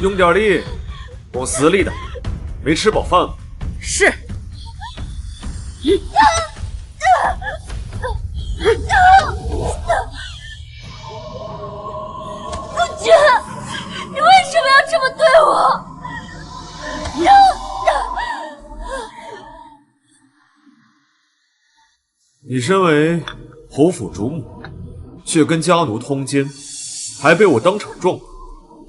用点力，往死里打，没吃饱饭吗？是。陆军，你为什么要这么对我？你身为侯府主母，却跟家奴通奸，还被我当场撞了。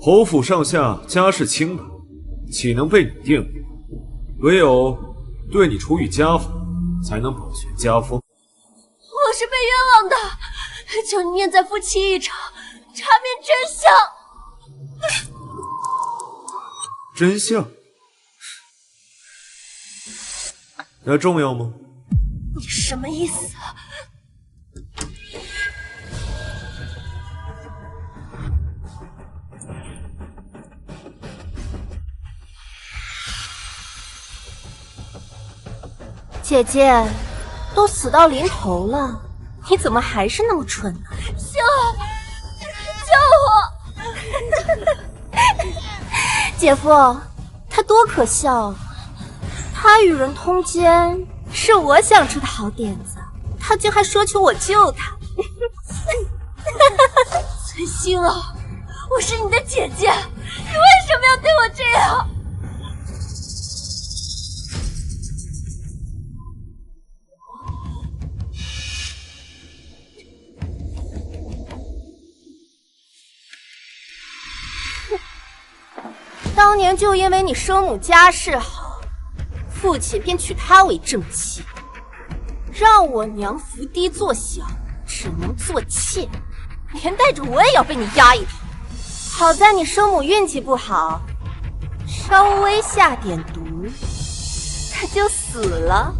侯府上下家世清白，岂能被你玷污？唯有对你处以家法，才能保全家风。我是被冤枉的，求你念在夫妻一场，查明真相。真相？那重要吗？你什么意思啊？姐姐，都死到临头了，你怎么还是那么蠢呢？救我！姐夫，他多可笑！他与人通奸是我想出的好点子，他竟还说求我救他。崔馨儿，我是你的姐姐，你为什么要对我这样？当年就因为你生母家世好，父亲便娶她为正妻，让我娘伏低做小，只能做妾，连带着我也要被你压一头。好在你生母运气不好，稍微下点毒，她就死了。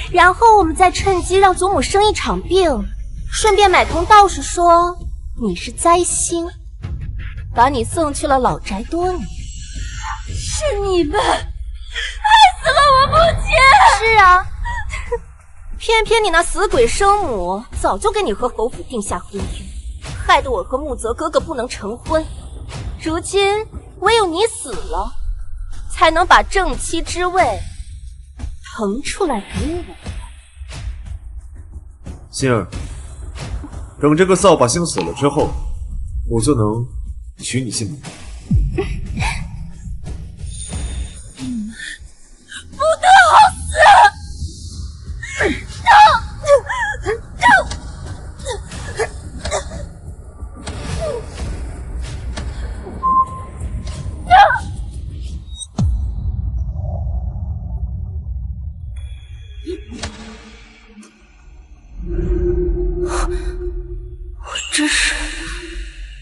然后我们再趁机让祖母生一场病，顺便买通道士说你是灾星，把你送去了老宅多年。是你们害死了我母亲！是啊，偏偏你那死鬼生母早就跟你和侯府定下婚约，害得我和木泽哥哥不能成婚。如今唯有你死了，才能把正妻之位腾出来给我。馨儿，等这个扫把星死了之后，我就能娶你姓名。不得好死！我这是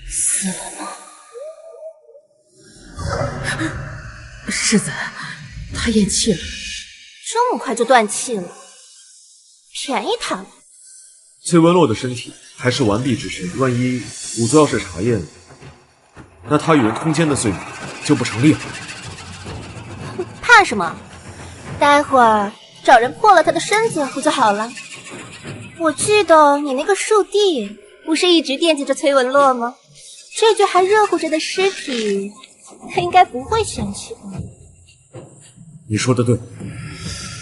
死了吗？世子，他咽气了。这么快就断气了，便宜他了。崔文洛的身体还是完璧之身，万一仵作要是查验，那他与人通奸的罪名就不成立了。怕什么？待会儿找人破了他的身子不就好了？我记得你那个寿弟不是一直惦记着崔文洛吗？这具还热乎着的尸体，他应该不会嫌弃的。你说的对，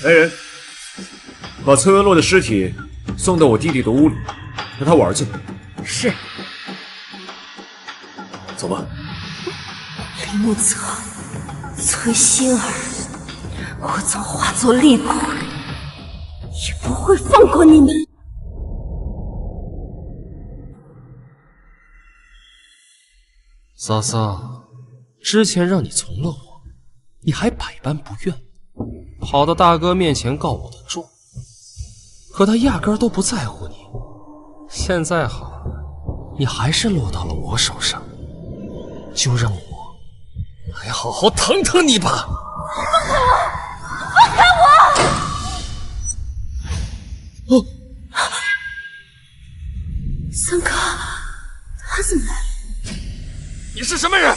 来人，把崔文洛的尸体送到我弟弟的屋里，让他玩去。是。走吧。李木泽、崔馨儿，我曾化作厉鬼，也不会放过你们。嫂嫂，之前让你从了我，你还百般不愿，跑到大哥面前告我的状，可他压根儿都不在乎你。现在好了，你还是落到了我手上，就让我来好好疼疼你吧。放开我！哦，三哥，他怎么来了？你是什么人？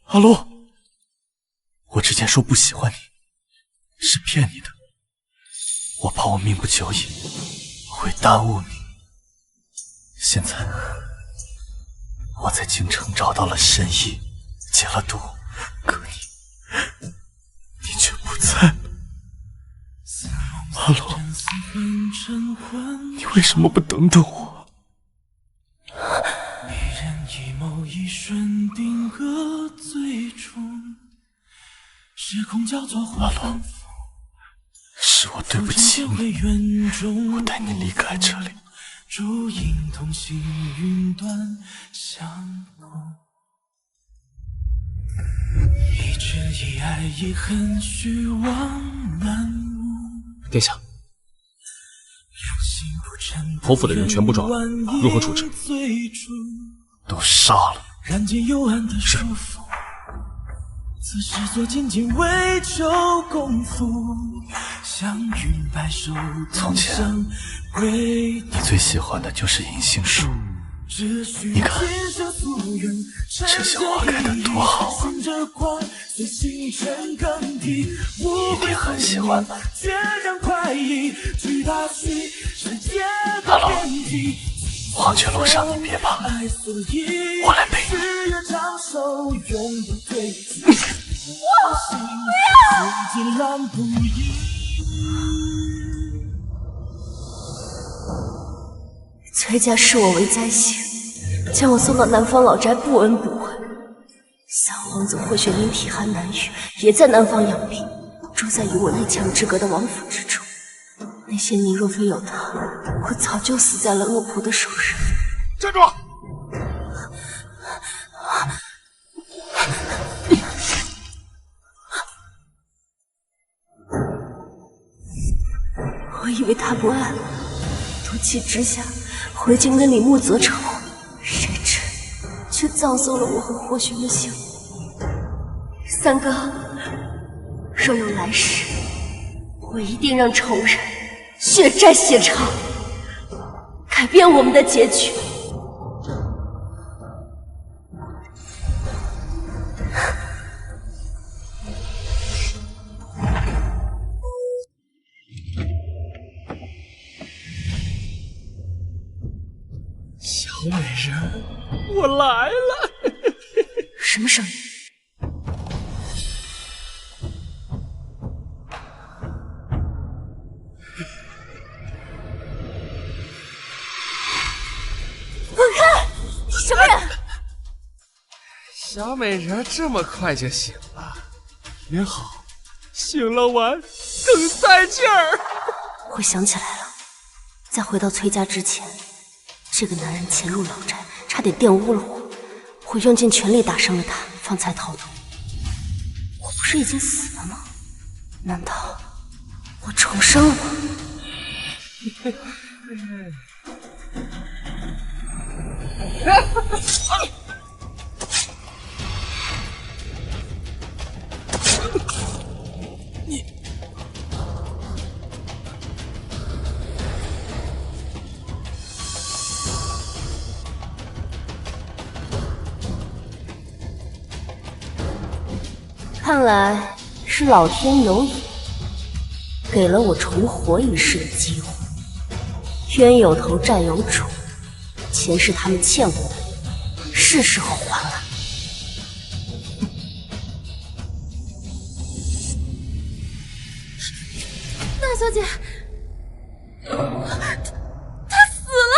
阿罗，前说不喜欢你，是骗你的。我怕我命不久矣，会耽误你。现在我在京城找到了神医，解了毒，可你却不在了。阿罗，你为什么不等等我？一瞬定格最终，时空交错会反复。是我对不起你，我带你离开这里。烛影同行，云端相逢。一挚一爱一恨，虚妄难悟。殿下，侯府的人全部抓了，如何处置？都杀了。是。此时所仅仅为求功夫，祥云白首。从前你最喜欢的就是银杏树，你看这些花开得多好啊，你一定很喜欢吧？阿龙，黄泉路上你别怕，我来陪你。崔家视我为灾星，将我送到南方老宅不闻不问。三皇子霍雪林体寒难愈，也在南方养病，住在与我一墙之隔的王府之中。那些年若非有他，我早就死在了恶婆的手上。站住！我以为他不爱我，赌气之下回京跟李牧择仇，谁知却葬送了我和霍玄的性命。三哥，若有来世，我一定让仇人血债血偿，改变我们的结局。小美人，我来了！什么声音？什么人？小美人这么快就醒了，也好，醒了完更带劲儿。我想起来了，在回到崔家之前，这个男人潜入老宅，差点玷污了我，我用尽全力打伤了他，方才逃脱。我不是已经死了吗？难道我重生了吗？看来是老天有眼，给了我重活一世的机会。冤有头债有主，前世他们欠我的，是时候还了。大小姐，她死了！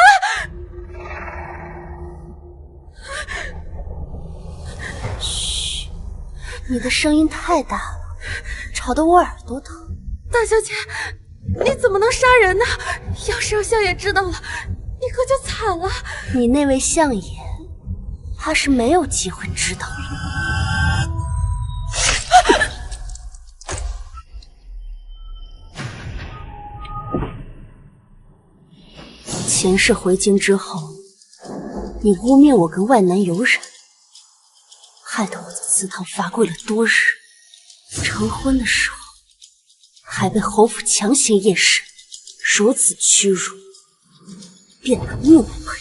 嘘，你的声音太大了，吵得我耳朵疼。大小姐，你怎么能杀人呢？要是让相爷知道了，你可就惨了。你那位相爷，怕是没有机会知道了。前世回京之后，你污蔑我跟外男有染，害得我在祠堂罚跪了多日。成婚的时候，还被侯府强行验尸，如此屈辱，便拿命来赔。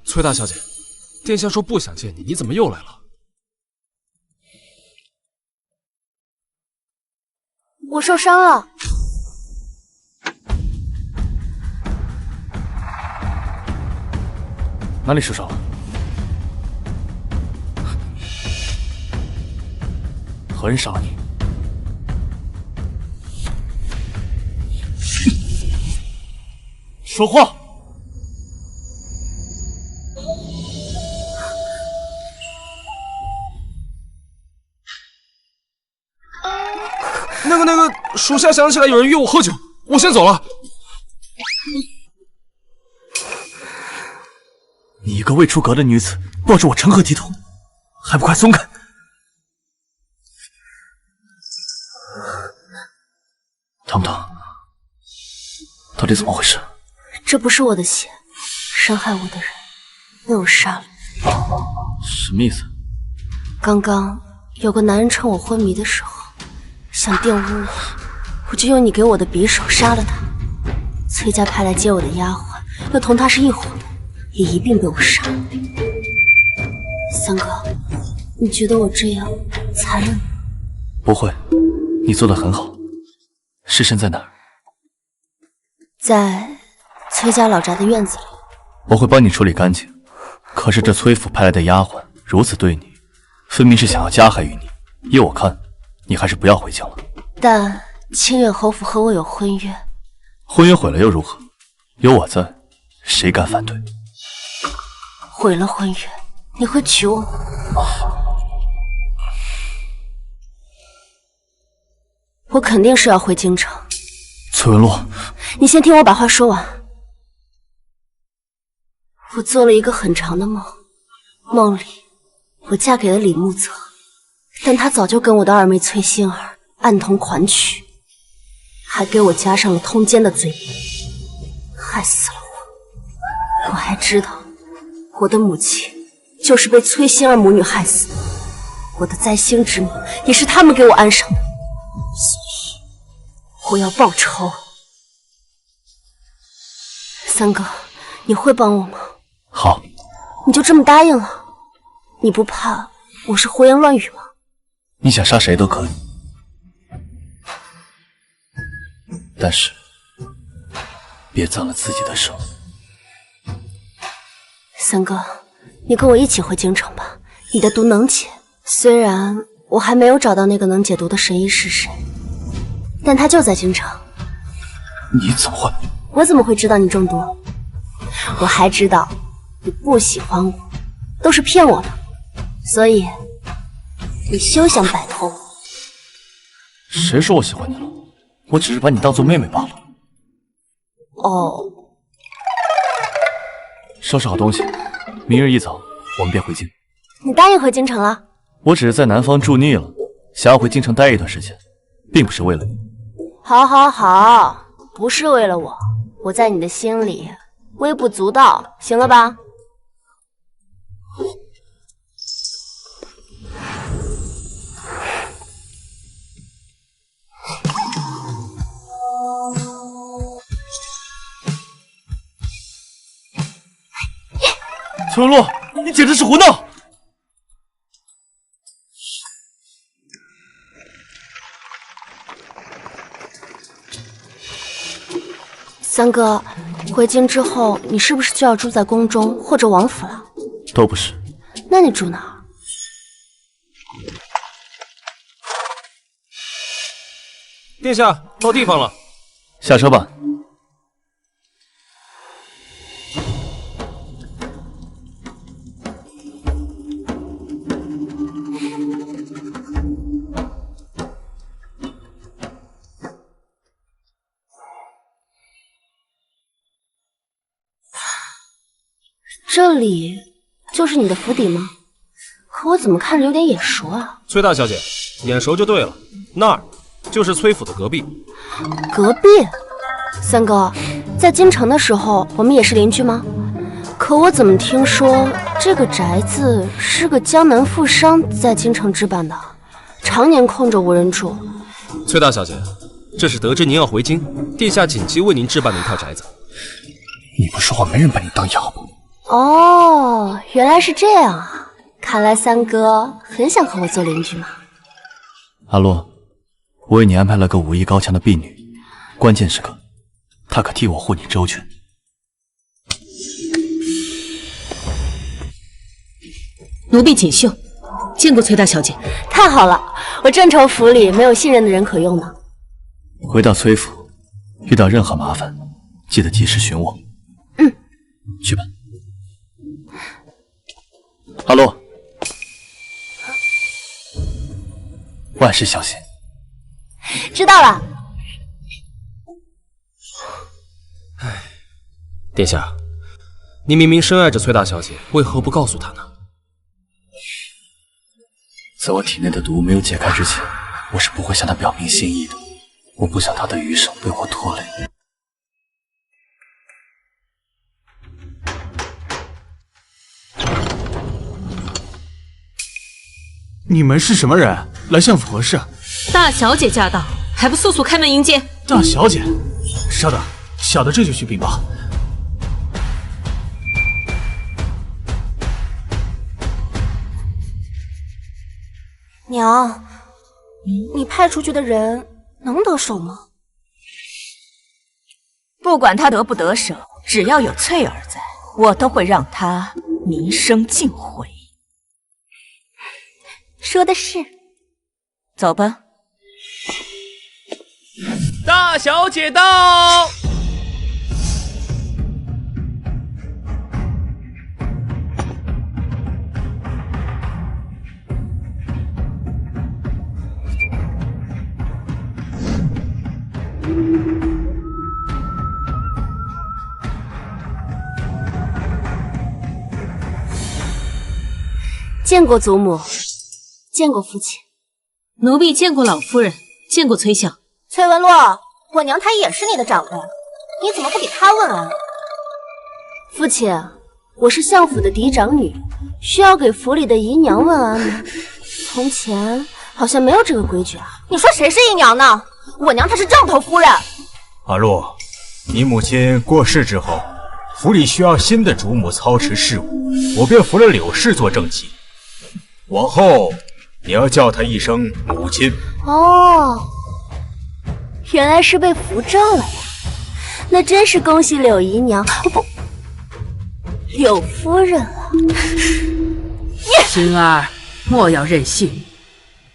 崔大小姐，殿下说不想见你，你怎么又来了？我受伤了。哪里受伤了？何人杀了你？说话！那个，属下想起来有人约我喝酒，我先走了。你一个未出阁的女子，抱着我成何体统？还不快松开！疼不疼？到底怎么回事？这不是我的血，伤害我的人被我杀了。什么意思？刚刚有个男人趁我昏迷的时候想玷污我，我就用你给我的匕首杀了他。崔家派来接我的丫鬟又同他是一伙的，也一并被我杀了。三哥，你觉得我这样残忍吗？不会，你做得很好。尸身在哪儿？在崔家老宅的院子里。我会帮你处理干净。可是这崔府派来的丫鬟如此对你，分明是想要加害于你。依我看，你还是不要回京了。但清远侯府和我有婚约，婚约毁了又如何？有我在，谁敢反对？毁了婚约，你会娶我吗？我肯定是要回京城。崔文洛，你先听我把话说完。我做了一个很长的梦，梦里我嫁给了李木泽，但他早就跟我的二妹崔馨儿暗通款曲，还给我加上了通奸的罪名，害死了我。我还知道我的母亲就是被崔馨儿母女害死的，我的灾星之名也是他们给我安上的，所以我要报仇。三哥，你会帮我吗？好。你就这么答应了？你不怕我是胡言乱语吗？你想杀谁都可以，但是别脏了自己的手。三哥，你跟我一起回京城吧，你的毒能解。虽然我还没有找到那个能解毒的神医是谁，但他就在京城。你怎么会？我怎么会知道你中毒？我还知道你不喜欢我，都是骗我的，所以你休想摆脱我。谁说我喜欢你了？我只是把你当做妹妹罢了。哦，收拾好东西，明日一早我们便回京。你答应回京城了？我只是在南方住腻了，想要回京城待一段时间，并不是为了你。好，好，好，不是为了我，我在你的心里微不足道，行了吧？崔文洛，你简直是胡闹！三哥，回京之后，你是不是就要住在宫中或者王府了？都不是。那你住哪儿？殿下，到地方了。下车吧。这里就是你的府邸吗？可我怎么看着有点眼熟啊？崔大小姐，眼熟就对了，那儿就是崔府的隔壁。隔壁？三哥，在京城的时候我们也是邻居吗？可我怎么听说这个宅子是个江南富商在京城置办的，常年空着无人住。崔大小姐，这是得知您要回京，殿下紧急为您置办的一套宅子。你不说话，没人把你当哑巴。哦，原来是这样啊！看来三哥很想和我做邻居嘛。阿洛，我为你安排了个武艺高强的婢女，关键时刻，她可替我护你周全。奴婢锦绣，见过崔大小姐。太好了，我正愁府里没有信任的人可用呢。回到崔府，遇到任何麻烦，记得及时寻我。嗯，去吧。阿洛，万事小心。知道了。殿下，你明明深爱着崔大小姐，为何不告诉她呢？在我体内的毒没有解开之前，我是不会向她表明心意的。我不想她的余生被我拖累。你们是什么人？来相府何事？大小姐驾到，还不速速开门迎接？大小姐，稍等，小的这就去禀报。娘，你派出去的人能得手吗？不管他得不得手，只要有翠儿在，我都会让他名声尽毁。说的是。走吧。大小姐到。见过祖母，见过父亲。奴婢见过老夫人，见过崔相。崔文洛，我娘她也是你的长辈，你怎么不给她问安？父亲，我是相府的嫡长女，需要给府里的姨娘问安吗？从前好像没有这个规矩啊。你说谁是姨娘呢？我娘她是正头夫人。阿洛，你母亲过世之后，府里需要新的主母操持事务，我便扶了柳氏做正妻。往后你要叫她一声母亲。哦，原来是被扶正了呀！那真是恭喜柳姨娘，不，柳夫人了。心儿，莫要任性。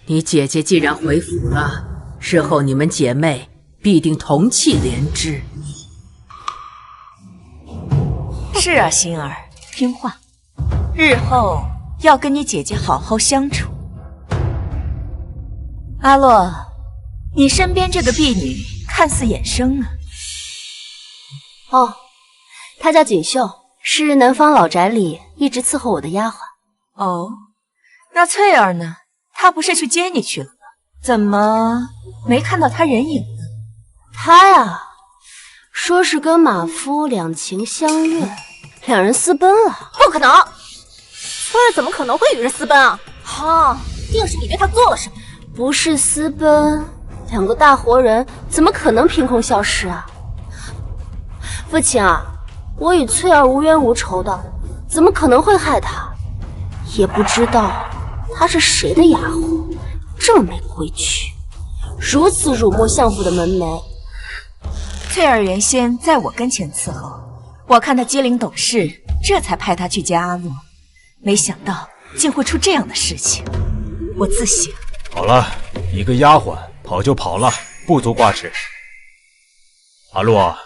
你姐姐既然回府了，日后你们姐妹必定同气连枝。是啊，心儿，听话，日后要跟你姐姐好好相处。阿洛，你身边这个婢女看似眼生啊。哦，她叫锦绣，是南方老宅里一直伺候我的丫鬟。哦，那翠儿呢？她不是去接你去了吗？怎么没看到她人影呢？她呀，说是跟马夫两情相悦，两人私奔了。不可能，翠儿怎么可能会与人私奔啊？哈，定是你对她做了什么。不是私奔，两个大活人怎么可能凭空消失啊？父亲啊，我与翠儿无冤无仇的，怎么可能会害她？也不知道她是谁的丫鬟，这么没规矩，如此辱没相府的门楣。翠儿原先在我跟前伺候，我看她机灵懂事，这才派她去接阿洛，没想到竟会出这样的事情，我自省。好了，一个丫鬟跑就跑了，不足挂齿。阿洛，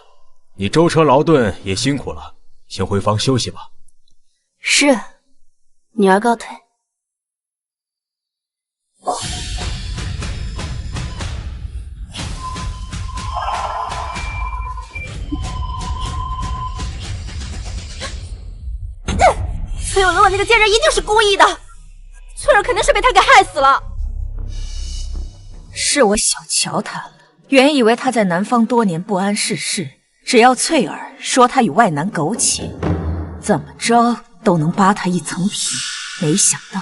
你舟车劳顿也辛苦了，先回房休息吧。是，女儿告退。崔有乐那个贱人一定是故意的，翠儿肯定是被他给害死了。是我小瞧他了，原以为他在南方多年不谙世事，只要翠儿说他与外男苟且，怎么着都能扒他一层皮。没想到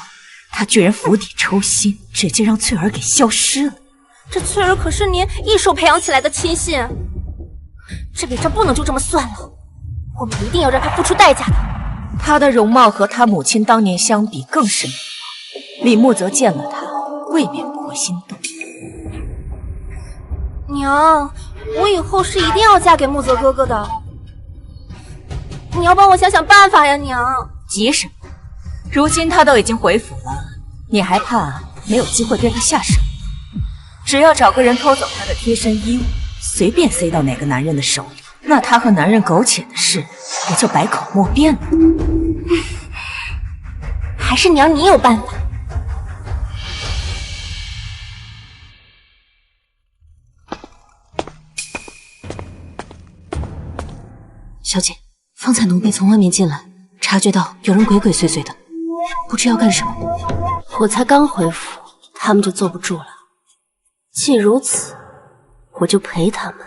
他居然釜底抽薪，直接让翠儿给消失了。这翠儿可是您一手培养起来的亲信，这笔账不能就这么算了，我们一定要让他付出代价的。她的容貌和她母亲当年相比更是美貌。李慕泽见了她，未免不会心动。娘，我以后是一定要嫁给慕泽哥哥的。你要帮我想想办法呀，娘。急什么？如今他都已经回府了，你还怕没有机会对他下手？只要找个人偷走他的贴身衣物，随便塞到哪个男人的手里，那他和男人苟且的事不就百口莫辩了？还是娘你有办法。小姐，方才奴婢从外面进来，察觉到有人鬼鬼祟祟的，不知要干什么。我才刚回府，他们就坐不住了。既如此，我就陪他们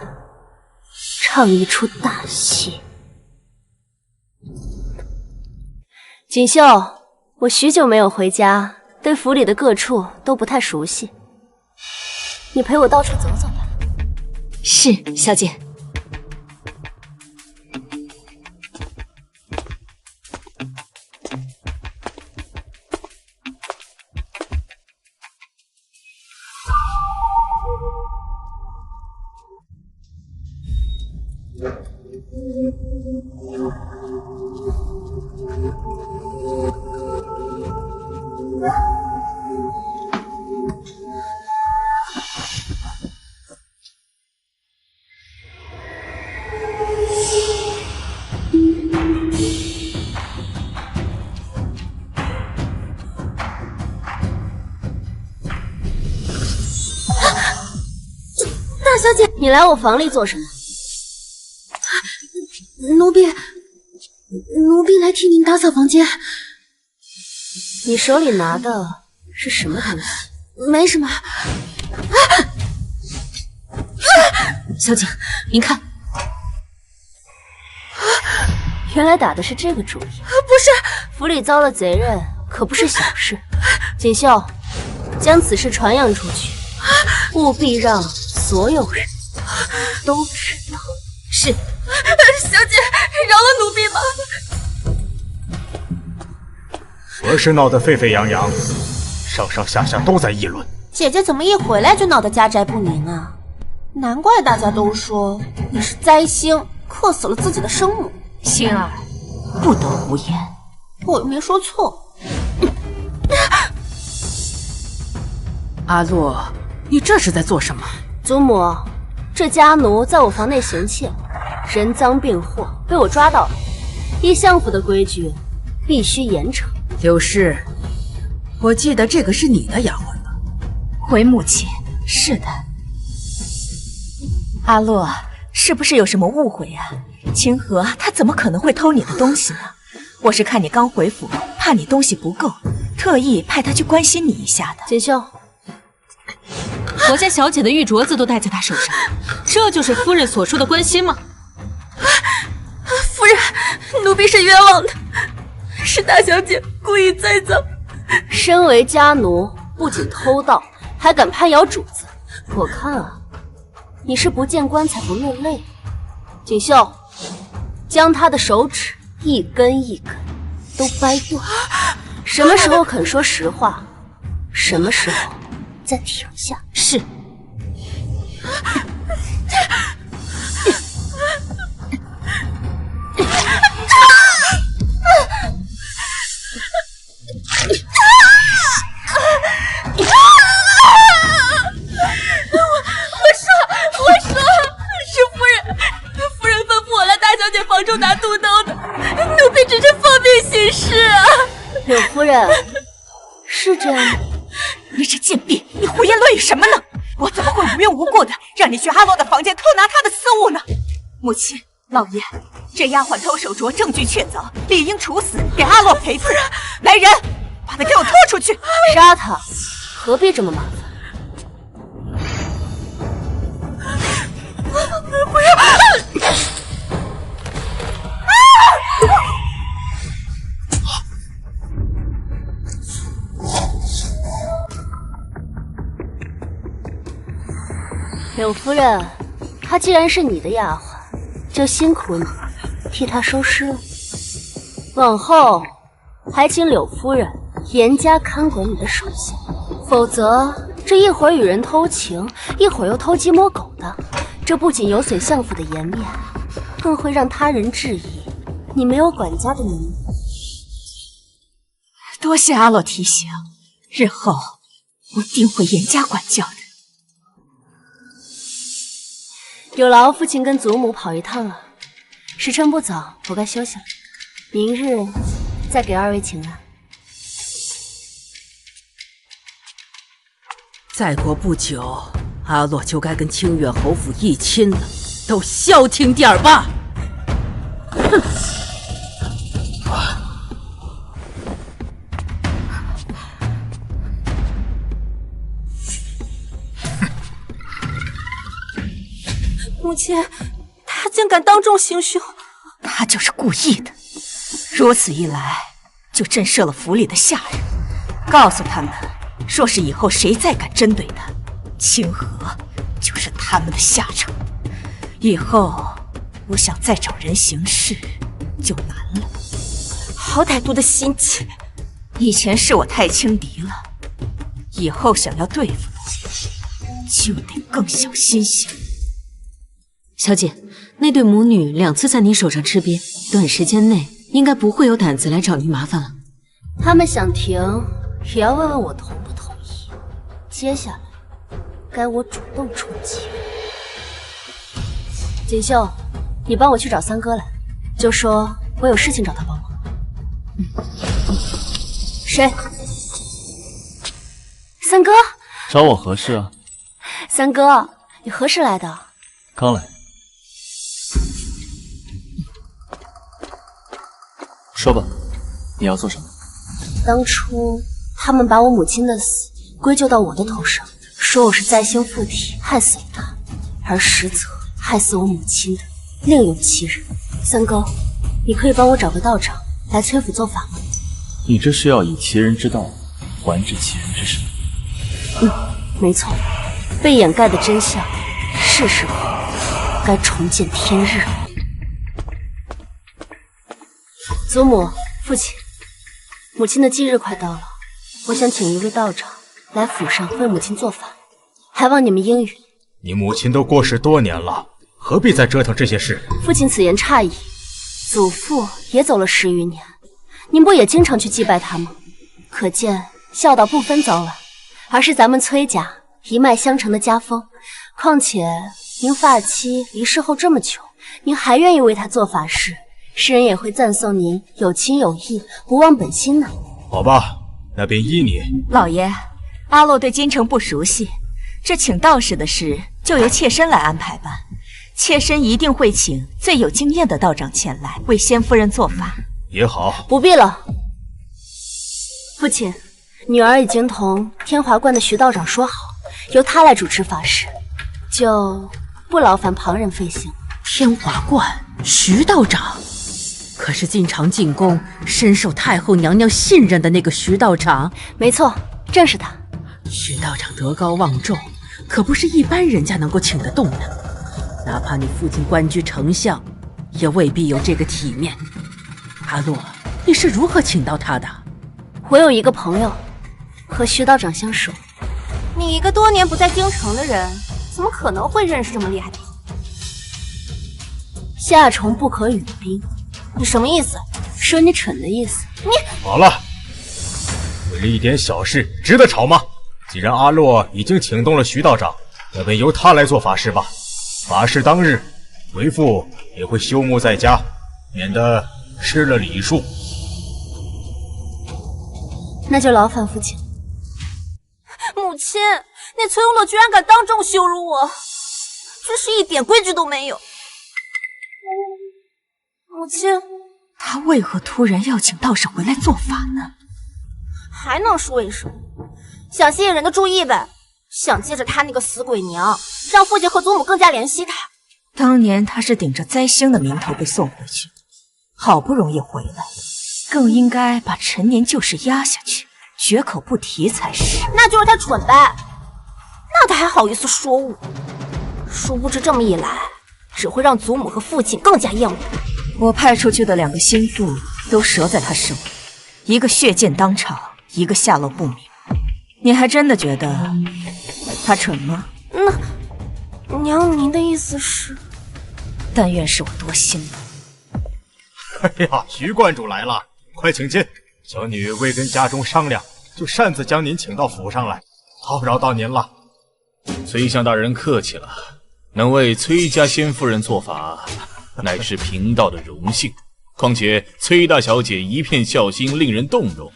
唱一出大戏。锦绣，我许久没有回家，对府里的各处都不太熟悉，你陪我到处走走吧。是，小姐。大小姐，你来我房里做什么？奴婢来替您打扫房间。你手里拿的是什么东西？没什么。小姐，您看。原来打的是这个主意。不是，府里遭了贼人，可不是小事。锦绣，将此事传扬出去，务必让所有人都知道。是。小姐，饶了奴婢吧。何事闹得沸沸扬扬，上上下下都在议论。姐姐怎么一回来就闹得家宅不宁啊？难怪大家都说你是灾星，克死了自己的生母。星儿，不得胡言，我又没说错。阿洛，你这是在做什么？祖母，这家奴在我房内行窃，人赃并获，被我抓到了。依相府的规矩，必须严惩。柳氏，我记得这个是你的丫鬟吧？回母亲，是的。阿洛，是不是有什么误会啊？清河他怎么可能会偷你的东西呢？我是看你刚回府，怕你东西不够，特意派他去关心你一下的。锦绣，我家小姐的玉镯子都戴在他手上，这就是夫人所说的关心吗？夫人，奴婢是冤枉的，是大小姐故意栽赃。身为家奴，不仅偷盗，还敢攀咬主子，我看啊，你是不见棺材不落泪。锦绣，将他的手指一根一根都掰断。什么时候肯说实话，什么时候再停下。是。我说，是夫人吩咐我来大小姐房中拿肚兜的，奴婢只是奉命行事啊。柳夫人，是这样吗？你这贱婢，你胡言乱语什么呢？我怎么会无缘无故的让你去阿洛的房间偷拿他的私物呢？母亲，老爷，这丫鬟偷手镯，证据确凿，理应处死，给阿洛赔罪。来人，把他给我拖出去！杀他，何必这么麻烦？不要！柳夫人，她既然是你的丫鬟，就辛苦你替她收尸了。往后还请柳夫人严加看管你的手下，否则这一会儿与人偷情，一会儿又偷鸡摸狗的，这不仅有损相府的颜面，更会让他人质疑你没有管家的能力。多谢阿洛提醒，日后我定会严加管教的。有劳父亲跟祖母跑一趟了，时辰不早，我该休息了。明日再给二位请安。再过不久，阿洛就该跟清远侯府一亲了，都消停点儿吧！哼！母亲，他竟敢当众行凶！他就是故意的。如此一来，就震慑了府里的下人，告诉他们，若是以后谁再敢针对他，清河就是他们的下场。以后我想再找人行事就难了。好歹毒的心机！以前是我太轻敌了，以后想要对付你，就得更小心些。小姐，那对母女2次在你手上吃瘪，短时间内应该不会有胆子来找您麻烦了。他们想停，也要问问我同不同意。接下来，该我主动出击。锦绣，你帮我去找三哥来，就说我有事情找他帮忙。谁？三哥？找我何事啊？三哥，你何时来的？刚来。说吧，你要做什么？当初他们把我母亲的死归咎到我的头上，说我是灾星附体害死了她，而实则害死我母亲的另有其人。三哥，你可以帮我找个道长来崔府做法吗？你这是要以其人之道还治其人之身。没错，被掩盖的真相，是时候该重见天日了。祖母、父亲，母亲的忌日快到了，我想请一位道长来府上为母亲做法，还望你们应允。你母亲都过世多年了，何必再折腾这些事？父亲此言差矣，祖父也走了10余年，您不也经常去祭拜他吗？可见孝道不分早晚，而是咱们崔家一脉相承的家风。况且您发妻离世后这么久，您还愿意为他做法事，世人也会赞颂您有情有义，不忘本心呢。好吧，那便依你。老爷，阿洛对京城不熟悉，这请道士的事就由妾身来安排吧。妾身一定会请最有经验的道长前来为仙夫人做法。也好，不必了。父亲，女儿已经同天华观的徐道长说好，由他来主持法事，就不劳烦旁人费心。天华观徐道长，可是经常进宫、深受太后娘娘信任的那个徐道长？没错，正是他。徐道长德高望重，可不是一般人家能够请得动的。哪怕你父亲官居丞相，也未必有这个体面。阿洛，你是如何请到他的？我有一个朋友，和徐道长相熟。你一个多年不在京城的人，怎么可能会认识这么厉害的人？夏虫不可语冰，你什么意思？说你蠢的意思。你好了，为了一点小事，值得吵吗？既然阿洛已经请动了徐道长，那便由他来做法事吧。法事当日，为父也会休沐在家，免得失了礼数。那就劳烦父亲。母亲，那崔永乐居然敢当众羞辱我，真是一点规矩都没有。母亲，他为何突然要请道士回来做法呢？还能是为什么？想吸引人的注意呗，想借着他那个死鬼娘，让父亲和祖母更加怜惜他。当年他是顶着灾星的名头被送回去，好不容易回来，更应该把陈年旧事压下去，绝口不提才是。那就是他蠢呗，那他还好意思说我？殊不知这么一来，只会让祖母和父亲更加厌恶。我派出去的2个心腹都折在他手里，一个血溅当场，一个下落不明。你还真的觉得他蠢吗？那娘，您的意思是？但愿是我多心了。哎呀，徐观主来了，快请进。小女未跟家中商量，就擅自将您请到府上来，叨扰到您了。崔相大人客气了，能为崔家先夫人做法，乃是贫道的荣幸。况且崔大小姐一片孝心，令人动容，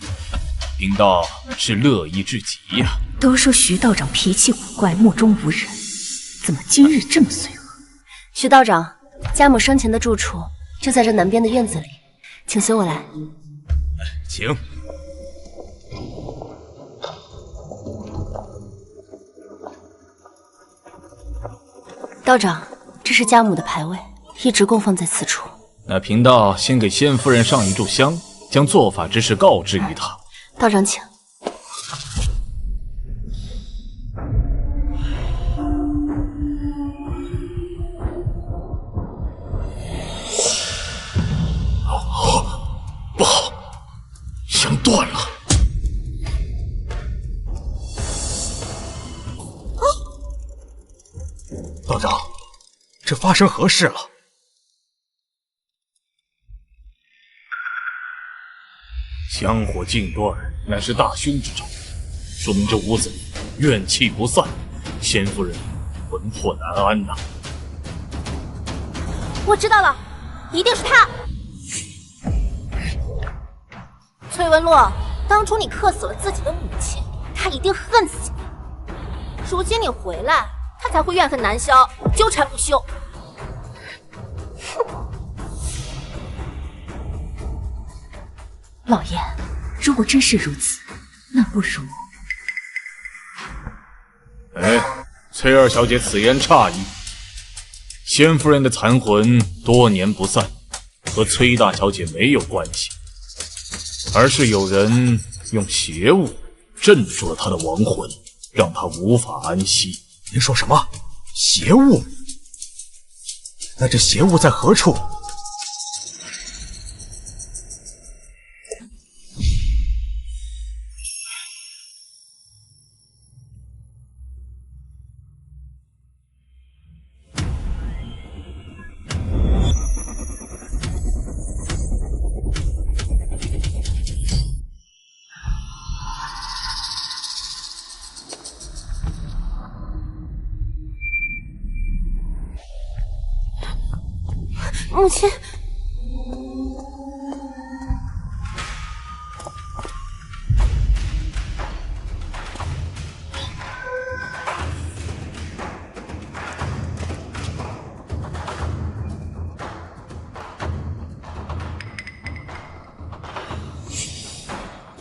贫道是乐意至极呀。都说徐道长脾气古怪，目中无人，怎么今日这么随和？徐道长，家母生前的住处就在这南边的院子里，请随我来。请。道长，这是家母的牌位，一直供奉在此处。那贫道先给先夫人上一炷香，将做法之事告知于她。道长请。不好，香断了。道长，这发生何事了？香火尽断，乃是大凶之兆，说明这屋子里怨气不散，先夫人魂魄难安呐。我知道了，一定是他。崔文洛，当初你克死了自己的母亲，他一定恨死你。如今你回来，他才会怨恨难消，纠缠不休。老爷，如果真是如此，那不如……哎，崔二小姐此言差矣。先夫人的残魂多年不散，和崔大小姐没有关系，而是有人用邪物镇住了她的亡魂，让她无法安息。您说什么？邪物？那这邪物在何处？母亲，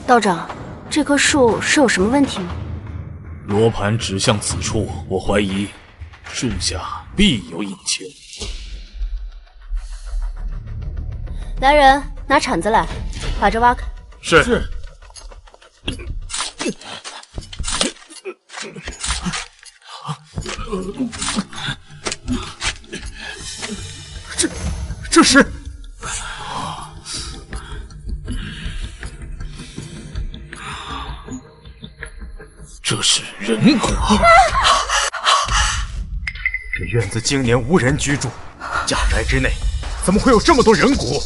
道长，这棵树是有什么问题吗？罗盘指向此处，我怀疑树下必有隐情。来人，拿铲子来，把这挖开。是。这是……这是人骨。这院子经年无人居住，家宅之内怎么会有这么多人骨？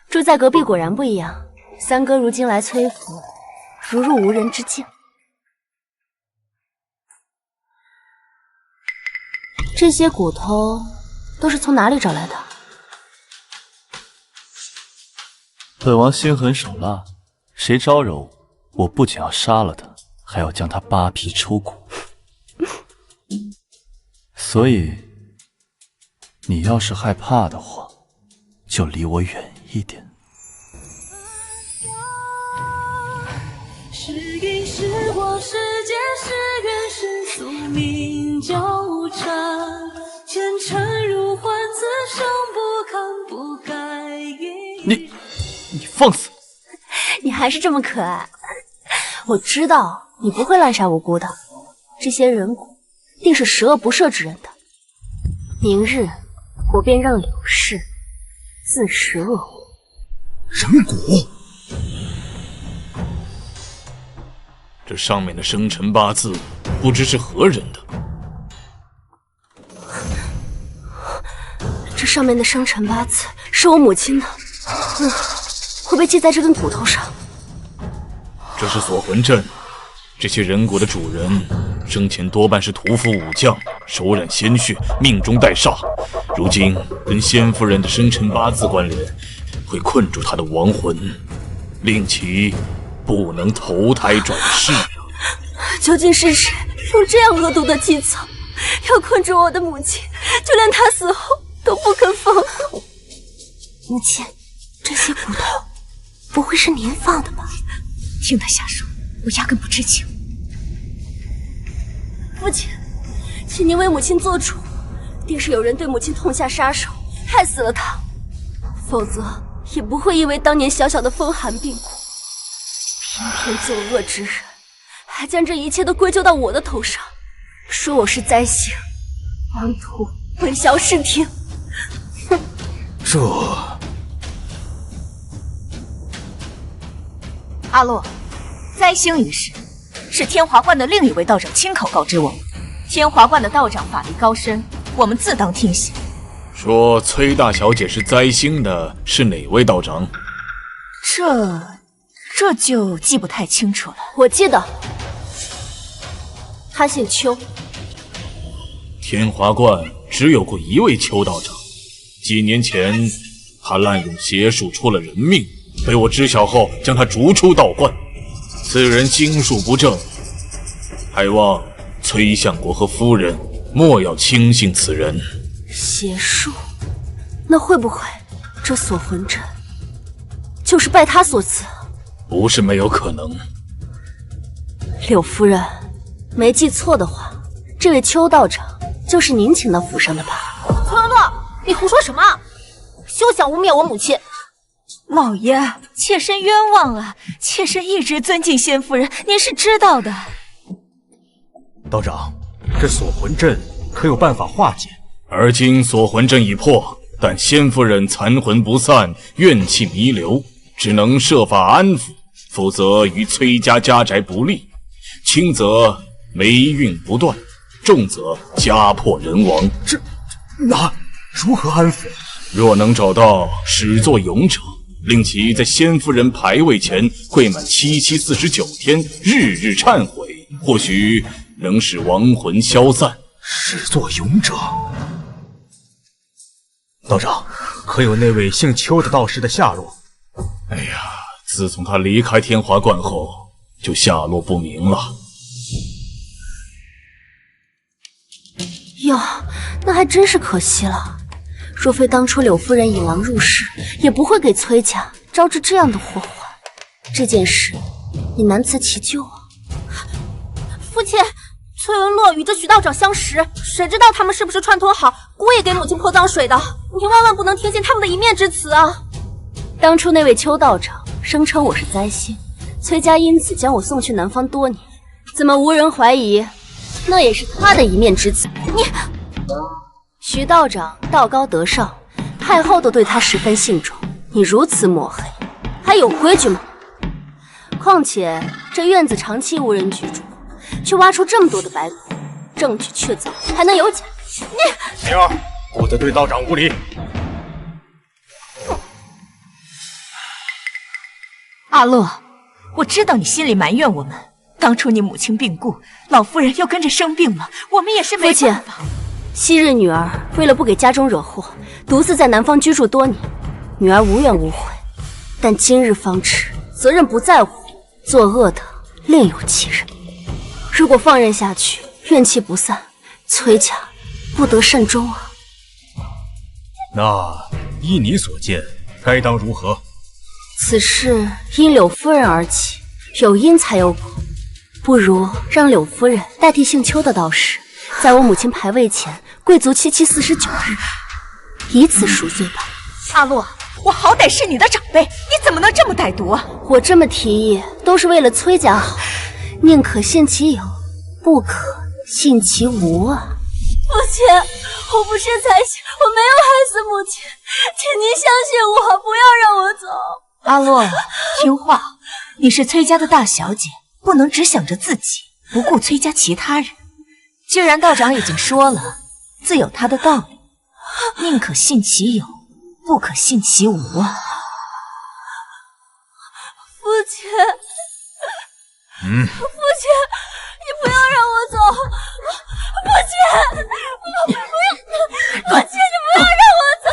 住在隔壁果然不一样。三哥如今来崔府，如入无人之境。这些骨头都是从哪里找来的？本王心狠手辣，谁招惹我不仅要杀了他，还要将他扒皮抽骨。所以，你要是害怕的话，就离我远一点。是因是果，是劫是缘，是宿命纠缠，前尘如幻，此生不堪不该你放肆！你还是这么可爱。我知道你不会滥杀无辜的，这些人骨定是十恶不赦之人的。明日我便让柳氏自食恶果。人骨，这上面的生辰八字不知是何人的。这上面的生辰八字是我母亲的，会被记在这根骨头上。这是锁魂阵，这些人骨的主人生前多半是屠夫武将，手染鲜血，命中带煞。如今跟仙夫人的生辰八字关联，会困住她的亡魂，令其不能投胎转世。究竟是谁用这样恶毒的计策，要困住我的母亲，就连她死后都不肯放过。母亲，这些骨头不会是您放的吧？听他瞎说，我压根不知情。父亲，请您为母亲做主，定是有人对母亲痛下杀手，害死了她，否则也不会因为当年小小的风寒病故。偏偏作恶之人，还将这一切都归咎到我的头上，说我是灾星，妄图混淆视听。哼！阿洛，灾星一事是天华观的另一位道长亲口告知我们。天华观的道长法力高深，我们自当听信。说崔大小姐是灾星的是哪位道长？这就记不太清楚了。我记得，他姓邱。天华观只有过一位邱道长，几年前他滥用邪术出了人命，被我知晓后将他逐出道观。此人心术不正，还望崔相国和夫人莫要轻信此人。邪术？那会不会这锁魂阵就是拜他所赐？不是没有可能。柳夫人，没记错的话，这位邱道长就是您请到府上的吧？崔文洛，你胡说什么？休想污蔑我母亲！老爷，妾身冤枉啊！妾身一直尊敬仙夫人，您是知道的。道长，这锁魂阵可有办法化解？而今锁魂阵已破，但仙夫人残魂不散，怨气弥留，只能设法安抚，否则与崔家家宅不利。轻则霉运不断，重则家破人亡。那如何安抚？若能找到始作俑者，令其在仙夫人牌位前跪满749天，日日忏悔，或许能使亡魂消散。始作俑者？道长，可有那位姓邱的道士的下落？哎呀，自从他离开天华观后，就下落不明了。哟，那还真是可惜了。若非当初柳夫人引狼入室，也不会给崔家招致这样的祸患。这件事也难辞其咎啊。父亲，崔文洛与这许道长相识，谁知道他们是不是串通好，故意给母亲泼脏水的？你万万不能听信他们的一面之词啊！当初那位邱道长声称我是灾星，崔家因此将我送去南方多年，怎么无人怀疑？那也是他的一面之词。你，徐道长道高德上，太后都对他十分信重，你如此抹黑，还有规矩吗？况且这院子长期无人居住，却挖出这么多的白骨，证据确凿，还能有假？灵儿，不得对道长无礼。阿洛，我知道你心里埋怨我们，当初你母亲病故，老夫人又跟着生病了，我们也是没办法。昔日女儿为了不给家中惹祸，独自在南方居住多年，女儿无怨无悔。但今日方知责任不在乎，作恶的另有其人。如果放任下去，怨气不散，崔家不得善终啊。那依你所见，该当如何？此事因柳夫人而起，有因才有果，不如让柳夫人代替姓邱的道士，在我母亲牌位前跪足749日，以此赎罪吧。阿洛，我好歹是你的长辈，你怎么能这么歹毒啊？我这么提议都是为了崔家好，宁可信其有，不可信其无啊！父亲，我不是才信，我没有害死母亲，请您相信我，不要让我走。阿洛，听话，你是崔家的大小姐，不能只想着自己，不顾崔家其他人。既然道长已经说了，自有他的道理，宁可信其有，不可信其无啊。父亲，父亲，你不要让我走！父亲，不要！父亲，你不要让我走！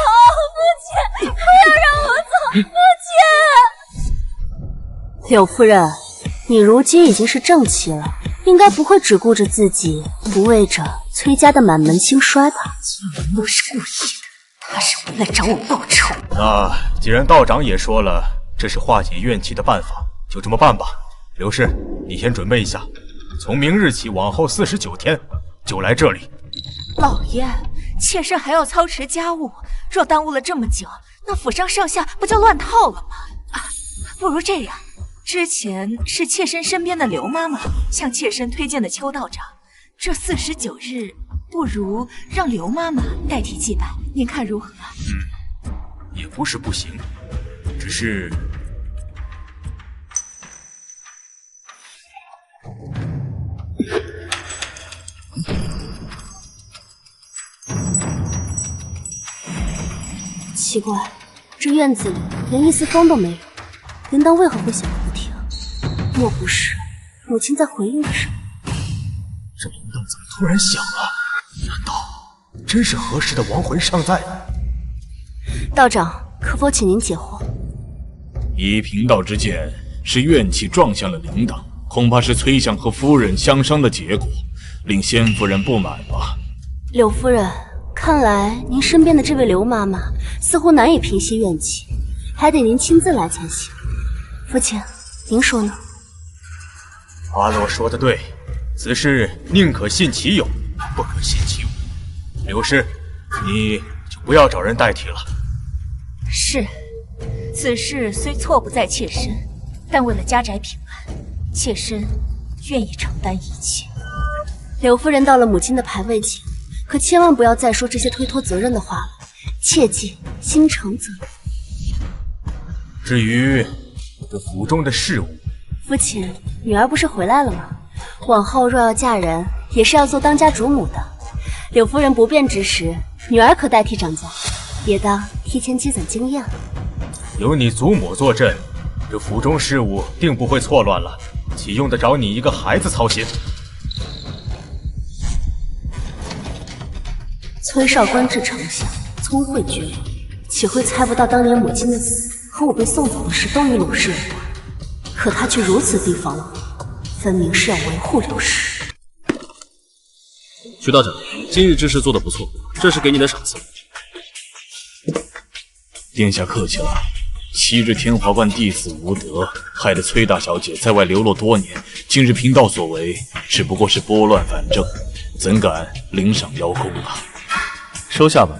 父亲，不要让我走！父亲，柳夫人，你如今已经是正妻了，应该不会只顾着自己，不为着崔家的满门兴衰吧？不是故意的，他是为了找我报仇。那既然道长也说了，这是化解怨气的办法，就这么办吧。刘氏，你先准备一下，从明日起往后49天就来这里。老爷，妾身还要操持家务，若耽误了这么久，那府上上下不就乱套了吗？不如这样，之前是妾身身边的刘妈妈向妾身推荐的邱道长，这49日不如让刘妈妈代替祭拜，您看如何？也不是不行，只是奇怪，这院子里连一丝风都没有，铃铛为何会响个不停？莫不是母亲在回应着什么？这铃铛怎么突然响了？难道真是何时的亡魂尚在呢？道长，可否请您解惑？以贫道之见，是怨气撞向了铃铛，恐怕是崔相和夫人相伤的结果，令先夫人不满吧。柳夫人，看来您身边的这位刘妈妈似乎难以平息怨气，还得您亲自来才行。父亲，您说呢？阿洛说的对，此事宁可信其有，不可信其无。刘氏，你就不要找人代替了。是，此事虽错不在妾身，但为了家宅平安，妾身愿意承担一切。柳夫人到了母亲的牌位前，可千万不要再说这些推脱责任的话了，切记心诚则灵。至于这府中的事务，父亲，女儿不是回来了吗？往后若要嫁人，也是要做当家主母的。柳夫人不便之时，女儿可代替掌家，也当提前积攒经验了。有你祖母坐镇，这府中事务定不会错乱了，岂用得着你一个孩子操心？崔少官至丞相，聪慧绝伦，岂会猜不到当年母亲的死和我被送走的事都与柳氏有关？可他却如此提防我，分明是要维护柳氏。徐道长，今日之事做得不错，这是给你的赏赐。殿下客气了。昔日天华观弟子无德，害得崔大小姐在外流落多年。今日贫道所为，只不过是拨乱反正，怎敢领赏邀功啊？收下吧。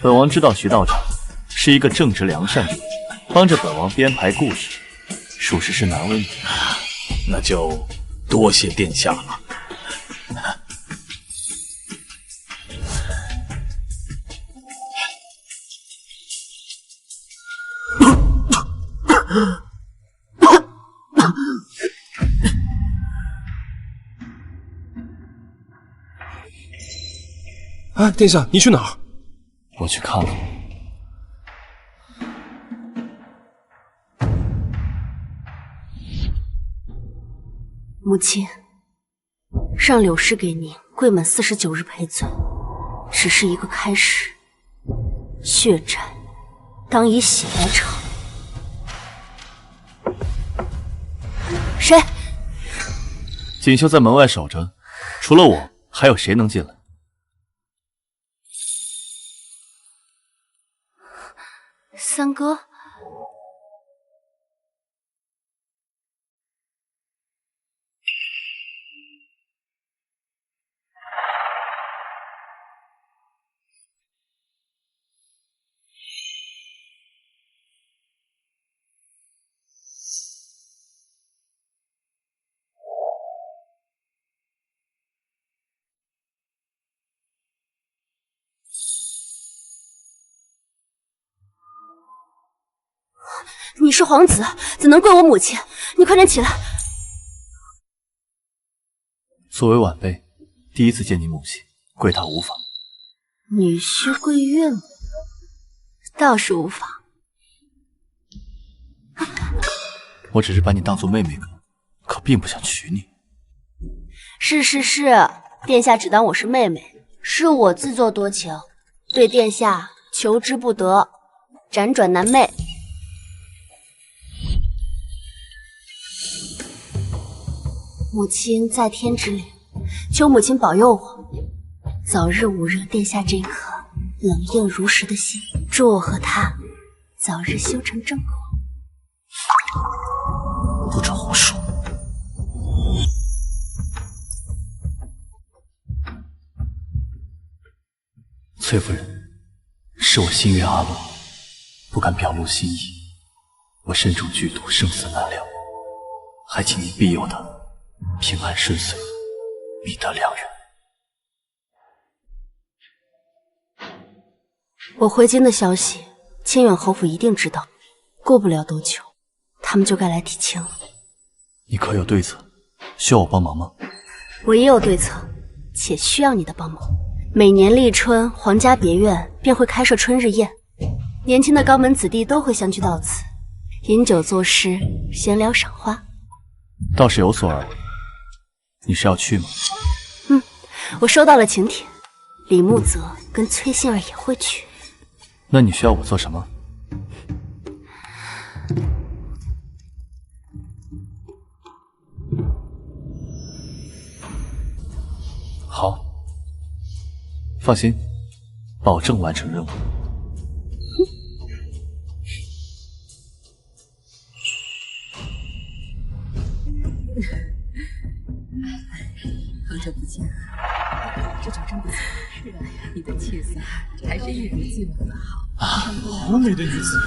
本王知道徐道长是一个正直良善的人，帮着本王编排故事，属实是难为你。那就多谢殿下了。啊，殿下，你去哪儿？我去看看。母亲，让柳氏给您跪满49日赔罪，只是一个开始。血债当以血来偿。谁？锦绣在门外守着，除了我，还有谁能进来？三哥。你是皇子，怎能跪我母亲？你快点起来！作为晚辈，第一次见你母亲，跪她无妨。女婿跪岳母，倒是无妨。我只是把你当做妹妹可并不想娶你。是，殿下只当我是妹妹，是我自作多情，对殿下求之不得，辗转难寐。母亲在天之灵，求母亲保佑我，早日捂热殿下这颗冷硬如石的心，祝我和他早日修成正果。不准胡说！崔夫人，是我心悦阿洛，不敢表露心意。我身中剧毒，生死难料，还请您庇佑他平安顺遂，觅得良缘。我回京的消息，清远侯府一定知道，过不了多久，他们就该来提亲了。你可有对策？需要我帮忙吗？我也有对策，且需要你的帮忙。每年立春，皇家别院便会开设春日宴，年轻的高门子弟都会相聚到此，饮酒作诗，闲聊赏花。倒是有所耳闻，你是要去吗？我收到了请帖，李慕泽跟崔杏儿也会去。那你需要我做什么？好，放心，保证完成任务。好久不见，这酒真不错。是啊，你的气色还是一如既往的好。好美的女子。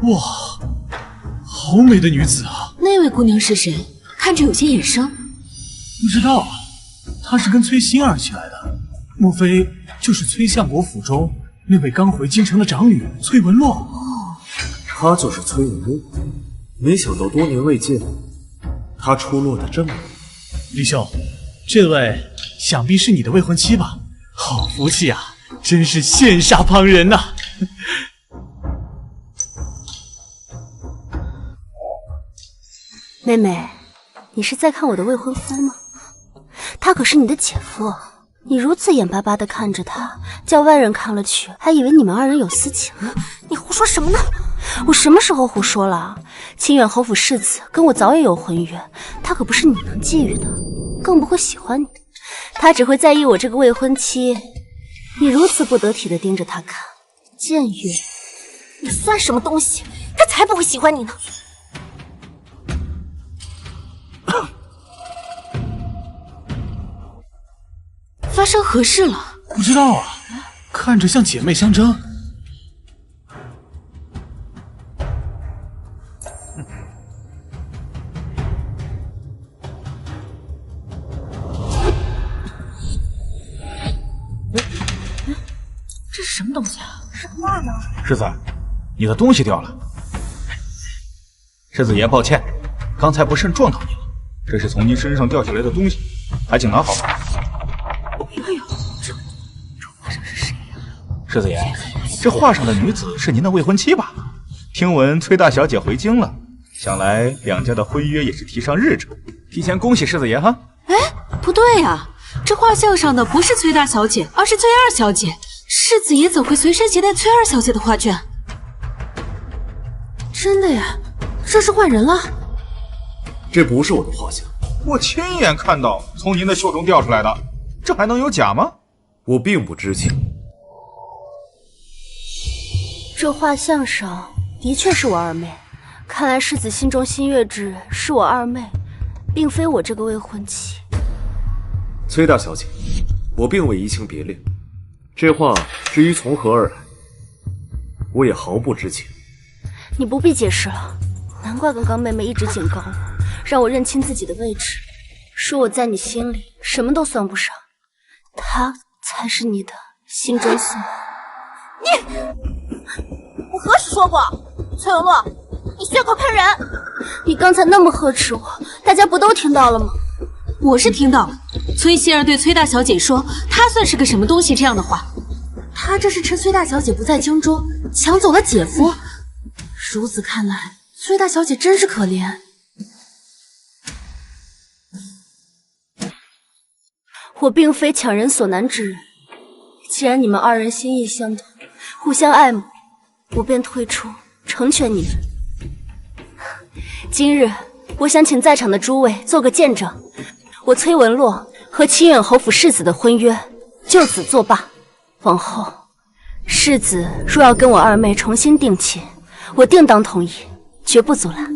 哇，好美的女子啊！那位姑娘是谁？看着有些眼生。不知道，她是跟崔馨儿一起来的，莫非就是崔相国府中那位刚回京城的长女崔文洛？哦，她就是崔文洛，没想到多年未见，她出落得这么美。李兄，这位想必是你的未婚妻吧？好福气啊，真是羡煞旁人呐！妹妹，你是在看我的未婚夫吗？他可是你的姐夫，你如此眼巴巴地看着他，叫外人看了去，还以为你们二人有私情呢。你胡说什么呢？我什么时候胡说了？清远侯府世子跟我早已有婚约，他可不是你能觊觎的，更不会喜欢你，他只会在意我这个未婚妻。你如此不得体地盯着他看，僭越！你算什么东西？他才不会喜欢你呢！发生何事了？不知道啊，看着像姐妹相争。这是什么东西啊？什么话呢？世子，你的东西掉了。世子爷，抱歉，刚才不慎撞到你了。这是从您身上掉下来的东西，还请拿好吧。哎呦，这画上是谁呀？世子爷，这画上的女子是您的未婚妻吧？听闻崔大小姐回京了，想来两家的婚约也是提上日程。提前恭喜世子爷哈！哎，不对呀，这画像上的不是崔大小姐，而是崔二小姐。世子爷怎会随身携带崔二小姐的画卷？真的呀，这是换人了。这不是我的画像，我亲眼看到从您的袖中掉出来的，这还能有假吗？我并不知情。这画像上的确是我二妹，看来世子心中心悦之人是我二妹，并非我这个未婚妻。崔大小姐，我并未移情别恋，这画至于从何而来，我也毫不知情。你不必解释了。难怪刚刚妹妹一直警告我，让我认清自己的位置，说我在你心里什么都算不上，她才是你的心中所。你，我何时说过？崔文洛，你血口喷人！你刚才那么呵斥我，大家不都听到了吗？我是听到了，崔希儿对崔大小姐说她算是个什么东西这样的话。她这是趁崔大小姐不在京中抢走了姐夫。如此看来，崔大小姐真是可怜。我并非强人所难之人，既然你们二人心意相通，互相爱慕，我便退出，成全你们。今日，我想请在场的诸位做个见证，我崔文洛和清远侯府世子的婚约就此作罢。往后，世子若要跟我二妹重新定亲，我定当同意，绝不阻拦。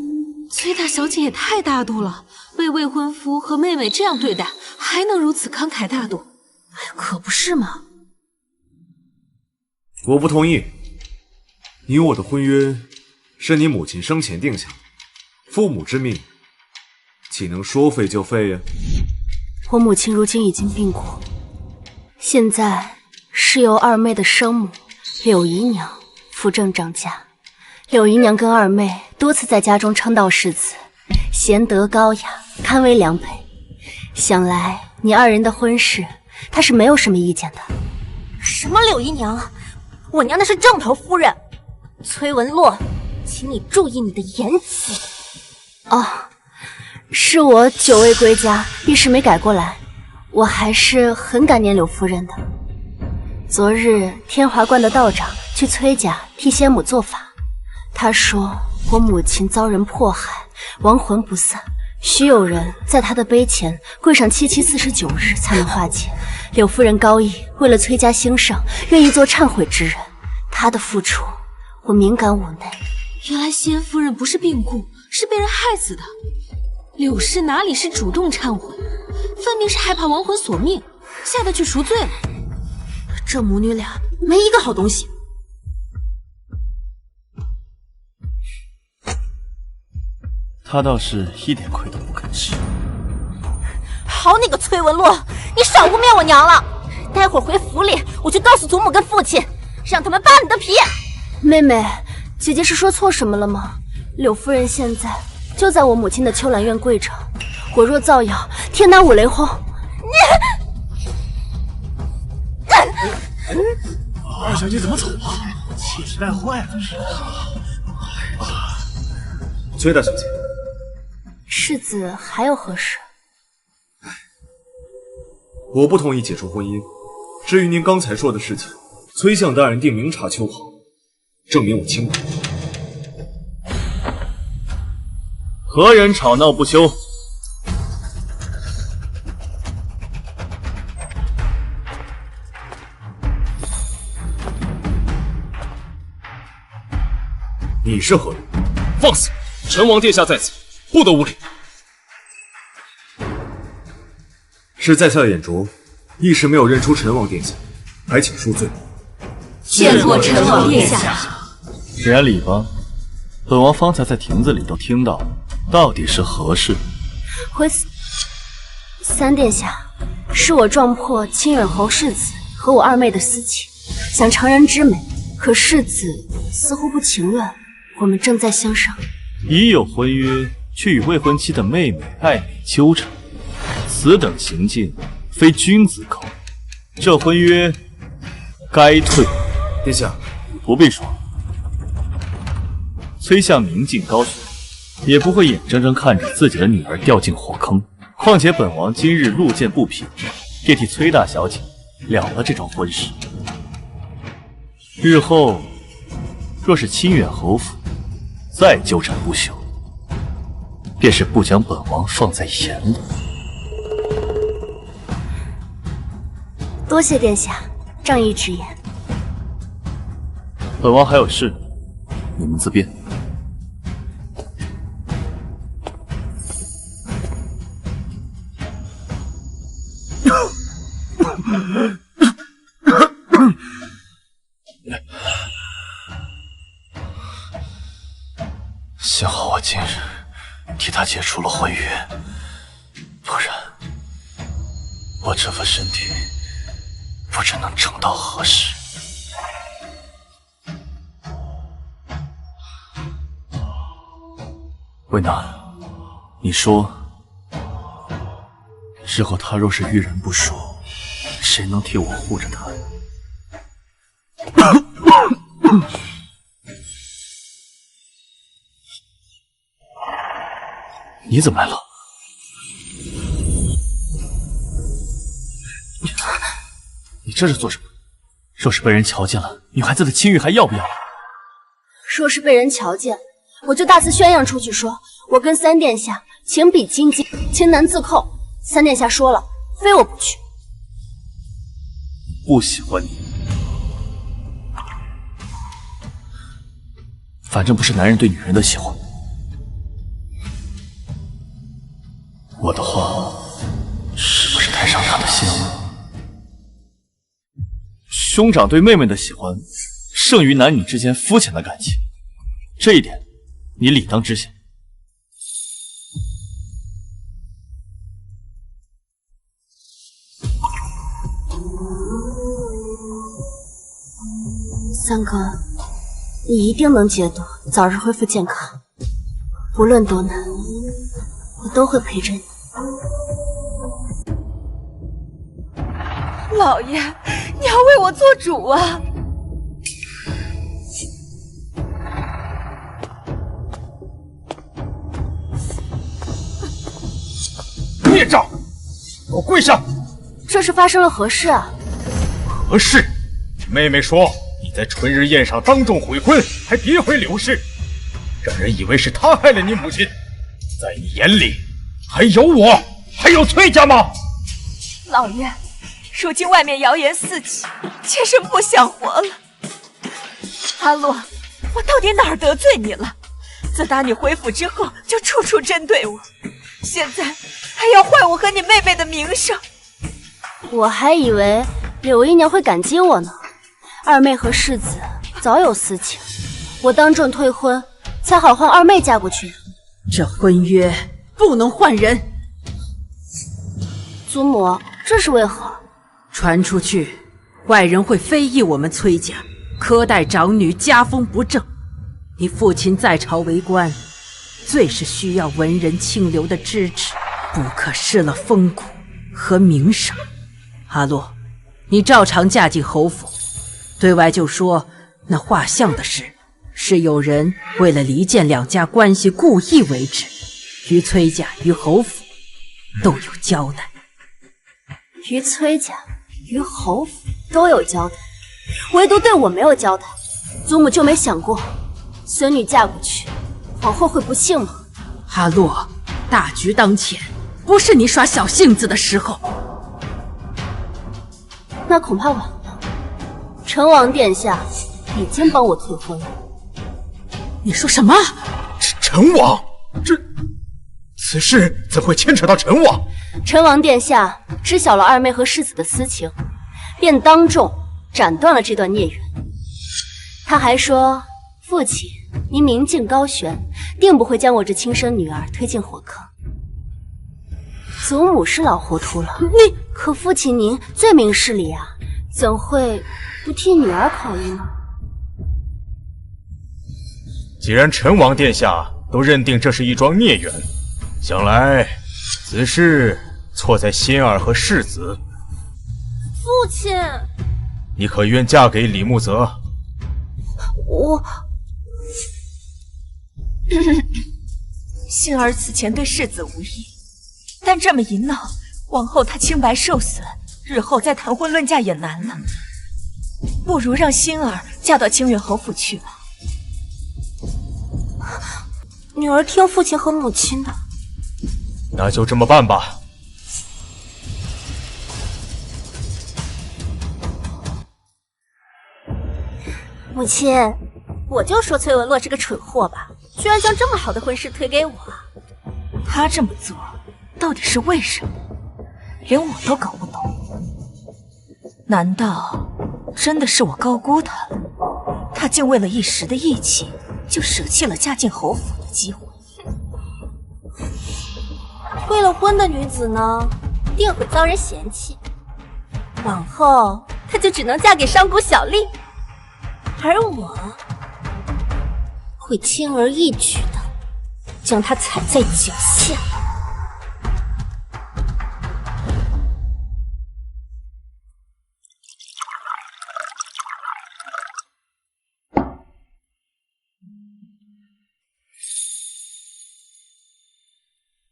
崔大小姐也太大度了，被未婚夫和妹妹这样对待，还能如此慷慨大度，哎，可不是吗？我不同意。你我的婚约是你母亲生前定下的，父母之命，岂能说废就废呀？我母亲如今已经病故，现在是由二妹的生母柳姨娘扶正掌家。柳姨娘跟二妹多次在家中称道世子，贤德高雅，堪为良配。想来你二人的婚事，她是没有什么意见的。什么柳姨娘？我娘那是正头夫人。崔文洛，请你注意你的言辞。哦，是我久未归家，一时没改过来。我还是很感念柳夫人的。昨日天华观的道长去崔家替仙母做法，他说我母亲遭人迫害，亡魂不散，需有人在她的碑前跪上749日才能化解。柳夫人高义，为了崔家兴盛，愿意做忏悔之人。她的付出，我敏感妩内。原来仙夫人不是病故，是被人害死的。柳氏哪里是主动忏悔，分明是害怕亡魂索命，下得去赎罪了。这母女俩没一个好东西。他倒是一点亏都不肯吃。好你个崔文洛，你少污蔑我娘了！待会儿回府里，我去告诉祖母跟父亲，让他们扒你的皮。妹妹，姐姐是说错什么了吗？柳夫人现在就在我母亲的秋兰院跪着，我若造谣，天打五雷轰。二小姐怎么走了？气质带坏了。崔大小姐，世子还有何事？我不同意解除婚姻。至于您刚才说的事情，崔相大人定明察秋毫，证明我清白。何人吵闹不休？你是何人？放肆！陈王殿下在此，不得无礼。是在下的眼拙，一时没有认出陈王殿下，还请恕罪。见过陈王殿下。既然礼邦，本王方才在亭子里都听到了，到底是何事？三殿下，是我撞破清远侯世子和我二妹的私情，想成人之美，可世子似乎不情愿。我们正在相商，已有婚约，却与未婚妻的妹妹暧昧纠缠，此等行径非君子可为。这婚约该退。殿下，不必说，崔相明镜高悬，也不会眼睁睁看着自己的女儿掉进火坑。况且本王今日路见不平，便替崔大小姐了了这桩婚事。日后若是清远侯府再纠缠不休，便是不将本王放在眼里。多谢殿下仗义直言。本王还有事，你们自便。幸好我今日替他解除了婚约，不然我这副身体不知能撑到何时。魏娜，你说，日后他若是遇人不淑，谁能替我护着他？你怎么来了？你这是做什么？若是被人瞧见了，女孩子的清誉还要不要？若是被人瞧见，我就大肆宣扬出去说，我跟三殿下情比金坚，情难自扣。三殿下说了，非我不娶。不喜欢你，反正不是男人对女人的喜欢。我的话是不是太伤他的心了？兄长对妹妹的喜欢，胜于男女之间肤浅的感情，这一点你理当知晓。三哥，你一定能解毒，早日恢复健康。无论多难，我都会陪着你。老爷，你要为我做主啊！孽障，给我跪下！这是发生了何事啊？何事？妹妹说你在春日宴上当众悔婚，还诋毁柳氏，让人以为是她害了你母亲。在你眼里，还有我，还有崔家吗？老爷，如今外面谣言四起，妾身不想活了。阿洛，我到底哪儿得罪你了？自打你回府之后，就处处针对我，现在还要坏我和你妹妹的名声。我还以为柳姨娘会感激我呢。二妹和世子早有私情，我当众退婚，才好换二妹嫁过去。这婚约不能换人。祖母，这是为何？传出去，外人会非议我们崔家苛待长女，家风不正。你父亲在朝为官，最是需要文人清流的支持，不可失了风骨和名声。阿洛，你照常嫁进侯府，对外就说那画像的事是有人为了离间两家关系故意为之，于崔家于侯府都有交代。于崔家于侯府都有交代，唯独对我没有交代。祖母就没想过孙女嫁过去，皇后会不幸吗？阿洛，大局当前，不是你耍小性子的时候。那恐怕晚了。成王殿下已经帮我退婚了。你说什么？陈王，此事怎会牵扯到陈王？陈王殿下知晓了二妹和世子的私情，便当众斩断了这段孽缘。他还说，父亲您明镜高悬，定不会将我这亲生女儿推进火坑。祖母是老糊涂了，可父亲您最明事理啊，怎会不替女儿考虑呢？既然陈王殿下都认定这是一桩孽缘，想来此事错在仙儿和世子。父亲，你可愿嫁给李慕泽？我杏儿此前对世子无意，但这么一闹，往后她清白受损，日后再谈婚论嫁也难了。不如让杏儿嫁到清远侯府去吧。女儿听父亲和母亲的。那就这么办吧。母亲，我就说崔文洛是个蠢货吧，居然将这么好的婚事推给我。他这么做到底是为什么？连我都搞不懂。难道真的是我高估他了？他竟为了一时的义气，就舍弃了嫁进侯府的机会。退了婚的女子呢，定会遭人嫌弃，往后她就只能嫁给上古小丽，而我会轻而易举的将她踩在脚下。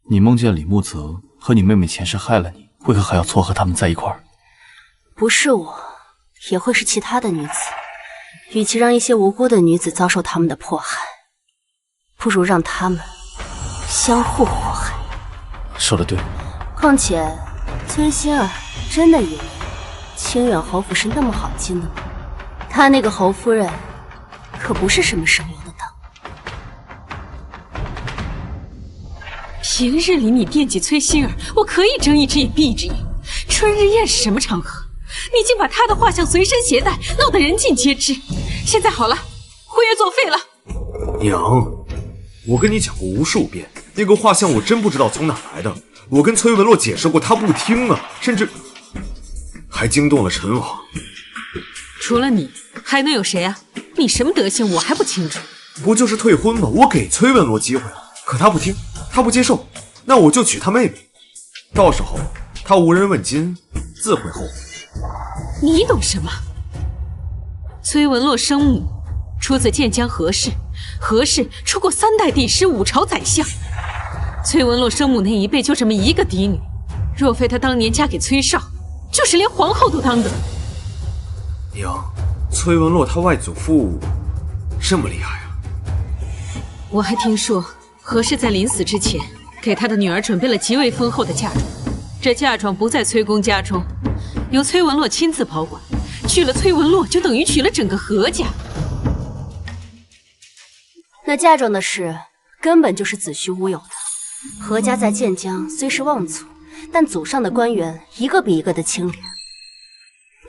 你梦见李慕泽和你妹妹前世害了你，为何还要撮合他们在一块儿？不是我，也会是其他的女子。与其让一些无辜的女子遭受他们的迫害，不如让他们相互祸害。说得对。况且，崔心儿真的以为清远侯府是那么好进的吗？他那个侯夫人可不是什么省油的灯。平日里你惦记崔心儿，我可以睁一只眼闭一只眼。春日宴是什么场合？你竟把她的画像随身携带，闹得人尽皆知。现在好了，婚约作废了。娘，我跟你讲过无数遍，那个画像我真不知道从哪来的。我跟崔文洛解释过，他不听啊，甚至还惊动了陈王。除了你，还能有谁啊？你什么德行，我还不清楚。不就是退婚吗？我给崔文洛机会了，可他不听，他不接受，那我就娶他妹妹。到时候他无人问津，自会后悔。你懂什么？崔文洛生母出自建江何氏，何氏出过3代帝师，5朝宰相。崔文洛生母那一辈就这么一个嫡女，若非她当年嫁给崔少，就是连皇后都当得。娘，崔文洛他外祖父这么厉害啊！我还听说何氏在临死之前给他的女儿准备了极为丰厚的嫁妆，这嫁妆不在崔公家中，由崔文洛亲自保管，娶了崔文洛就等于娶了整个何家。那嫁妆的事根本就是子虚乌有的。何家在建江虽是望族，但祖上的官员一个比一个的清廉。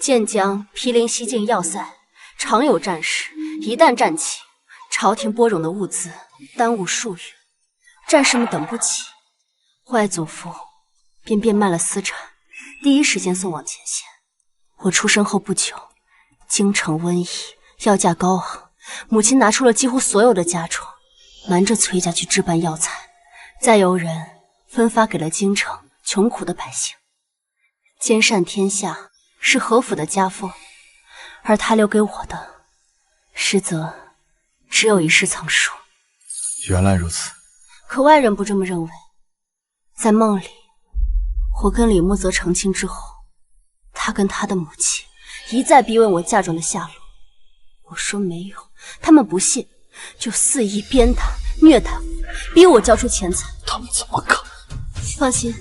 建江毗邻西境要塞，常有战事，一旦战起，朝廷拨冗的物资耽误数月，战士们等不起，外祖父便变卖了私产，第一时间送往前线。我出生后不久，京城瘟疫，药价高昂，母亲拿出了几乎所有的家宠，瞒着崔家去置办药材，再由人分发给了京城穷苦的百姓。兼善天下是何府的家风，而他留给我的，实则只有一世藏书。原来如此。可外人不这么认为。在梦里，我跟李慕泽成亲之后，他跟他的母亲一再逼问我嫁妆的下落。我说没有，他们不信，就肆意鞭打、虐待我，逼我交出钱财。他们怎么可？放心，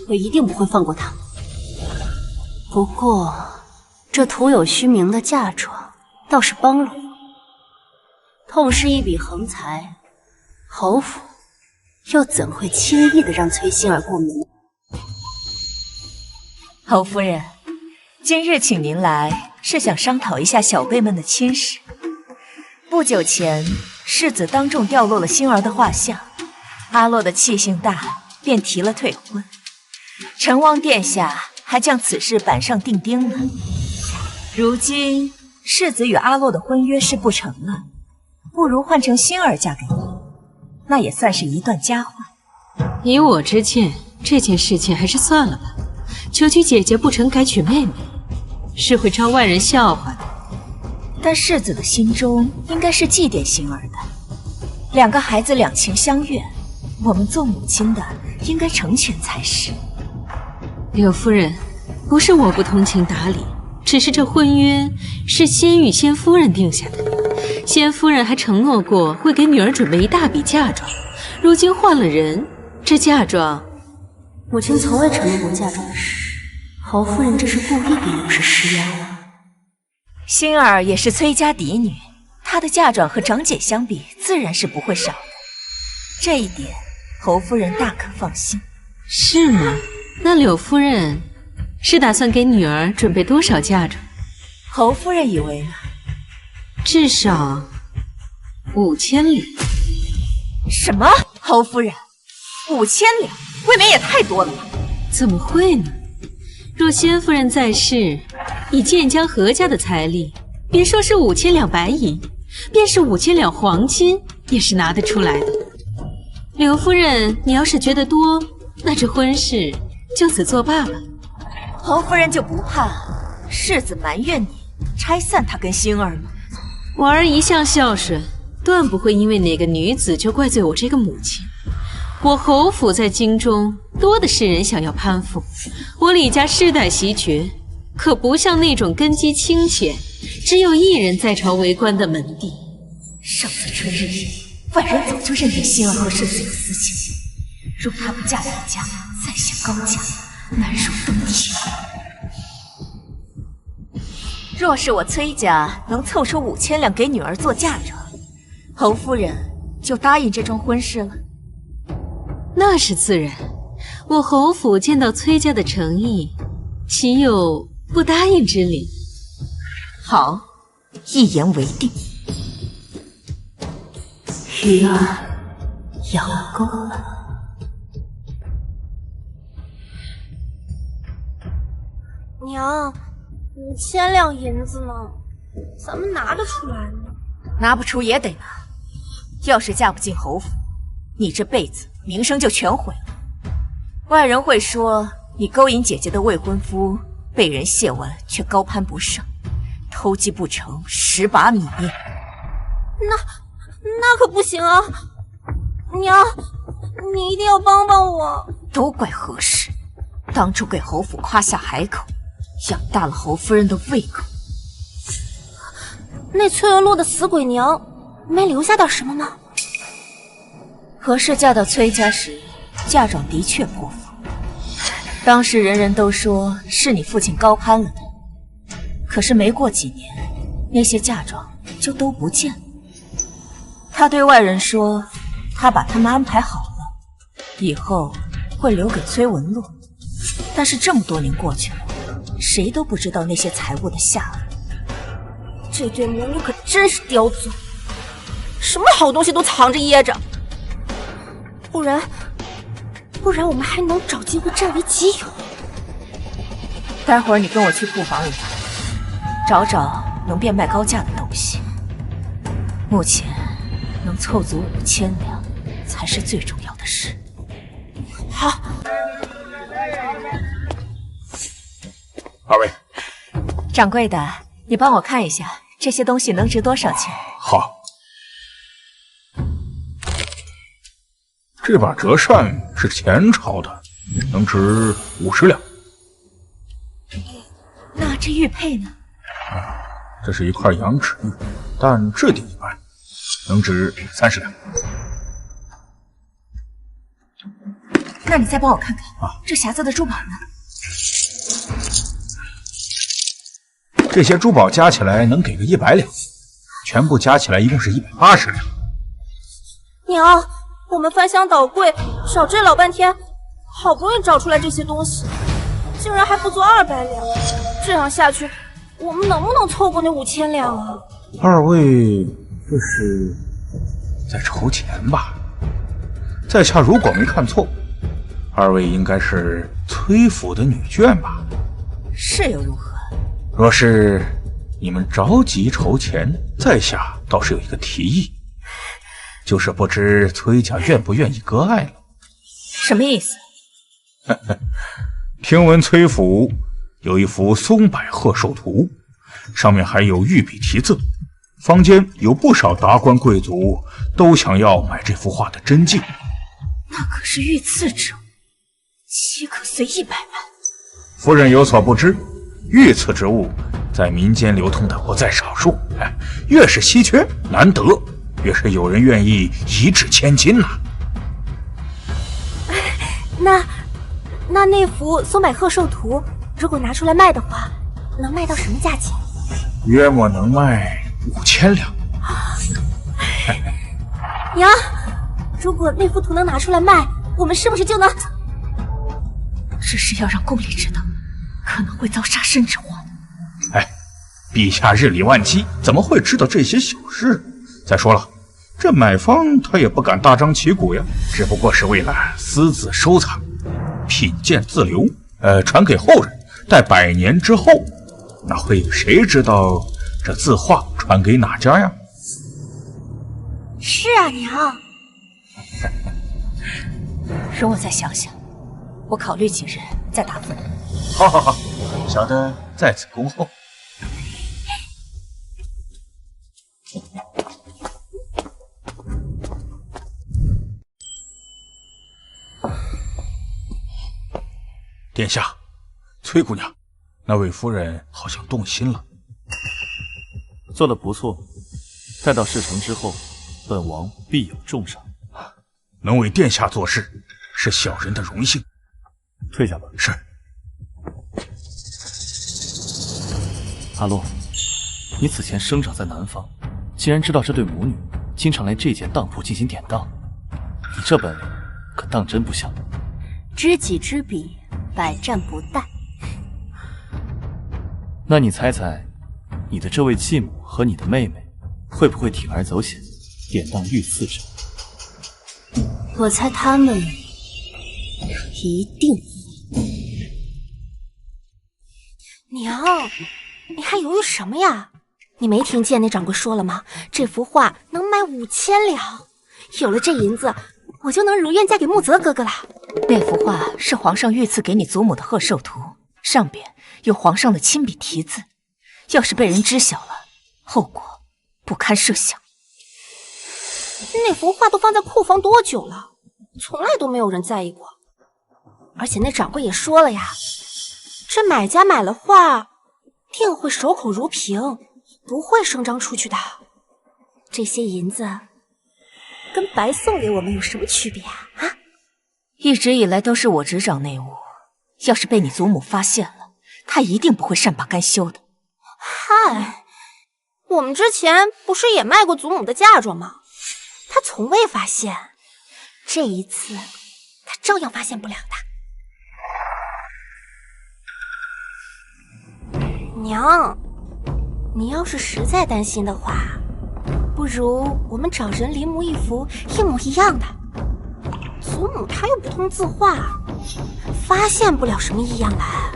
我一定不会放过他们。不过，这徒有虚名的嫁妆倒是帮了我。痛失一笔横财，侯府又怎会轻易的让崔心儿过门？侯夫人，今日请您来，是想商讨一下小辈们的亲事。不久前，世子当众掉落了心儿的画像，阿洛的气性大，便提了退婚。陈王殿下还将此事板上钉钉呢。如今世子与阿洛的婚约是不成了，不如换成心儿嫁给你，那也算是一段佳话。以我之见，这件事情还是算了吧。求娶姐姐不成，改娶妹妹，是会招外人笑话的。但世子的心中应该是祭奠心儿的，两个孩子两情相悦，我们做母亲的应该成全才是。柳夫人，不是我不通情达理，只是这婚约是先与先夫人定下的，先夫人还承诺过会给女儿准备一大笔嫁妆，如今换了人，这嫁妆……母亲从未承诺过嫁妆的事，侯夫人这是故意给柳氏施压了。心儿也是崔家嫡女，她的嫁妆和长姐相比，自然是不会少的。这一点，侯夫人大可放心。是吗？那柳夫人是打算给女儿准备多少嫁妆？侯夫人以为呢？至少5000两。什么？侯夫人，5000两，未免也太多了吧？怎么会呢？若先夫人在世，以建江何家的财力，别说是5000两白银，便是5000两黄金，也是拿得出来的。柳夫人，你要是觉得多，那这婚事就此作罢吧。侯夫人就不怕世子埋怨你拆散她跟星儿吗？我儿一向孝顺，断不会因为哪个女子就怪罪我这个母亲。我侯府在京中多的是人想要攀附，我李家世代袭爵，可不像那种根基清浅，只有一人在朝为官的门第。上次春日夜，外人早就认定星儿和世子有私情，若她不嫁李家，再享高价，难容登天。若是我崔家能凑出5000两给女儿做嫁妆，侯夫人就答应这桩婚事了。那是自然，我侯府见到崔家的诚意，岂有不答应之理？好，一言为定。鱼儿咬钩了。娘，5000两银子呢，咱们拿得出来吗？拿不出也得拿。要是嫁不进侯府，你这辈子名声就全毁了。外人会说你勾引姐姐的未婚夫被人亵玩，却高攀不上，偷鸡不成蚀把米。那可不行啊！娘，你一定要帮帮我。都怪何氏，当初给侯府夸下海口，养大了侯夫人的胃口。那崔娥洛的死鬼娘没留下点什么吗？何氏嫁到崔家时，嫁妆的确颇丰，当时人人都说是你父亲高攀了她。可是没过几年，那些嫁妆就都不见了。他对外人说，他把他们安排好了，以后会留给崔文洛。但是这么多年过去了，谁都不知道那些财物的下落。这对母女可真是刁钻，什么好东西都藏着掖着，不然我们还能找机会占为己有。待会儿你跟我去库房里找找能变卖高价的东西。目前能凑足5000两才是最重要的事。好。二位，掌柜的，你帮我看一下这些东西能值多少钱？好，这把折扇是前朝的，能值50两。那这玉佩呢？这是一块羊齿玉，但质地一般，能值30两。那你再帮我看看这匣子的珠宝呢？这些珠宝加起来能给个100两，全部加起来一共是180两。娘，我们翻箱倒柜找这老半天，好不容易找出来这些东西，竟然还不足200两。这样下去，我们能不能凑够那5000两啊？二位这是在筹钱吧？在下如果没看错，二位应该是崔府的女眷吧？是又如何？若是你们着急筹钱，在下倒是有一个提议，就是不知崔家愿不愿意割爱了。什么意思？听闻崔府有一幅松柏贺寿图，上面还有御笔题字，坊间有不少达官贵族都想要买这幅画的真迹。那可是御赐之物，岂可随意摆卖？夫人有所不知，御赐之物在民间流通的不在少数，越是稀缺难得，越是有人愿意一掷千金呐。那幅松柏贺寿图，如果拿出来卖的话，能卖到什么价钱？约莫能卖5000两。娘，如果那幅图能拿出来卖，我们是不是就能……只是要让宫里知道，可能会遭杀身之祸的。陛下日理万机，怎么会知道这些小事？再说了，这买方他也不敢大张旗鼓呀，只不过是为了私自收藏，品鉴自留，传给后人，待100年之后，那会有谁知道这字画传给哪家呀？是啊，娘。容我再想想，我考虑几日再答复你。好，小的在此恭候。殿下，崔姑娘，那位夫人好像动心了。做得不错，待到事成之后，本王必有重赏。能为殿下做事，是小人的荣幸。退下吧。是。阿洛，你此前生长在南方，既然知道这对母女经常来这间当铺进行典当，你这本领可当真不小。知己知彼，百战不殆。那你猜猜，你的这位继母和你的妹妹会不会铤而走险，典当御赐者？我猜他们一定会。娘，你还犹豫什么呀？你没听见那掌柜说了吗？这幅画能卖5000两，有了这银子，我就能如愿嫁给木泽哥哥了。那幅画是皇上御赐给你祖母的贺寿图，上边有皇上的亲笔题字，要是被人知晓了，后果不堪设想。那幅画都放在库房多久了，从来都没有人在意过。而且那掌柜也说了呀，这买家买了画，定会守口如瓶，不会声张出去的。这些银子跟白送给我们有什么区别啊？一直以来都是我执掌内务，要是被你祖母发现了，她一定不会善罢甘休的。嗨，我们之前不是也卖过祖母的嫁妆吗？她从未发现，这一次她照样发现不了的。娘，你要是实在担心的话，不如我们找人临摹一幅一模一样的。祖母她又不通字画，发现不了什么异样来。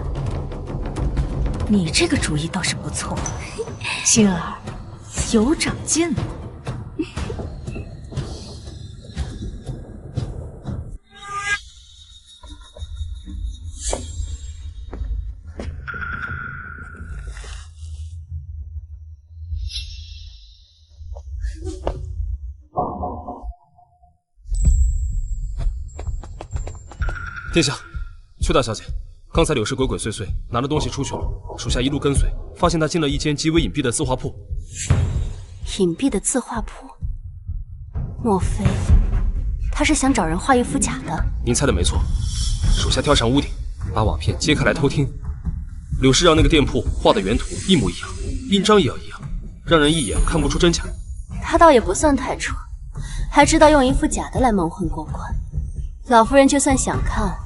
你这个主意倒是不错，星儿有长进了。殿下，邱大小姐，刚才柳氏鬼鬼祟祟拿着东西出去了，属下一路跟随，发现他进了一间极为隐蔽的字画铺。隐蔽的字画铺？莫非他是想找人画一幅假的？您猜的没错，属下跳上屋顶，把瓦片揭开来偷听。柳氏让那个店铺画的原图一模一样，印章也要一样，让人一眼看不出真假。他倒也不算太蠢，还知道用一副假的来蒙混过关。老夫人就算想看，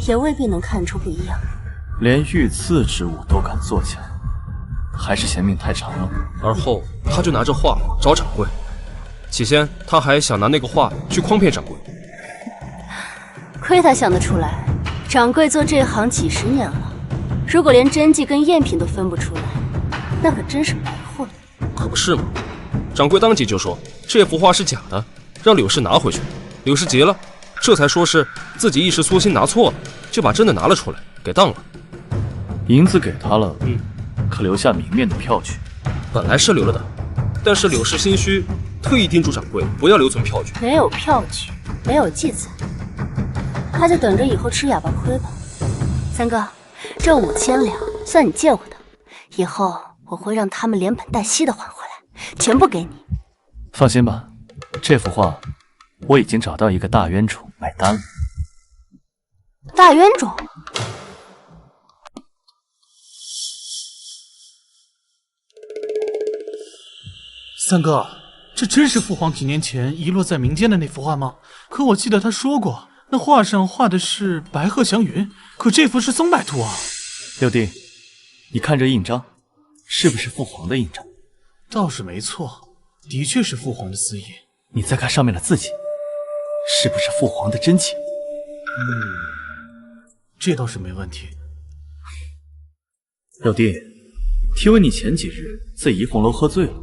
也未必能看出不一样。连御赐之物都敢做假，还是嫌命太长了。而后他就拿着画找掌柜，起先他还想拿那个画去诓骗掌柜。亏他想得出来，掌柜做这行几10年了，如果连真迹跟赝品都分不出来，那可真是白混。可不是嘛，掌柜当即就说这幅画是假的，让柳氏拿回去。柳氏急了，这才说是自己一时粗心拿错了，就把真的拿了出来，给当了。银子给他了，可留下明面的票据。本来是留了的，但是柳氏心虚，特意叮嘱掌柜不要留存票据。没有票据，没有记载，他就等着以后吃哑巴亏吧。三哥，这5000两算你借我的，以后我会让他们连本带息的还回来，全部给你。放心吧，这幅画我已经找到一个大冤种买单了。大冤种？三哥，这真是父皇几年前遗落在民间的那幅画吗？可我记得他说过，那画上画的是白鹤祥云，可这幅是松柏图啊。六弟，你看这印章，是不是父皇的印章？倒是没错，的确是父皇的私印。你再看上面的字迹，是不是父皇的真迹？这倒是没问题。老弟，听闻你前几日在怡红楼喝醉了，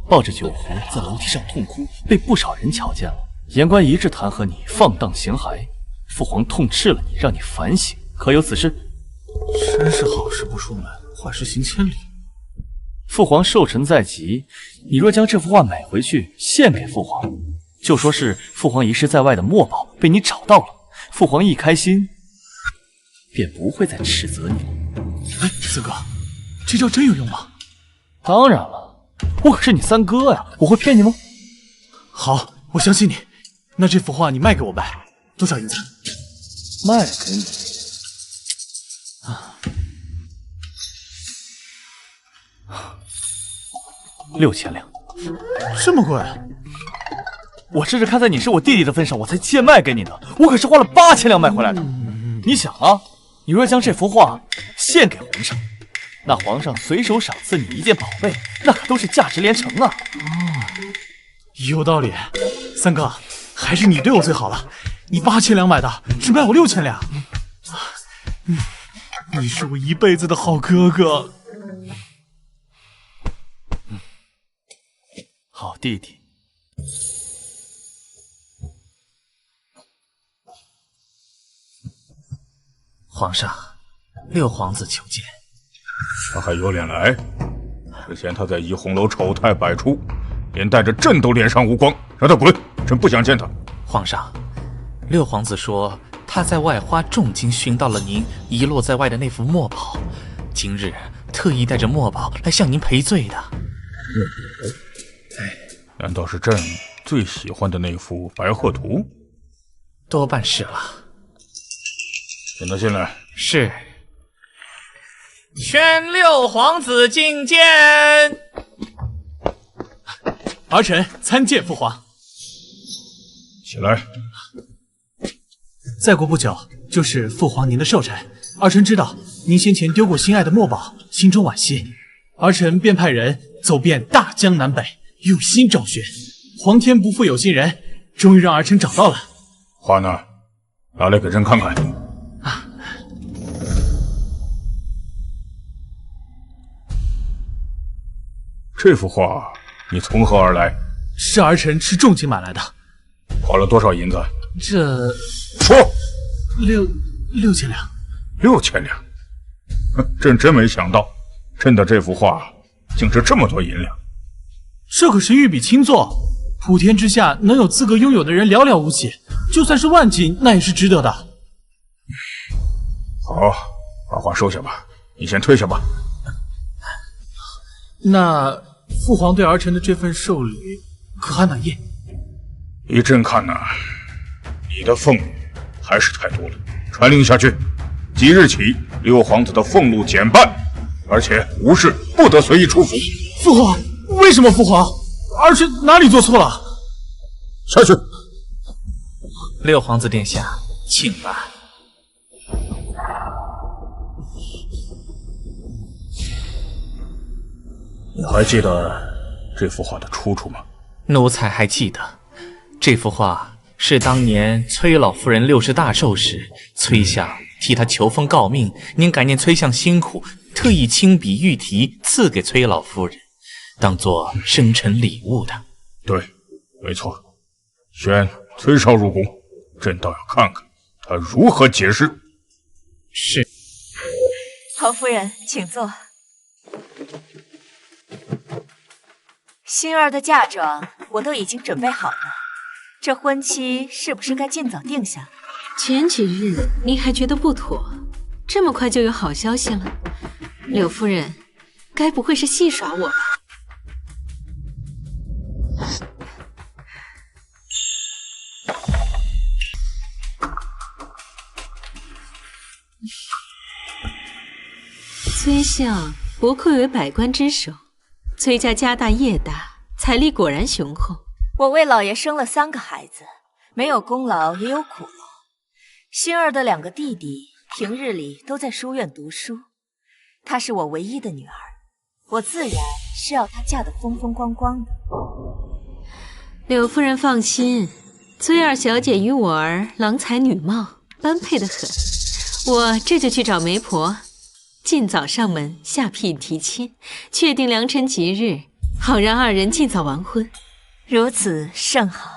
抱着酒壶在楼梯上痛哭，被不少人瞧见了。言官一致弹劾你放荡形骸，父皇痛斥了你，让你反省，可有此事？真是好事不出门，坏事行千里。父皇寿辰在即，你若将这幅画买回去献给父皇，就说是父皇遗失在外的墨宝被你找到了，父皇一开心，便不会再斥责你了。哎，四哥，这招真有用吗？当然了，我可是你三哥呀，我会骗你吗？好，我相信你。那这幅画你卖给我呗，多少银子？卖给你6000两。这么贵？我这是看在你是我弟弟的份上，我才贱卖给你的。我可是花了8000两买回来的。你想啊，你若将这幅画献给皇上，那皇上随手赏赐你一件宝贝，那可都是价值连城啊。有道理。三哥，还是你对我最好了。你8000两买的，只卖我6000两。你是我一辈子的好哥哥。好弟弟。皇上，六皇子求见。他还有脸来？之前他在怡红楼丑态百出，连带着朕都脸上无光，让他滚！朕不想见他。皇上，六皇子说他在外花重金寻到了您遗落在外的那幅墨宝，今日特意带着墨宝来向您赔罪的。难道是朕最喜欢的那幅白鹤图？多半是了。请他进来。是。宣六皇子觐见。儿臣参见父皇。起来。再过不久就是父皇您的寿辰，儿臣知道您先前丢过心爱的墨宝，心中惋惜，儿臣便派人走遍大江南北，用心找寻。皇天不负有心人，终于让儿臣找到了。画呢？拿来给朕看看。这幅画你从何而来？是儿臣斥重金买来的。花了多少银子？这说6000两。6000两？朕真没想到，朕的这幅画竟值这么多银两。这可是御笔亲作，普天之下能有资格拥有的人寥寥无几，就算是万金，那也是值得的。好，把画收下吧，你先退下吧。那父皇对儿臣的这份寿礼可还满意？依朕看呐，你的俸禄还是太多了。传令下去，即日起六皇子的俸禄减半，而且无事不得随意出府。父皇，为什么父皇？儿臣哪里做错了？下去。六皇子殿下，请吧。你还记得这幅画的出处吗？奴才还记得，这幅画是当年崔老夫人60大寿时，崔相替她求封诰命，您感念崔相辛苦，特意亲笔御题赐给崔老夫人，当作生辰礼物的。对，没错。宣崔少入宫，朕倒要看看他如何解释。是。曹夫人，请坐。心儿的嫁妆我都已经准备好了，这婚期是不是该尽早定下？前几日您还觉得不妥，这么快就有好消息了？柳夫人，该不会是戏耍我吧？崔相不愧为百官之首，崔家家大业大，财力果然雄厚。我为老爷生了3个孩子，没有功劳也有苦劳。心儿的2个弟弟平日里都在书院读书，她是我唯一的女儿，我自然是要她嫁得风风光光的。柳夫人放心，崔二小姐与我儿郎才女貌，般配得很。我这就去找媒婆，尽早上门下聘提亲，确定良辰吉日，好让二人尽早完婚。如此甚好。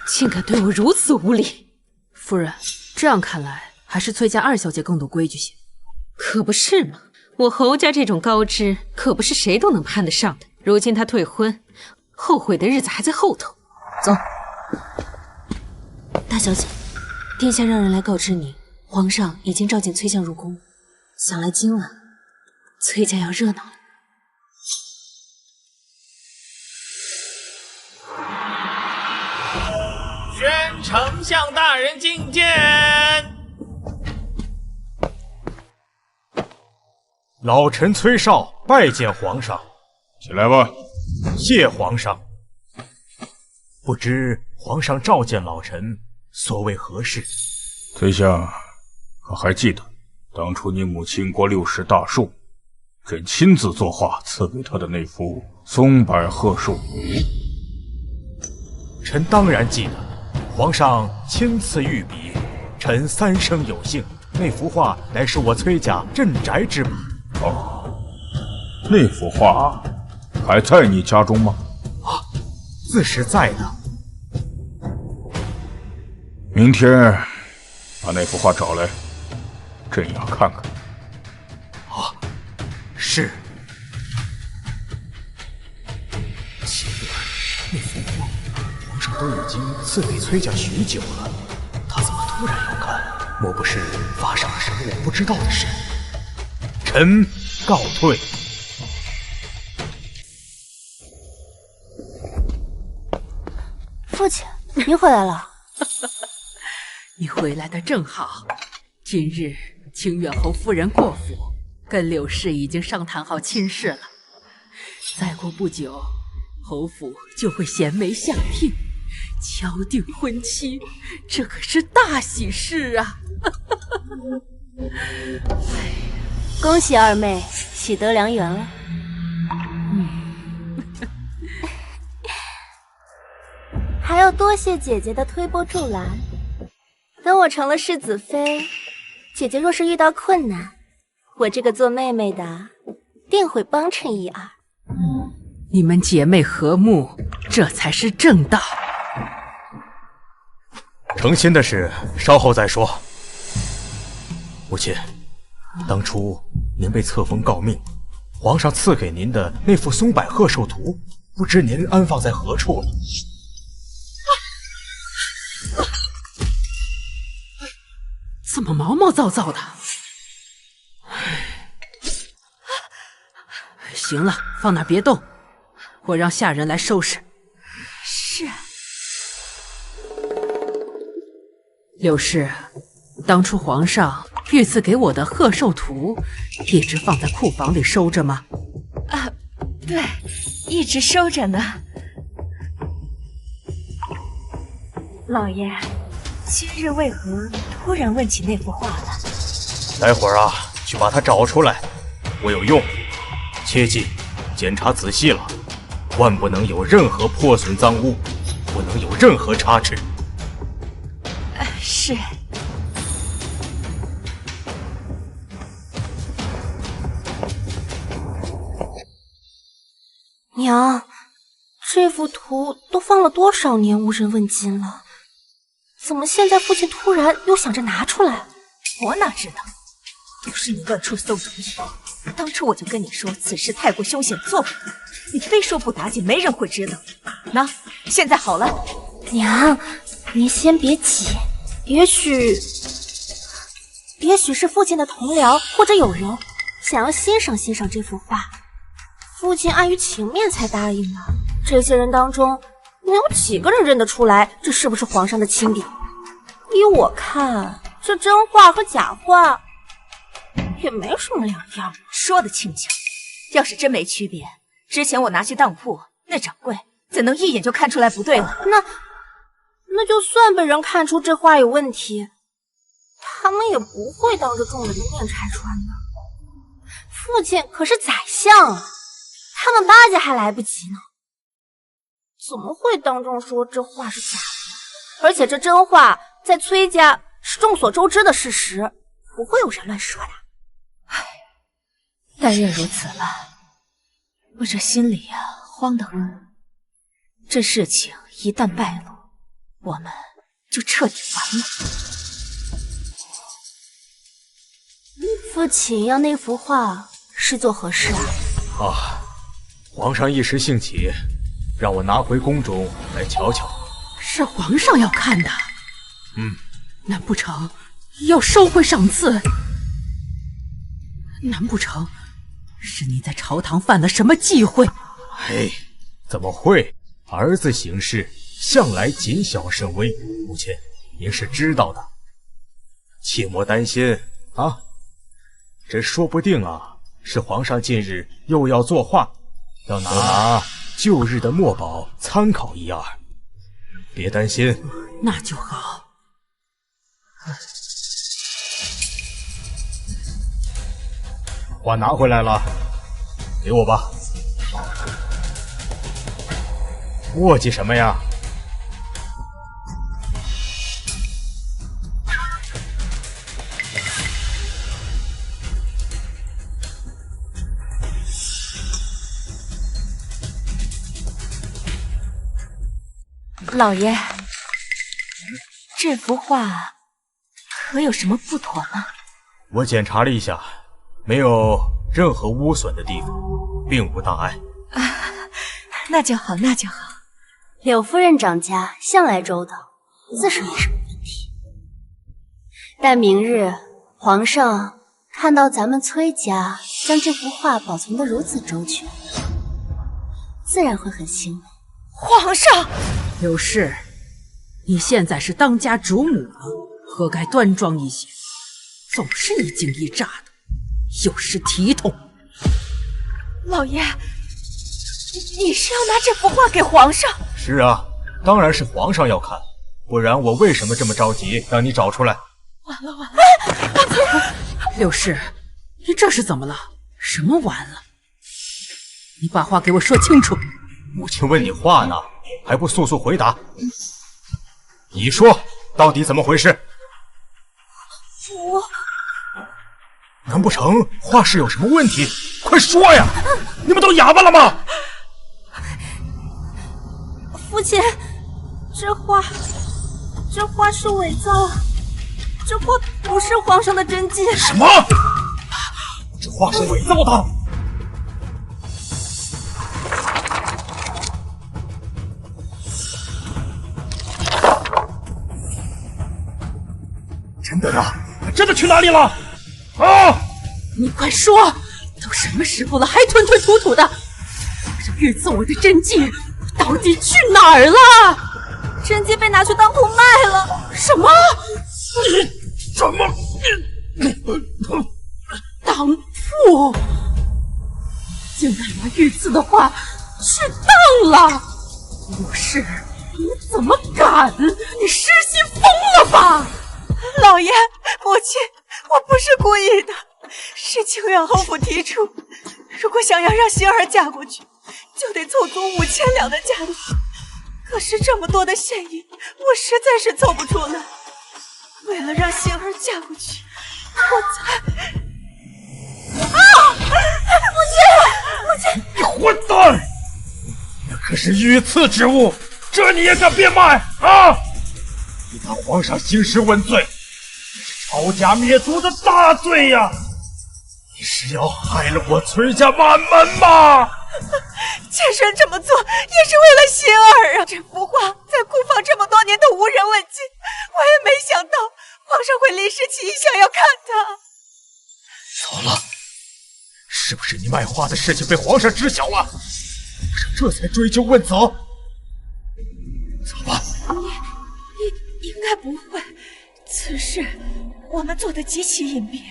竟敢对我如此无礼！夫人，这样看来，还是崔家二小姐更懂规矩些。可不是嘛，我侯家这种高枝，可不是谁都能攀得上的。如今她退婚，后悔的日子还在后头。走。大小姐，殿下让人来告知您，皇上已经召见崔相入宫，想来今晚崔家要热闹了。宣丞相大人觐见。老臣崔绍拜见皇上。起来吧。谢皇上。不知皇上召见老臣，所为何事？崔相，可还记得当初你母亲过60大寿，朕亲自作画赐给她的那幅松柏鹤寿图？臣当然记得，皇上亲赐御笔，臣3生有幸。那幅画乃是我崔家镇宅之宝。哦，那幅画还在你家中吗？啊，自是在的。明天把那幅画找来，朕要看看。啊，是。奇怪，那幅画皇上都已经赐给崔家许久了，他怎么突然要看？莫不是发生了什么我不知道的事？臣告退。父亲，您回来了。你回来的正好。今日清远侯夫人过府，跟柳氏已经商谈好亲事了。再过不久，侯府就会衔媒下聘，敲定婚期，这可是大喜事啊！恭喜二妹喜得良缘了。还要多谢姐姐的推波助澜。等我成了世子妃，姐姐若是遇到困难，我这个做妹妹的定会帮衬一二。你们姐妹和睦，这才是正道。成亲的事稍后再说。母亲，当初您被册封诰命，皇上赐给您的那幅松柏鹤寿图，不知您安放在何处了？怎么毛毛躁躁的？行了，放那别动，我让下人来收拾。是。柳氏，当初皇上御赐给我的鹤寿图，一直放在库房里收着吗？啊，对，一直收着呢。老爷，今日为何突然问起那幅画了？待会儿啊，去把它找出来，我有用。切记，检查仔细了，万不能有任何破损脏物，不能有任何差池。是。娘，这幅图都放了多少年无人问津了，怎么现在父亲突然又想着拿出来？我哪知道，都是你乱出馊主意。当初我就跟你说，此事太过凶险，做不得。你非说不打紧，没人会知道。那现在好了，娘，您先别急，也许是父亲的同僚或者友人想要欣赏欣赏这幅画，父亲碍于情面才答应的。这些人当中，能有几个人认得出来这是不是皇上的亲笔？依我看，这真画和假画也没什么两样。说的轻巧，要是真没区别，之前我拿去当铺，那掌柜怎能一眼就看出来不对了？那就算被人看出这话有问题，他们也不会当着众人的面拆穿的。父亲可是宰相啊，他们巴结还来不及呢，怎么会当众说这话是假的？而且这真话在崔家是众所周知的事实，不会有人乱说的。唉，但愿如此吧。我这心里呀，慌得很。这事情一旦败露，我们就彻底完了。父亲要那幅画是做何事啊？皇上一时兴起，让我拿回宫中来瞧瞧。是皇上要看的。难不成要收回赏赐？难不成是你在朝堂犯了什么忌讳？怎么会？儿子行事向来谨小慎微，母亲您是知道的，切莫担心啊。这说不定是皇上近日又要作画，要拿旧日的墨宝参考一二，别担心。那就好。画拿回来了，给我吧。磨叽什么呀？老爷，这幅画可有什么不妥吗？我检查了一下，没有任何污损的地方，并无大碍。那就好，那就好。柳夫人掌家向来周到，自是没什么问题。但明日皇上看到咱们崔家将这幅画保存得如此周全，自然会很欣慰。皇上，柳氏，你现在是当家主母了，何该端庄一些？总是一惊一乍的，有失体统。老爷，你是要拿这幅画给皇上？是啊，当然是皇上要看，不然我为什么这么着急让你找出来？完了完了！柳氏，你这是怎么了？什么完了？你把话给我说清楚。母亲问你话呢，还不速速回答？你说到底怎么回事？难不成画室有什么问题？快说呀！你们都哑巴了吗？父亲，这画是伪造，这画不是皇上的真迹。什么？这画是伪造的？真的呀？真的去哪里了？啊！你快说，都什么时候了，还吞吞吐吐的？这玉字我的真迹到底去哪儿了？真迹被拿去当铺卖了。什么？什么？当铺？竟然把玉字的画去当了！柳氏，你怎么敢？你失心疯了吧？老爷，母亲，我不是故意的，是清远侯府提出，如果想要让星儿嫁过去，就得凑足5000两的价钱。可是这么多的现银，我实在是凑不出来。为了让星儿嫁过去，我才……母亲！你混蛋！那可是御赐之物，这你也敢变卖啊？你拿皇上兴师问罪，这是抄家灭族的大罪呀！你是要害了我崔家满门吗？妾身这么做也是为了星儿啊！这幅画在库房这么多年都无人问津，我也没想到皇上会临时起意想要看它。糟了，是不是你卖画的事情被皇上知晓了？皇上这才追究问责。走吧。应该不会，此事我们做得极其隐蔽，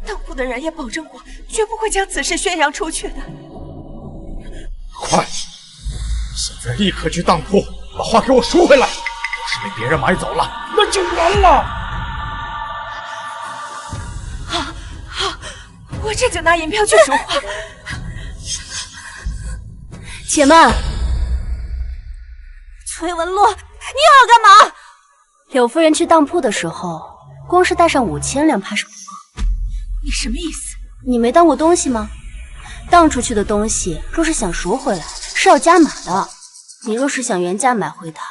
当铺的人也保证过，绝不会将此事宣扬出去的。快！现在立刻去当铺，把话给我赎回来。要是被别人买走了，那就完了。好，我这就拿银票去赎话。且慢，崔文洛，你又要干嘛？柳夫人去当铺的时候，光是带上5000两怕是不够。你什么意思？你没当过东西吗？当出去的东西，若是想赎回来，是要加码的。你若是想原价买回它，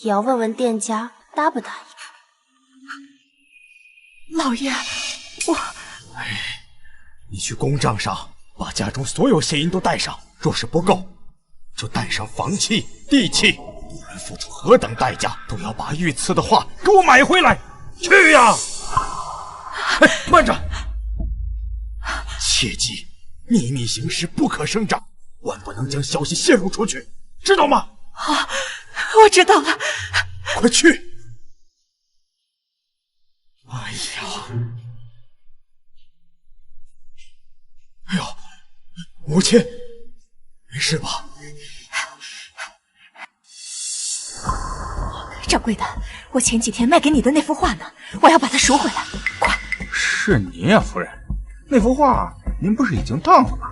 也要问问店家答不答应。老爷，我……你去公账上把家中所有现银都带上，若是不够，就带上房契、地契，不论付出何等代价，都要把御赐的画给我买回来。去呀！慢着，切记秘密行事，不可声张，万不能将消息泄露出去，知道吗？好，我知道了。快去！哎呦，母亲，没事吧？掌柜的，我前几天卖给你的那幅画呢？我要把它赎回来，快！是您呀，夫人，那幅画您不是已经当了吗？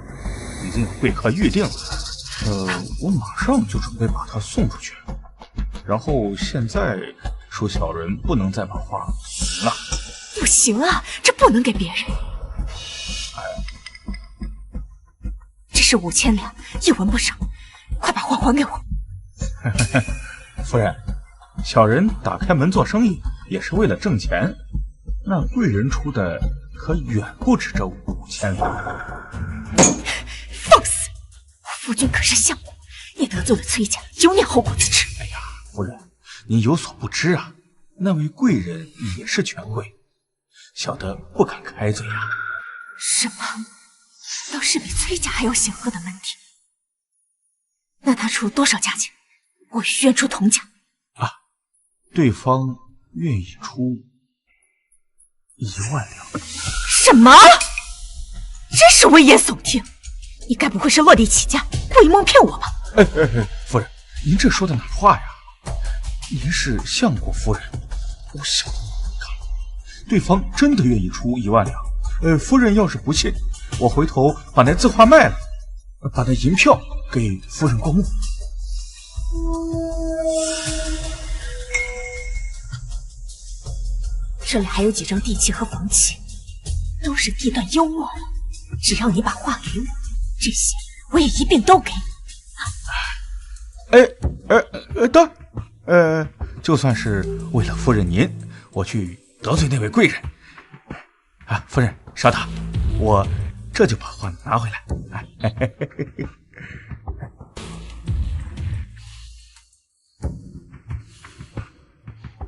已经有贵客预定了。我马上就准备把它送出去。然后现在说小人不能再把画送了。不行啊，这不能给别人。这是5000两，一文不少，快把画还给我。夫人，小人打开门做生意也是为了挣钱，那贵人出的可远不止这5000两。放肆！夫君可是相公，你得罪了崔家，有你后果自持。哎呀，夫人，您有所不知啊，那位贵人也是权贵，小的不敢开嘴啊。什么？倒是比崔家还要显赫的门第。那他出多少价钱？我愿出同价。啊，对方愿意出1万两。什么？真是危言耸听！你该不会是落地起价，故意蒙骗我吧？夫人，您这说的哪话呀？您是相国夫人，我小的看，对方真的愿意出1万两。夫人要是不信，我回头把那字画卖了，把那银票给夫人过目。这里还有几张地契和房契，都是地段优渥了。只要你把画给我，这些我也一并都给等，就算是为了夫人您，我去得罪那位贵人啊！夫人稍等，我这就把画拿回来。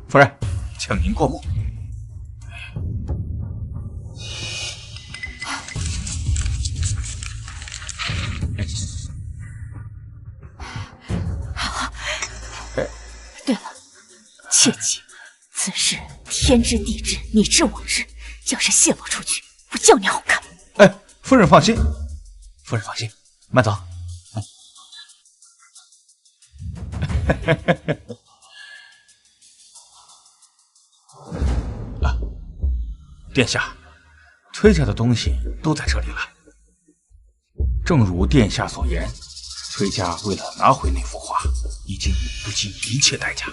夫人，请您过目。对了，切记，此事天知地知，你知我知，要是泄露出去，我叫你好看。夫人放心，夫人放心，慢走。殿下，崔家的东西都在这里了。正如殿下所言，崔家为了拿回那幅画，已经不计一切代价。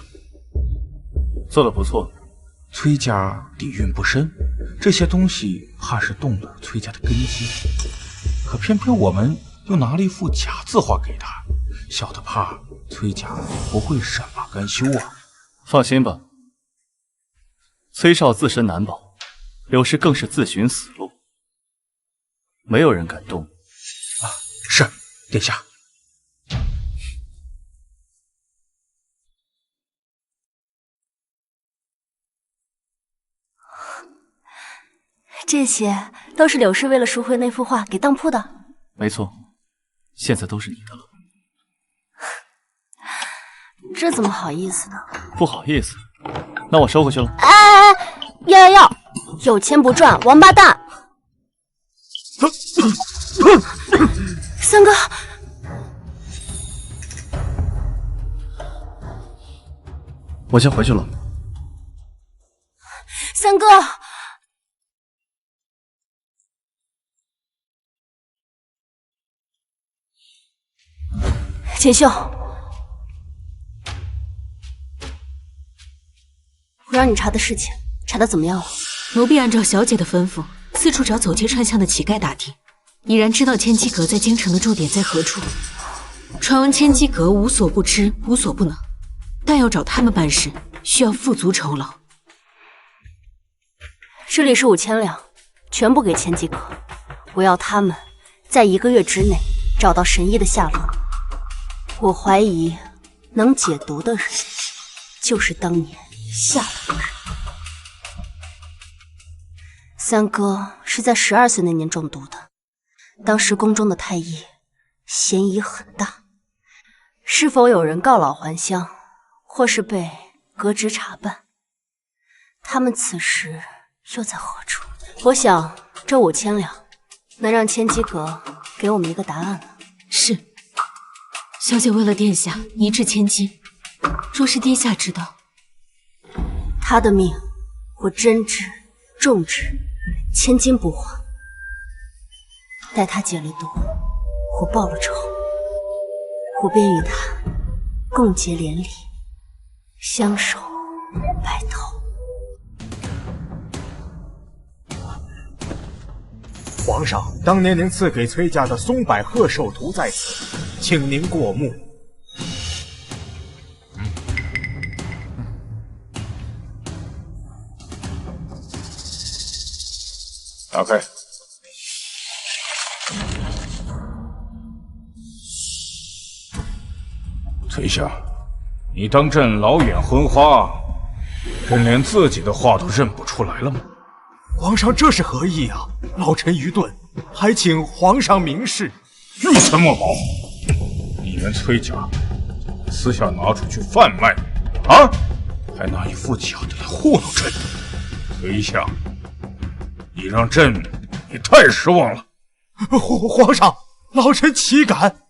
做得不错。崔家底蕴不深，这些东西怕是动了崔家的根基。可偏偏我们又拿了一幅假字画给他，小的怕崔家不会善罢甘休啊。放心吧，崔少自身难保，柳氏更是自寻死路，没有人敢动。是，殿下。这些都是柳氏为了赎回那幅画给当铺的。没错，现在都是你的了。这怎么好意思呢？不好意思，那我收回去了。要，有钱不赚王八蛋！三哥，我先回去了。三哥，锦绣，我让你查的事情，查的怎么样了？奴婢按照小姐的吩咐，四处找走街串巷的乞丐打听，已然知道千机阁在京城的驻点在何处。传闻千机阁无所不知，无所不能，但要找他们办事，需要付足酬劳。这里是5000两，全部给千机阁。我要他们在1个月之内找到神医的下落。我怀疑能解毒的人，就是当年下毒的人。三哥是在12岁那年中毒的，当时宫中的太医嫌疑很大，是否有人告老还乡，或是被革职查办？他们此时又在何处？我想这5000两能让千机阁给我们一个答案了。是，小姐为了殿下一掷千金，若是殿下知道，他的命我真掷重掷，千金不换。待他解了毒，我报了仇，我便与他共结连理，相守白头。皇上，当年您赐给崔家的松柏鹤寿图在此，请您过目。打开。崔相，你当朕老眼昏花，朕连自己的话都认不出来了吗？皇上这是何意啊？老臣愚钝，还请皇上明示。玉存墨宝，你们崔家私下拿出去贩卖啊？还拿一副假的来糊弄朕？崔相，你让朕也太失望了。皇上，老臣岂敢？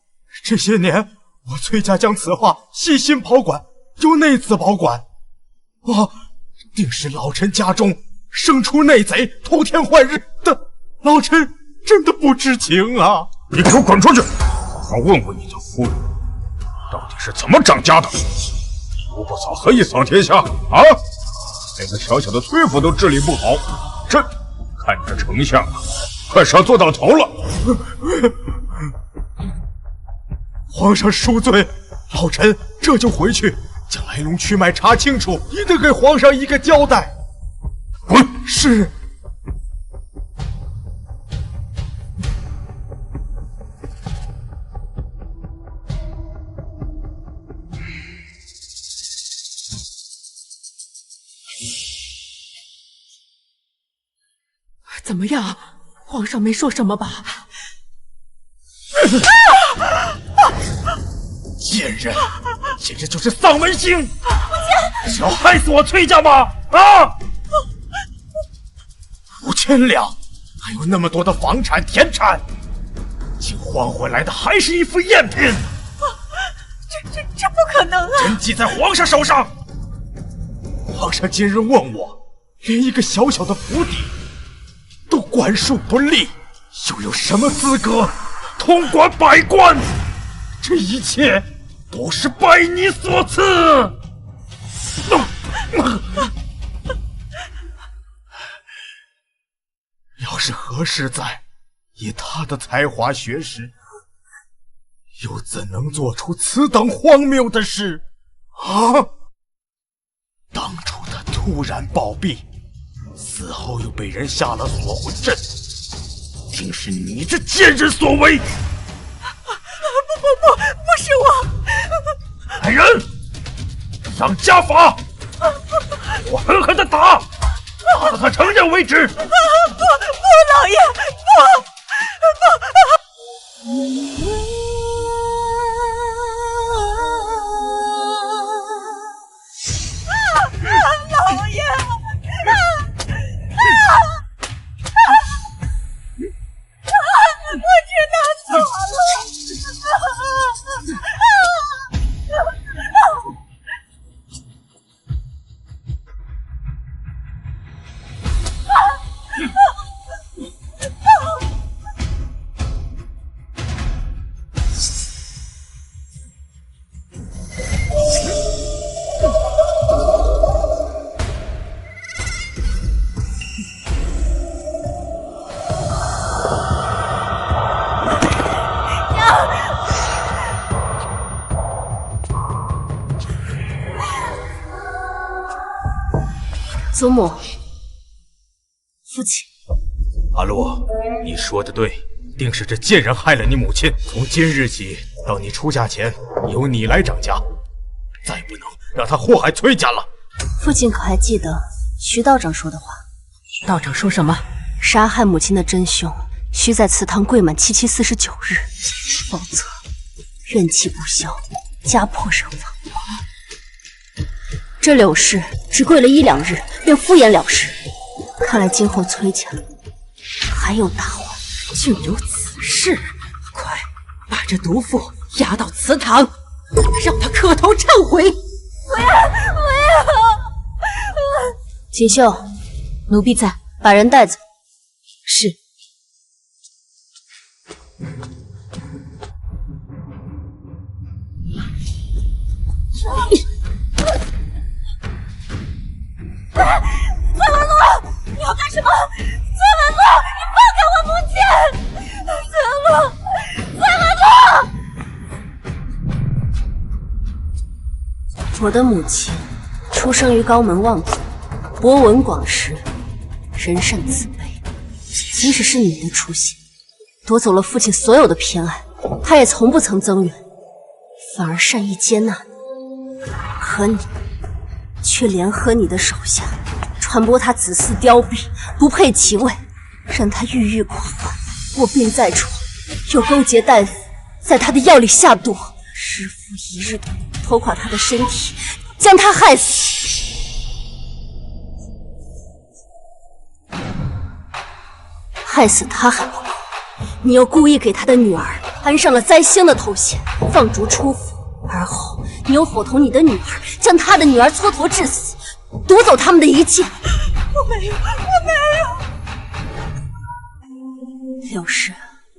这些年我崔家将此话细心保管，由内子保管。定是老臣家中生出内贼，偷天换日的，老臣真的不知情啊！你给我滚出去！好好问问你的夫人，到底是怎么长家的？一屋不扫，何以扫天下啊？连个小小的崔府都治理不好，朕看着丞相啊，快是要做到头了。皇上恕罪，老臣这就回去将来龙去脉查清楚，一定给皇上一个交代。滚！是。怎么样？皇上没说什么吧？贱人，简直就是丧门星！是要害死我崔家吗？啊！5000两，还有那么多的房产田产，竟换回来的还是一副赝品！这不可能啊！真记在皇上手上。皇上今日问我，连一个小小的府邸都管束不力，又有什么资格统管百官？这一切都是拜你所赐。要是何世在，以他的才华学识，又怎能做出此等荒谬的事啊？当初他突然暴毙，死后又被人下了锁魂阵，定是你这贱人所为！不是我！来人，上家法！我狠狠的打，打到他承认为止！不，老爷，不！老爷！祖母，父亲。阿洛，你说的对，定是这贱人害了你母亲。从今日起到你出嫁前，由你来掌家，再不能让他祸害崔家了。父亲可还记得徐道长说的话？道长说什么？杀害母亲的真凶，需在祠堂跪满749日，否则怨气不消，家破人亡。这柳氏只跪了1、2日，便敷衍了事。看来今后崔家还有大患。竟有此事！快把这毒妇押到祠堂，让她磕头忏悔。我要！锦绣，奴婢在，把人带走。是。崔文洛，你要干什么？崔文洛，你放开我母亲！崔文洛，我的母亲出生于高门望族，博闻广识，人善慈悲。即使是你的出现，夺走了父亲所有的偏爱，他也从不曾增援，反而善意接纳你。可你却联合你的手下，传播他子嗣凋敝，不配其位，让他郁郁寡欢，卧病在床，又勾结大夫在他的药里下毒，日复一日地拖垮他的身体，将他害死。害死他还不够，你又故意给他的女儿安上了灾星的头衔，放逐出府，而后你又伙同你的女儿，将他的女儿蹉跎致死，夺走他们的一切。我没有。柳氏，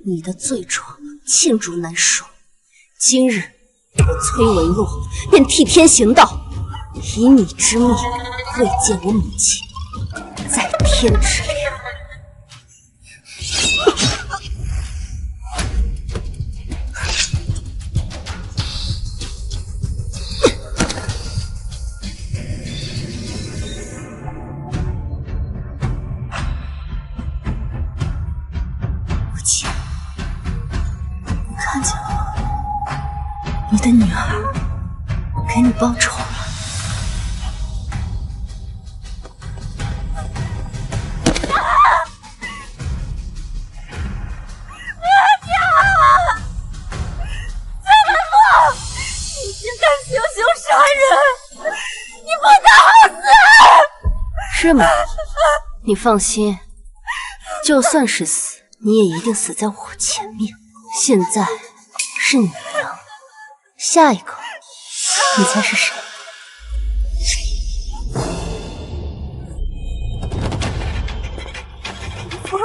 你的罪状罄竹难书。今日我崔文洛便替天行道，以你之命慰藉我母亲，在天之灵。看见了，你的女儿给你报仇了。崔文洛，你竟敢行凶杀人，你不得好死！是吗？你放心，就算是死，你也一定死在我前面。现在是你娘，下一个你猜是谁？你疯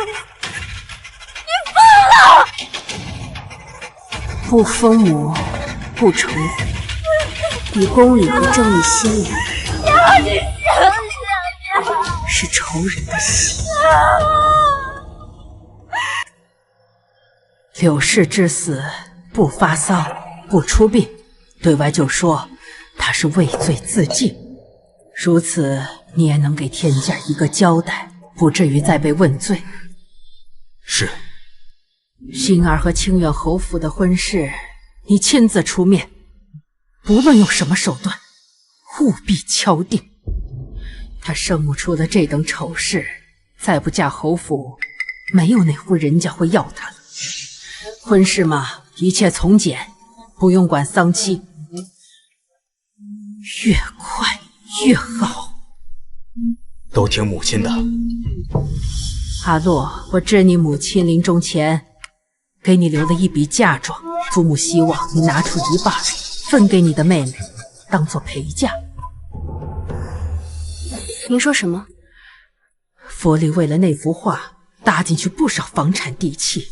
了！不疯魔，不成魂，以公理和正义心理，你想想，是仇人的心。柳氏之死，不发丧，不出殡，对外就说他是畏罪自尽。如此，你也能给天家一个交代，不至于再被问罪。是。星儿和清远侯府的婚事，你亲自出面，不论用什么手段，务必敲定。他生母出了这等丑事，再不嫁侯府，没有哪户人家会要她了。婚事嘛，一切从简，不用管丧期，越快越好。都听母亲的。阿洛，我知你母亲临终前给你留了一笔嫁妆，祖母希望你拿出一半分给你的妹妹，当做陪嫁。您说什么？府里为了那幅画搭进去不少房产地契，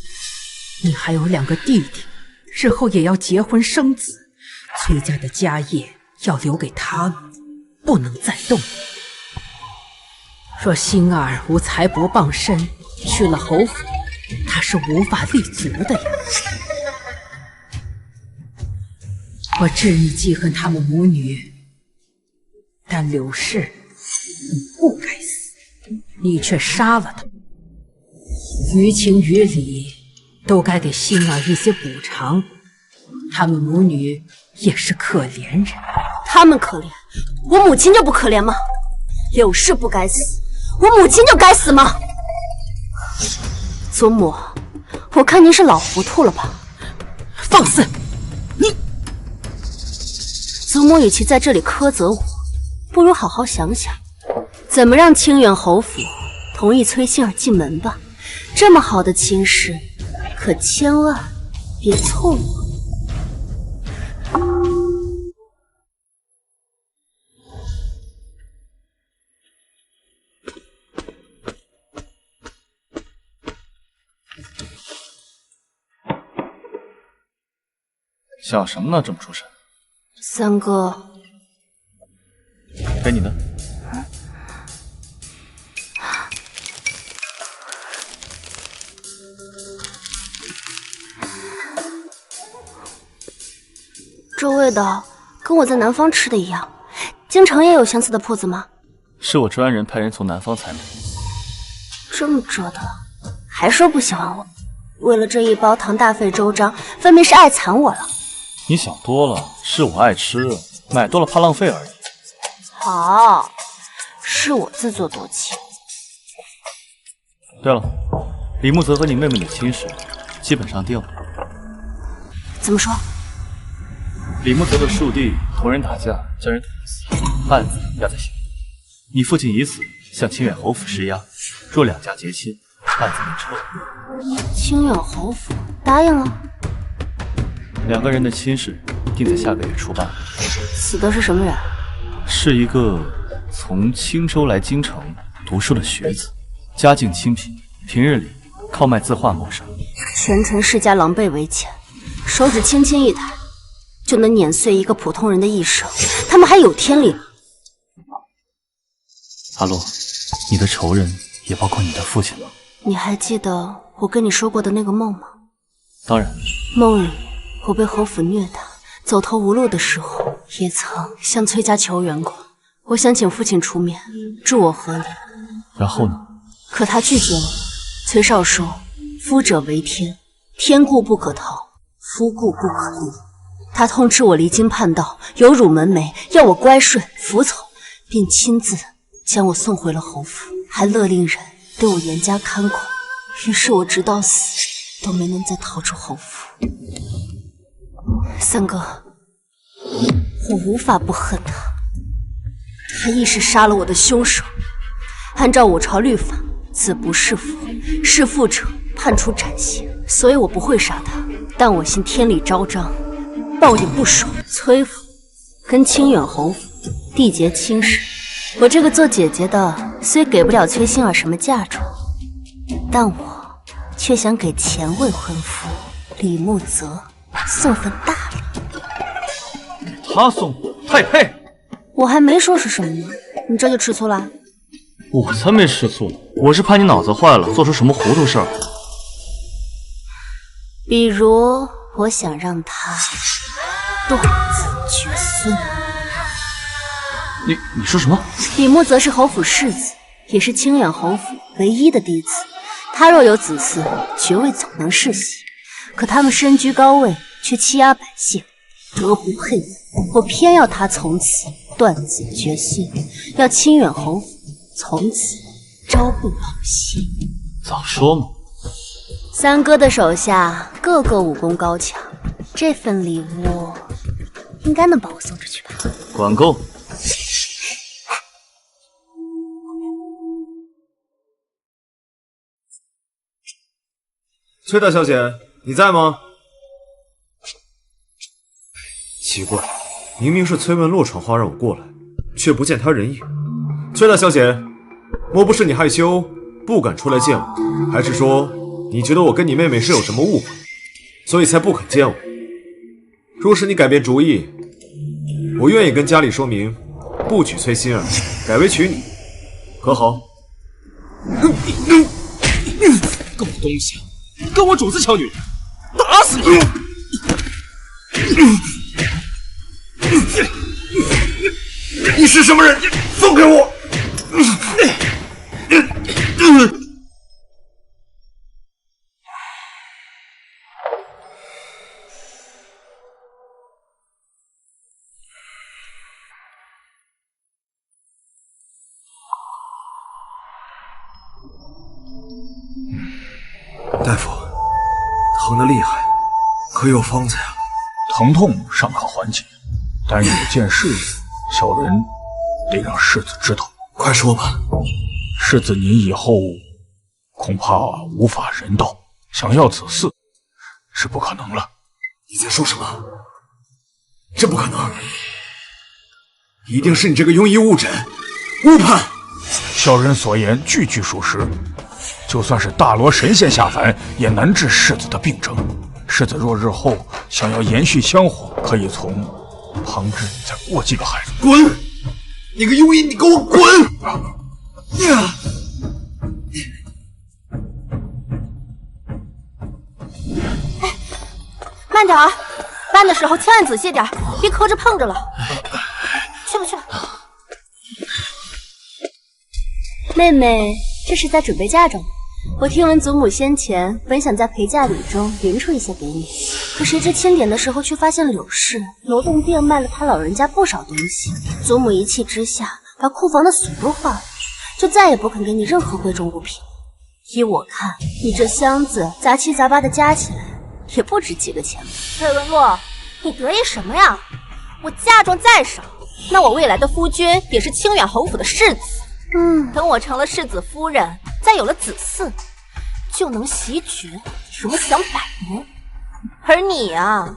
你还有2个弟弟，日后也要结婚生子，崔家的家业要留给他们，不能再动。若星儿无财帛傍身，去了侯府，他是无法立足的呀。我知你记恨他们母女，但柳氏，你不该你却杀了他。于情于理，都该给星儿一些补偿。他们母女也是可怜人。他们可怜，我母亲就不可怜吗？柳氏不该死，我母亲就该死吗？祖母，我看您是老糊涂了吧？放肆！你，祖母与其在这里苛责我，不如好好想想，怎么让清远侯府同意崔馨儿进门吧。这么好的亲事，可千万别错过。想什么呢？这么出神。三哥，给你的。这味道跟我在南方吃的一样。京城也有相似的铺子吗？是我专人派人从南方采买。这么折腾，还说不喜欢我？为了这一包堂大费周章，分明是爱惨我了。你想多了，是我爱吃，买多了怕浪费而已。好，是我自作多情。对了，李木泽和你妹妹的亲事基本上定了。怎么说？李木泽的庶弟同人打架，将人捅死，案子压在县里。你父亲以此向清远侯府施压，若两家结亲，案子能撤。清远侯府答应了。两个人的亲事定在下个月初办。死的是什么人？是一个从青州来京城读书的学子，家境清贫，平日里靠卖字画谋生。前尘世家狼狈为奸，手指轻轻一抬，就能碾碎一个普通人的一生。他们还有天理吗？阿洛，你的仇人也包括你的父亲吗？你还记得我跟你说过的那个梦吗？当然。梦里我被侯府虐打，走投无路的时候，也曾向崔家求援过。我想请父亲出面助我和离。然后呢？可他拒绝了。崔少说：“夫者为天，天固不可逃，夫固不可离。”他痛斥我离经叛道，有辱门楣，要我乖顺服从，并亲自将我送回了侯府，还勒令人对我严加看管。于是我直到死都没能再逃出侯府。三哥，我无法不恨他，他亦是杀了我的凶手。按照我朝律法，子不弑父，弑父者判处斩刑，所以我不会杀他。但我信天理昭彰，报应不爽。崔府跟清远侯府缔结亲事，我这个做姐姐的虽给不了崔馨儿什么嫁妆，但我却想给前未婚夫李木泽送份大礼。他送太配。我还没说是什么呢，你这就吃醋了？我才没吃醋，我是怕你脑子坏了，做出什么糊涂事儿。比如，我想让他断子绝孙。你说什么？李木泽是侯府世子，也是清远侯府唯一的嫡子。他若有子嗣，爵位总能世袭。可他们身居高位，却欺压百姓，德不配位。我偏要他从此断子绝孙，要清远侯府从此朝不保夕。早说嘛！三哥的手下个个武功高强，这份礼物应该能把我送出去吧？管够！崔大小姐，你在吗？奇怪，明明是崔文洛传话让我过来，却不见他人影。崔大小姐，莫不是你害羞不敢出来见我，还是说你觉得我跟你妹妹是有什么误会，所以才不肯见我？若是你改变主意，我愿意跟家里说明，不娶崔馨儿，改为娶你，可好？狗东西，跟我主子抢女人，打死你！你是什么人？放开我！大夫，疼得厉害，可有方子呀？疼痛尚可缓解，但有件事，小人得让世子知道。快说吧。世子您以后恐怕无法人道，想要子嗣是不可能了。你在说什么？这不可能！一定是你这个庸医误诊、误判。小人所言句句属实，就算是大罗神仙下凡，也难治世子的病症。世子若日后想要延续香火，可以从旁支再过继个孩子。滚！你个庸医，你给我滚！慢点儿，搬的时候千万仔细点，别磕着碰着了。去吧去吧。妹妹，这是在准备嫁妆吗？我听闻祖母先前本想在陪嫁礼中匀出一些给你，可谁知清点的时候却发现柳氏楼洞店卖了他老人家不少东西。祖母一气之下，把库房的锁都换了，就再也不肯给你任何贵重物品。依我看，你这箱子杂七杂八的加起来，也不值几个钱吧。裴文洛，你得意什么呀？我嫁妆再少，那我未来的夫君也是清远侯府的世子。等我成了世子夫人，再有了子嗣，就能袭爵，什么享百年。而你啊，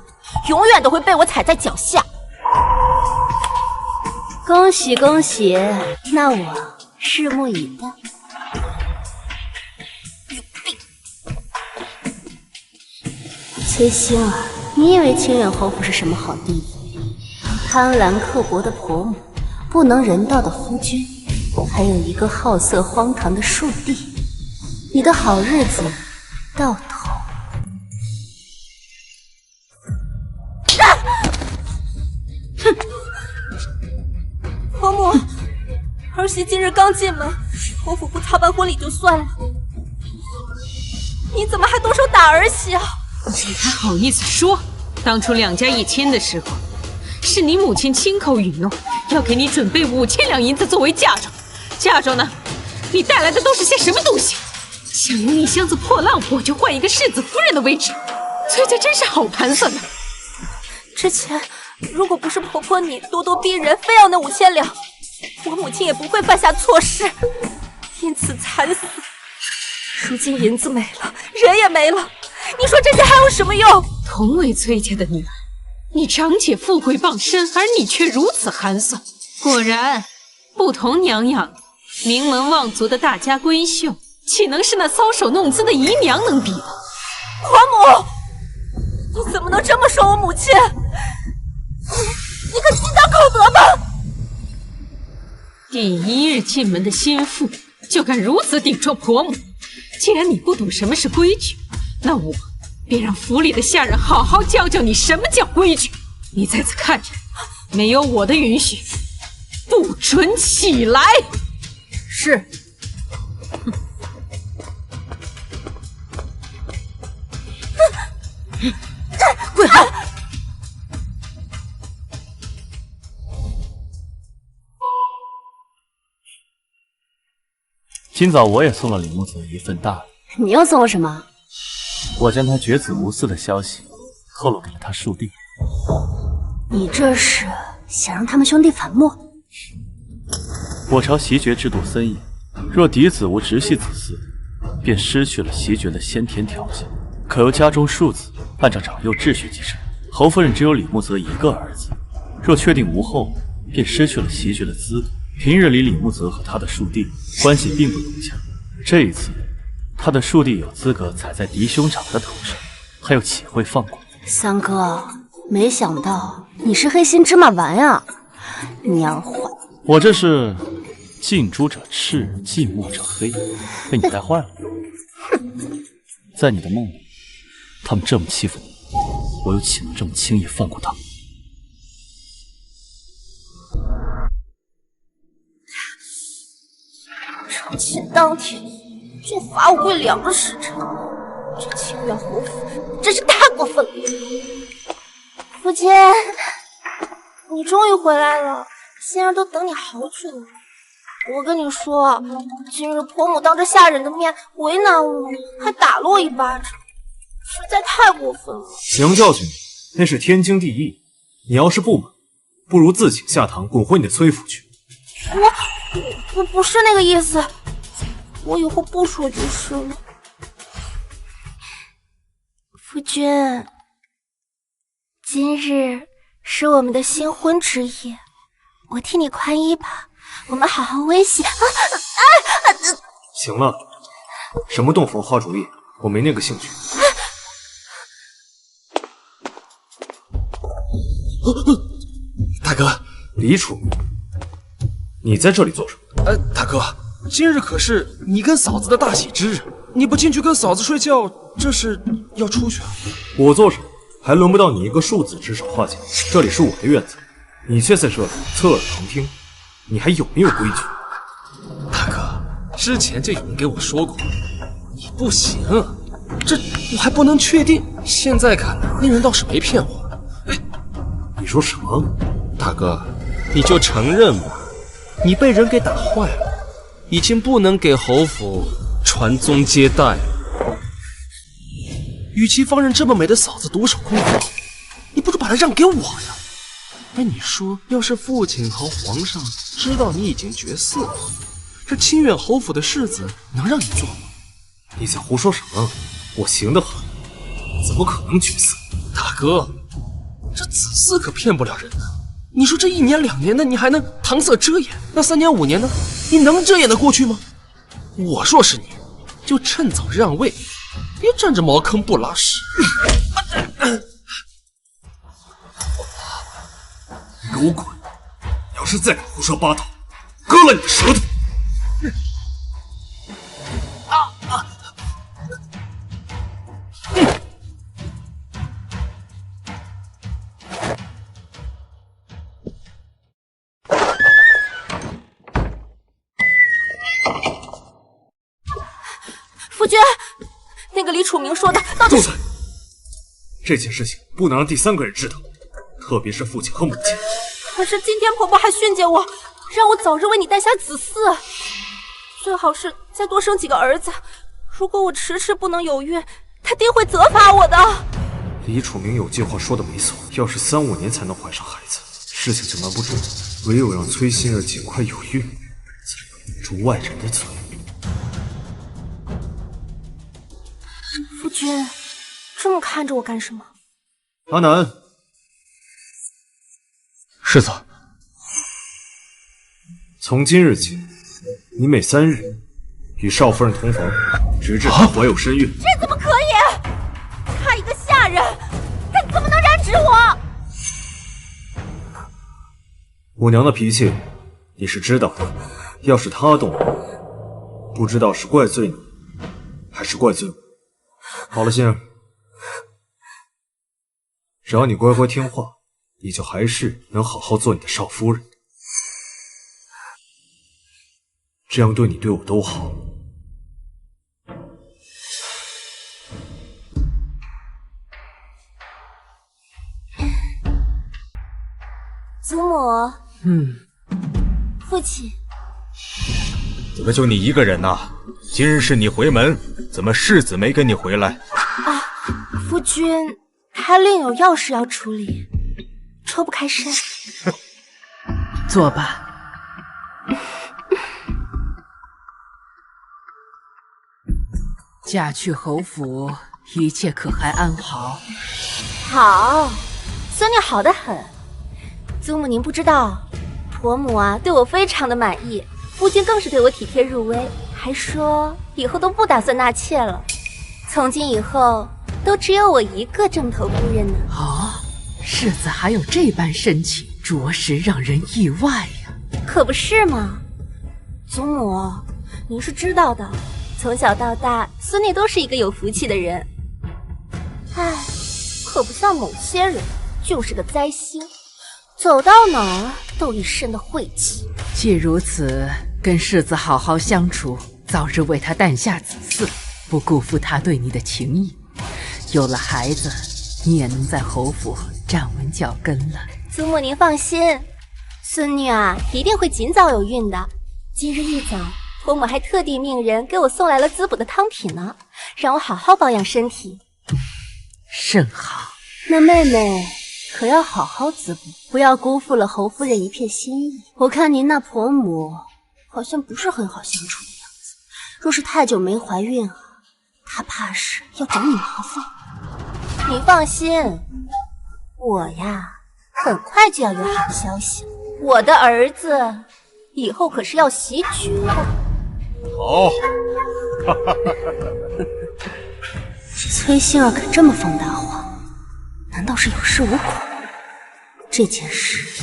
永远都会被我踩在脚下。恭喜恭喜，那我拭目以待。崔星儿，你以为清远侯府是什么好地方？贪婪刻薄的婆母，不能人道的夫君，还有一个好色荒唐的庶弟，你的好日子到头。哼！婆母，儿媳今日刚进门，侯府不操办婚礼就算了，你怎么还动手打儿媳啊？你还好意思说？当初两家一亲的时候，是你母亲亲口允诺要给你准备5000两银子作为嫁妆。嫁妆呢？你带来的都是些什么东西？想用一箱子破烂货就换一个世子夫人的位置，崔家真是好盘算的。之前如果不是婆婆你咄咄逼人，非要那5000两，我母亲也不会犯下错事，因此惨死。如今银子没了，人也没了，你说这些还有什么用？同为崔家的女儿，你长姐富贵傍身，而你却如此寒酸。果然，不同娘养，名门望族的大家闺秀，岂能是那搔首弄姿的姨娘能比的？婆母，你怎么能这么说我母亲？你可心当口德吧！第一日进门的心腹，就敢如此顶撞婆母。既然你不懂什么是规矩，那我便让府里的下人好好教教你什么叫规矩。你在此看着，没有我的允许，不准起来。是。跪好！今早我也送了李木子一份大礼。你又送了什么？我将他绝子无嗣的消息透露给了他庶弟。你这是想让他们兄弟反目？我朝袭爵制度森严，若嫡子无直系子嗣，便失去了袭爵的先天条件，可由家中庶子按照长幼秩序继承。侯夫人只有李木泽一个儿子，若确定无后，便失去了袭爵的资格。平日里李木泽和他的庶弟关系并不融洽，这一次他的庶弟有资格踩在嫡兄长的头上，他又岂会放过？三哥，没想到你是黑心芝麻丸呀！你要坏，我这是近朱者赤，近墨者黑，被你带坏了。在你的梦里，他们这么欺负你，我又岂能这么轻易放过他们？成亲当天就罚我跪2个时辰，这清远侯府真是太过分了。父亲，你终于回来了，仙儿都等你好久了。我跟你说，今日婆母当着下人的面为难我，还打了我一巴掌，实在太过分了。娘教训你，那是天经地义。你要是不满，不如自请下堂，滚回你的崔府去。我不是那个意思，我以后不说就是了。夫君，今日是我们的新婚之夜，我替你宽衣吧，我们好好温习。行了，什么洞房花烛夜，我没那个兴趣。大哥，李楚，你在这里做什么？大哥，今日可是你跟嫂子的大喜之日，你不进去跟嫂子睡觉，这是要出去啊？我做什么，还轮不到你一个庶子指手画脚。这里是我的院子，你却在这里侧耳旁听，你还有没有规矩？大哥，之前就有人给我说过，你不行，这我还不能确定。现在看来，那人倒是没骗我。你说什么？大哥，你就承认吧，你被人给打坏了，已经不能给侯府传宗接代了。与其放任这么美的嫂子独守空房，你不如把她让给我呀。哎，你说，要是父亲和皇上知道你已经绝嗣了，这清远侯府的世子能让你做吗？你在胡说什么？我行得很，怎么可能绝嗣？大哥，这子嗣可骗不了人的。你说这1年2年的，你还能搪塞遮掩？那3年5年呢？你能遮掩得过去吗？我说是你，就趁早让位，别占着茅坑不拉屎。你给我滚！要是再敢胡说八道，割了你的舌头！夫君，那个李楚明说的到底是……住嘴！这件事情不能让第3个人知道，特别是父亲和母亲。可是今天婆婆还训诫我，让我早日为你诞下子嗣，最好是再多生几个儿子。如果我迟迟不能有孕，她定会责罚我的。李楚明有句话说的没错，要是3、5年才能怀上孩子，事情就瞒不住。唯有让崔心儿尽快有孕，才能住外人的嘴。夫君，这么看着我干什么？阿南，世子，从今日起，你每3日与少夫人同房，直至她怀有身孕。这怎么可以？她一个下人，她怎么能染指我？我娘的脾气你是知道的，要是她动了，不知道是怪罪你，还是怪罪我。好了，心儿，只要你乖乖听话，你就还是能好好做你的少夫人，这样对你对我都好。祖母，父亲，怎么就你一个人呐？今日是你回门，怎么世子没跟你回来？啊，夫君，他另有要事要处理，抽不开身。坐吧。嫁去侯府，一切可还安好？好，孙女好得很。祖母您不知道，婆母啊对我非常的满意，夫君更是对我体贴入微，还说以后都不打算纳妾了，从今以后都只有我一个正头夫人呢。哦，世子还有这般深情，着实让人意外呀。可不是嘛，祖母，您是知道的，从小到大，孙女都是一个有福气的人。唉，可不像某些人，就是个灾星，走到哪儿都一身的晦气。既如此，跟世子好好相处，早日为他诞下子嗣，不辜负他对你的情谊。有了孩子，你也能在侯府站稳脚跟了。祖母您放心，孙女啊一定会尽早有孕的。今日一早，婆母还特地命人给我送来了滋补的汤品呢，让我好好保养身体。甚好。那妹妹可要好好滋补，不要辜负了侯夫人一片心意。我看您那婆母好像不是很好相处的样子，若是太久没怀孕啊，她怕是要找你麻烦。你放心，我呀很快就要有好消息了。我的儿子以后可是要袭爵的。好，崔馨儿可这么放大话，难道是有恃无恐？这件事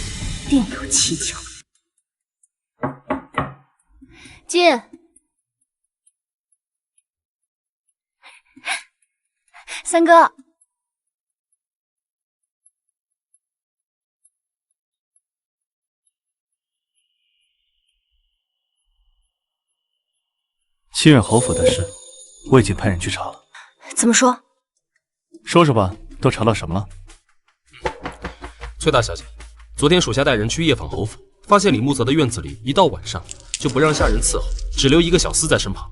定有蹊跷。进。三哥。新任侯府的事，我已经派人去查了。怎么说？说说吧，都查到什么了？崔大小姐，昨天属下带人去夜访侯府，发现李木泽的院子里一到晚上就不让下人伺候，只留一个小厮在身旁。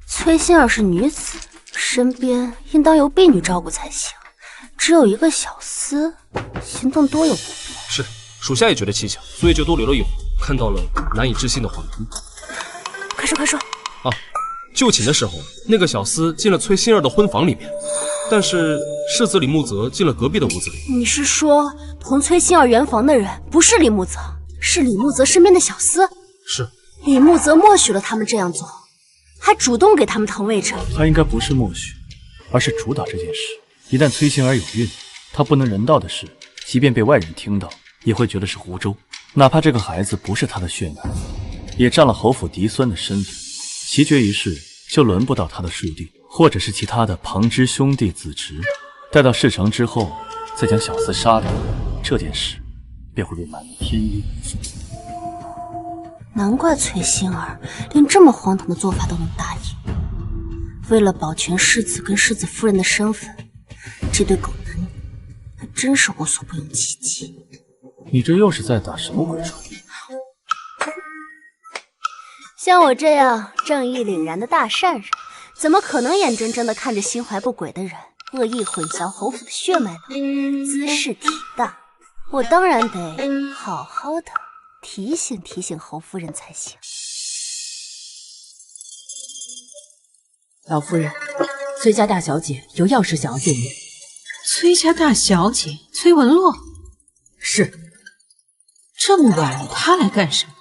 崔馨儿是女子，身边应当由婢女照顾才行，只有一个小厮，行动多有不便。是，属下也觉得蹊跷，所以就多留了一会，看到了难以置信的恍惚。快说快说！啊，就寝的时候，那个小厮进了崔馨儿的婚房里面，但是世子李木泽进了隔壁的屋子里。你是说同崔馨儿圆房的人不是李木泽，是李木泽身边的小厮？是。李木泽默许了他们这样做，还主动给他们腾位置。他应该不是默许，而是主导这件事。一旦崔馨儿有孕，他不能人道的事，即便被外人听到，也会觉得是胡诌。哪怕这个孩子不是他的血脉，也占了侯府嫡孙的身份，袭爵一事就轮不到他的庶弟，或者是其他的旁支兄弟子侄。待到事成之后，再将小厮杀掉，这件事便会被满天晕。难怪崔馨儿连这么荒唐的做法都能答应。为了保全世子跟世子夫人的身份，这对狗男女还真是无所不用其极。你这又是在打什么鬼主意？像我这样正义凛然的大善人，怎么可能眼睁睁地看着心怀不轨的人恶意混淆侯府的血脉呢？滋事体大，我当然得好好的提醒提醒侯夫人才行。老夫人，崔家大小姐有要事想要见您。崔家大小姐崔文洛？是。这么晚她来干什么？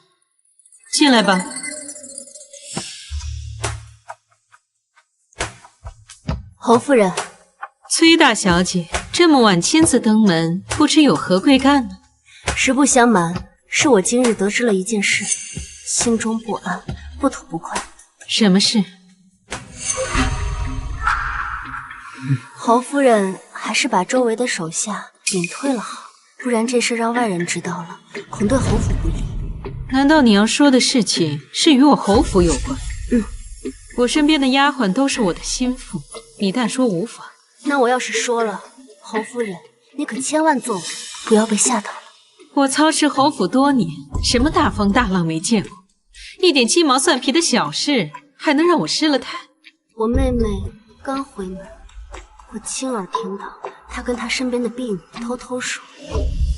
进来吧。侯夫人，崔大小姐这么晚亲自登门，不知有何贵干呢？实不相瞒，是我今日得知了一件事，心中不安，不吐不快。什么事？侯夫人还是把周围的手下隐退了好，不然这事让外人知道了，恐对侯府不利。难道你要说的事情是与我侯府有关？我身边的丫鬟都是我的心腹，你但说无妨。那我要是说了，侯夫人，你可千万做不要被吓到了。我操持侯府多年，什么大风大浪没见过，一点鸡毛蒜皮的小事还能让我失了态？我妹妹刚回门，我亲耳听到她跟她身边的婢女偷偷说，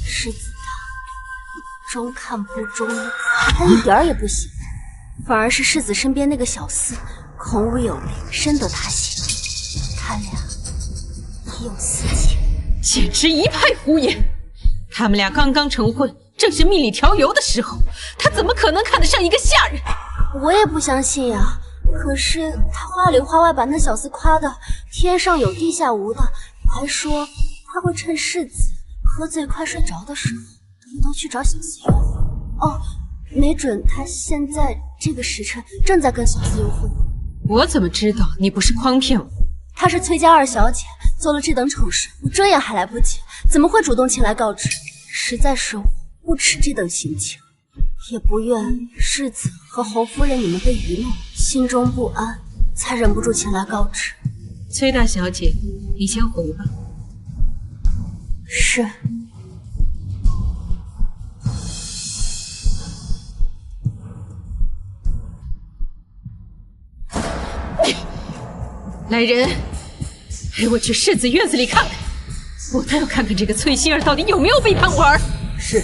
世子他中看不中用，他一点也不喜欢，反而是世子身边那个小厮孔武有力，深得他心，他俩已有私情，简直一派胡言。他们俩刚刚成婚，正是蜜里调油的时候，他怎么可能看得上一个下人？我也不相信呀，可是他话里话外把那小厮夸的天上有地下无的，还说他会趁世子喝醉快睡着的时候偷偷去找小厮约会。哦，没准他现在这个时辰正在跟小厮约会。我怎么知道你不是诓骗我？她是崔家二小姐，做了这等丑事，我遮掩还来不及，怎么会主动前来告知？实在是不耻这等行径，也不愿世子和侯夫人你们被愚弄，心中不安，才忍不住前来告知。崔大小姐，你先回吧。是。来人，陪我去世子院子里看看，我倒要看看这个崔心儿到底有没有背叛我儿。是。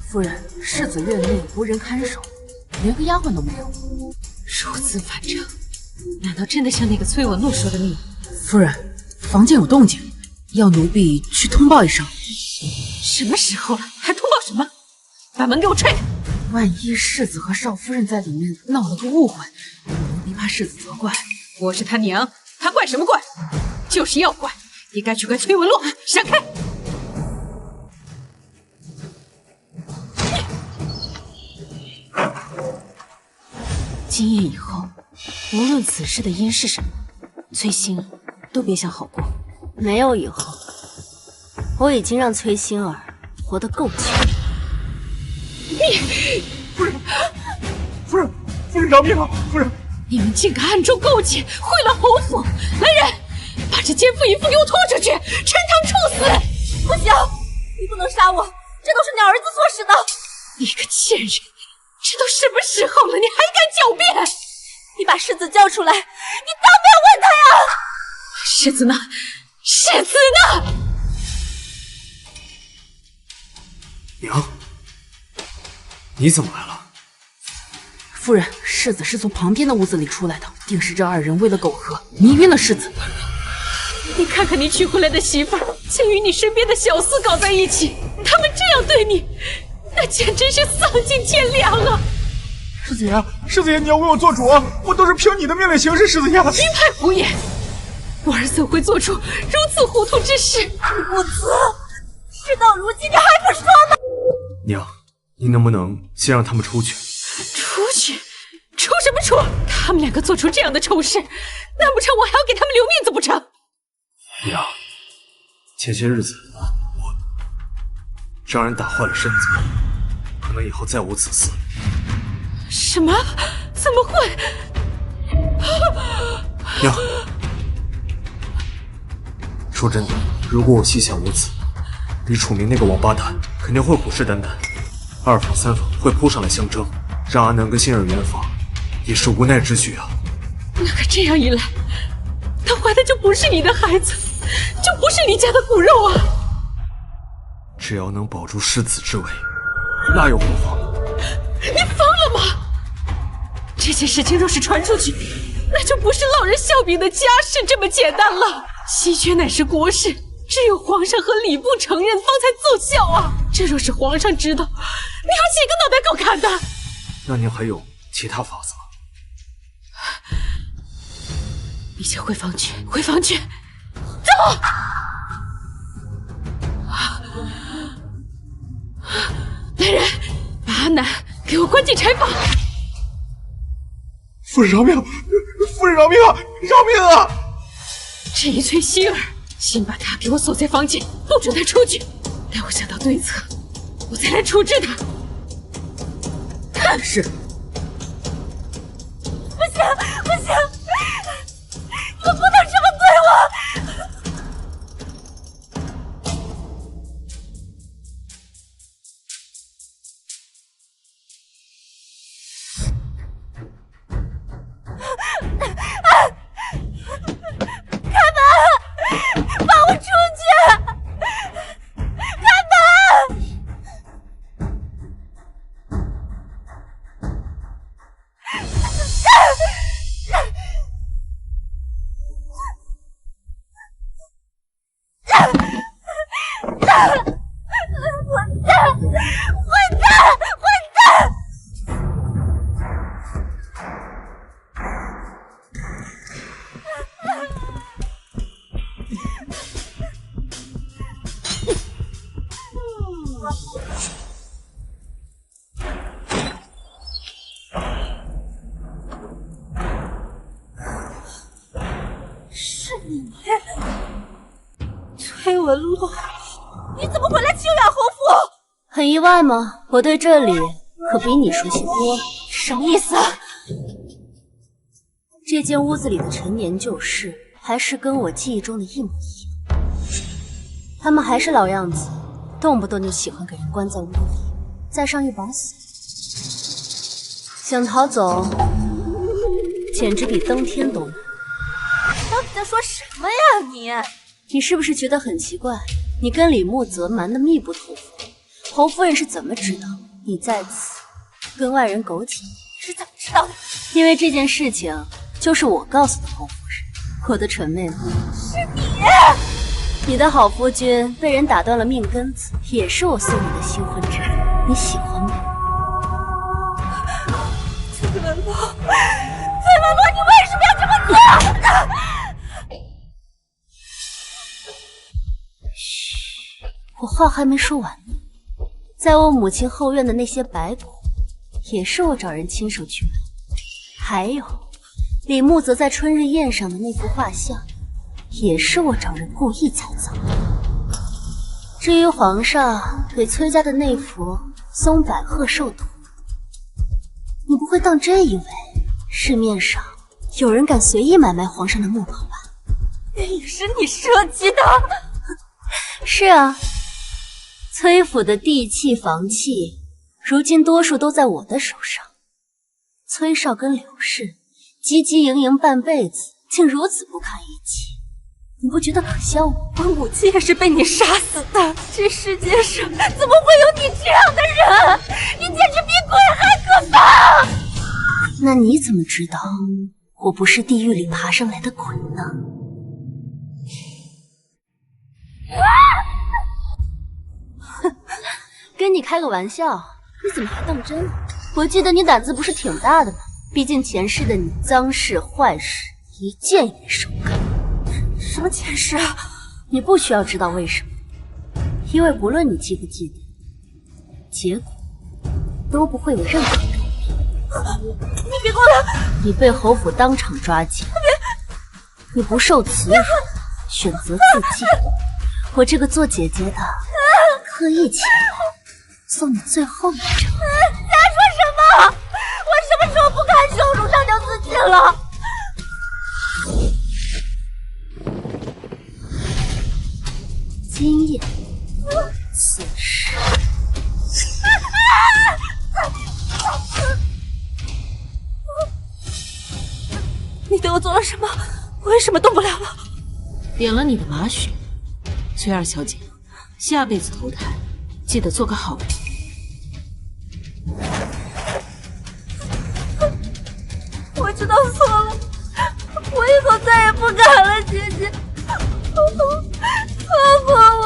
夫人，世子院内无人看守，连个丫鬟都没有。如此反常，难道真的像那个崔文洛说的那样？夫人，房间有动静，要奴婢去通报一声。什么时候了，还通报什么？把门给我踹开！万一世子和少夫人在里面闹了个误会，奴婢怕世子责怪。我是他娘，他怪什么怪？就是要怪，也该去怪崔文洛。闪开！今夜以后，无论此事的因是什么，崔心儿都别想好过。没有以后，我已经让崔心儿活得够呛。你，夫人，饶命啊！夫人，你们竟敢暗中勾结，贿赂侯府！来人，把这奸妇淫妇给我拖出去，沉塘处死！不行，你不能杀我，这都是你儿子所使的。你个贱人！这都什么时候了，你还敢狡辩？你把世子叫出来，你当面问他呀！世子呢？世子呢？娘，你怎么来了？夫人，世子是从旁边的屋子里出来的，定是这二人为了苟合迷晕了世子。你看看你娶回来的媳妇儿，竟与你身边的小厮搞在一起，他们这样对你，那简直是丧尽天良啊！世子爷，世子爷，你要为我做主啊！我都是凭你的命令行事，世子爷。一派胡言！我儿怎会做出如此糊涂之事？无子，事到如今你还不说吗？娘，你能不能先让他们出去？出去？出什么出？他们两个做出这样的丑事，难不成我还要给他们留面子不成？娘，前些日子我让人打坏了身子，可能以后再无此事。什么？怎么会？娘，说真的，如果我膝下无子，李楚明那个王八蛋肯定会虎视眈眈，二房三房会扑上来相争，让阿南跟心儿圆房也是无奈之举啊。那可这样一来，他怀的就不是你的孩子，就不是你家的骨肉啊！只要能保住世子之位，那又何妨？你疯了吗？这件事情若是传出去，那就不是落人笑柄的家事这么简单了。西决乃是国事，只有皇上和礼部承认方才奏效啊！这若是皇上知道，你有几个脑袋够砍的？那您还有其他法子吗？你先回房去，回房去，走！来人，把阿南给我关进柴房！夫人饶命！夫人饶命啊！饶命啊！这一崔希儿，先把他给我锁在房间，不准他出去。待我想到对策，我再来处置他。看是。不行，不行，你们不能这么对我！开门！放我出去！开门！混蛋！混蛋！混蛋！是你，崔文洛，你怎么会来清远侯府？很意外吗？我对这里可比你熟悉多了。什么意思啊？这间屋子里的陈年旧事，还是跟我记忆中的一模一样。他们还是老样子，动不动就喜欢给人关在屋里，再上一把锁，想逃走，简直比登天都难。到底在说什么呀你？你是不是觉得很奇怪？你跟李慕泽瞒得密不透风，侯夫人是怎么知道你在此跟外人苟且？是怎么知道的？因为这件事情就是我告诉的侯夫人。我的蠢妹妹，是你！你的好夫君被人打断了命根子，也是我送你的新婚之礼，你喜欢吗？崔文洛，你为什么要这么做？我话还没说完呢。在我母亲后院的那些白骨，也是我找人亲手取来的。还有李慕泽在春日宴上的那幅画像，也是我找人故意栽赃的。至于皇上给崔家的那幅松柏鹤寿图，你不会当真以为市面上有人敢随意买卖皇上的木头吧？那也是你设计的。是啊，崔府的地契房契，如今多数都在我的手上。崔少跟柳氏汲汲营营半辈子，竟如此不堪一击，你不觉得可笑吗？我母亲也是被你杀死的，这世界上怎么会有你这样的人？你简直比鬼还可怕！那你怎么知道我不是地狱里爬上来的鬼呢？跟你开个玩笑，你怎么还当真了？我记得你胆子不是挺大的吗？毕竟前世的你脏事坏事一件也没少干。什么前世啊？你不需要知道为什么，因为不论你记不记得，结果都不会有任何改变。你别过来！你被侯府当场抓紧，你不受耻辱，选择自尽。我这个做姐姐的特意前来送你最后一程。你在说什么？我什么时候不看羞辱上就自尽了？今夜，此时。你对我做了什么？我为什么动不了了？点了你的马血，崔二小姐，下辈子投胎记得做个好人。我知道错了，我以后再也不敢了，姐姐。放过我，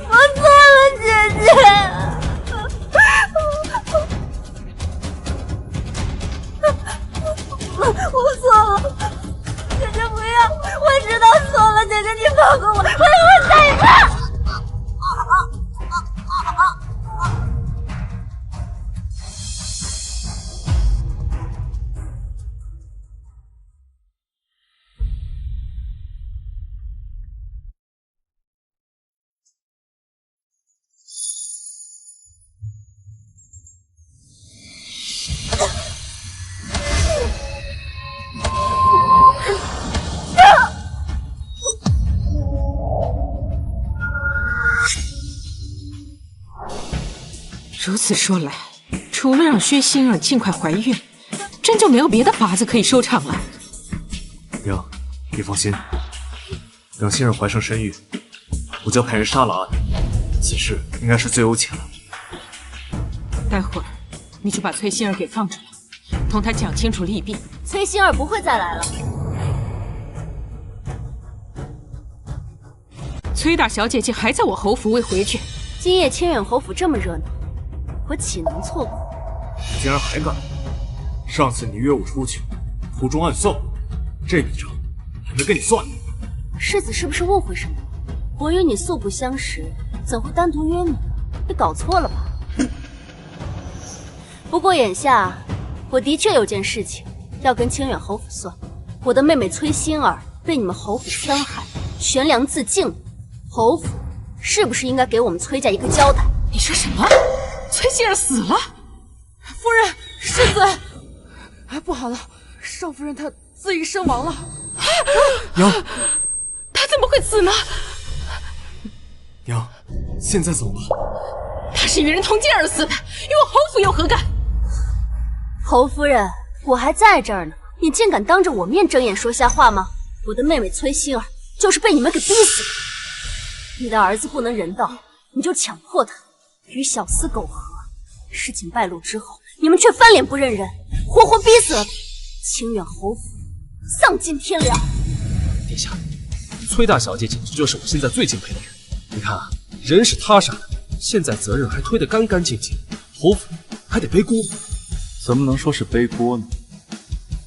我错了，姐姐。我错了，姐姐不要，我知道错了，姐姐你放过我，我以后再也不。如此说来，除了让薛馨儿尽快怀孕，真就没有别的法子可以收场了。娘，你放心，让馨儿怀上身孕，我就派人杀了阿南，此事应该是最有且了。待会儿你就把崔馨儿给放出来，同她讲清楚利弊。崔馨儿不会再来了。崔大小姐姐还在我侯府未回去，今夜清远侯府这么热闹，我岂能错过？你竟然还敢！上次你约我出去，途中暗算我，这笔账还没跟你算呢。世子是不是误会什么了？我与你素不相识，怎会单独约你？你搞错了吧？不过眼下，我的确有件事情要跟清远侯府算。我的妹妹崔馨儿被你们侯府伤害，悬梁自尽了。侯府是不是应该给我们崔家一个交代？你说什么？崔馨儿死了？夫人，世子，不好了，少夫人她自缢身亡了。娘，她怎么会死呢？现在走吧。他是与人同奸而死的，与我侯府有何干？侯夫人，我还在这儿呢，你竟敢当着我面睁眼说瞎话吗？我的妹妹崔馨儿就是被你们给逼死的。你的儿子不能人道，你就强迫他与小厮苟合。事情败露之后，你们却翻脸不认人，活活逼死了清远侯府，丧尽天良。殿下，崔大小姐简直就是我现在最敬佩的人。你看啊，人是她杀的，现在责任还推得干干净净，侯府还得背锅。怎么能说是背锅呢？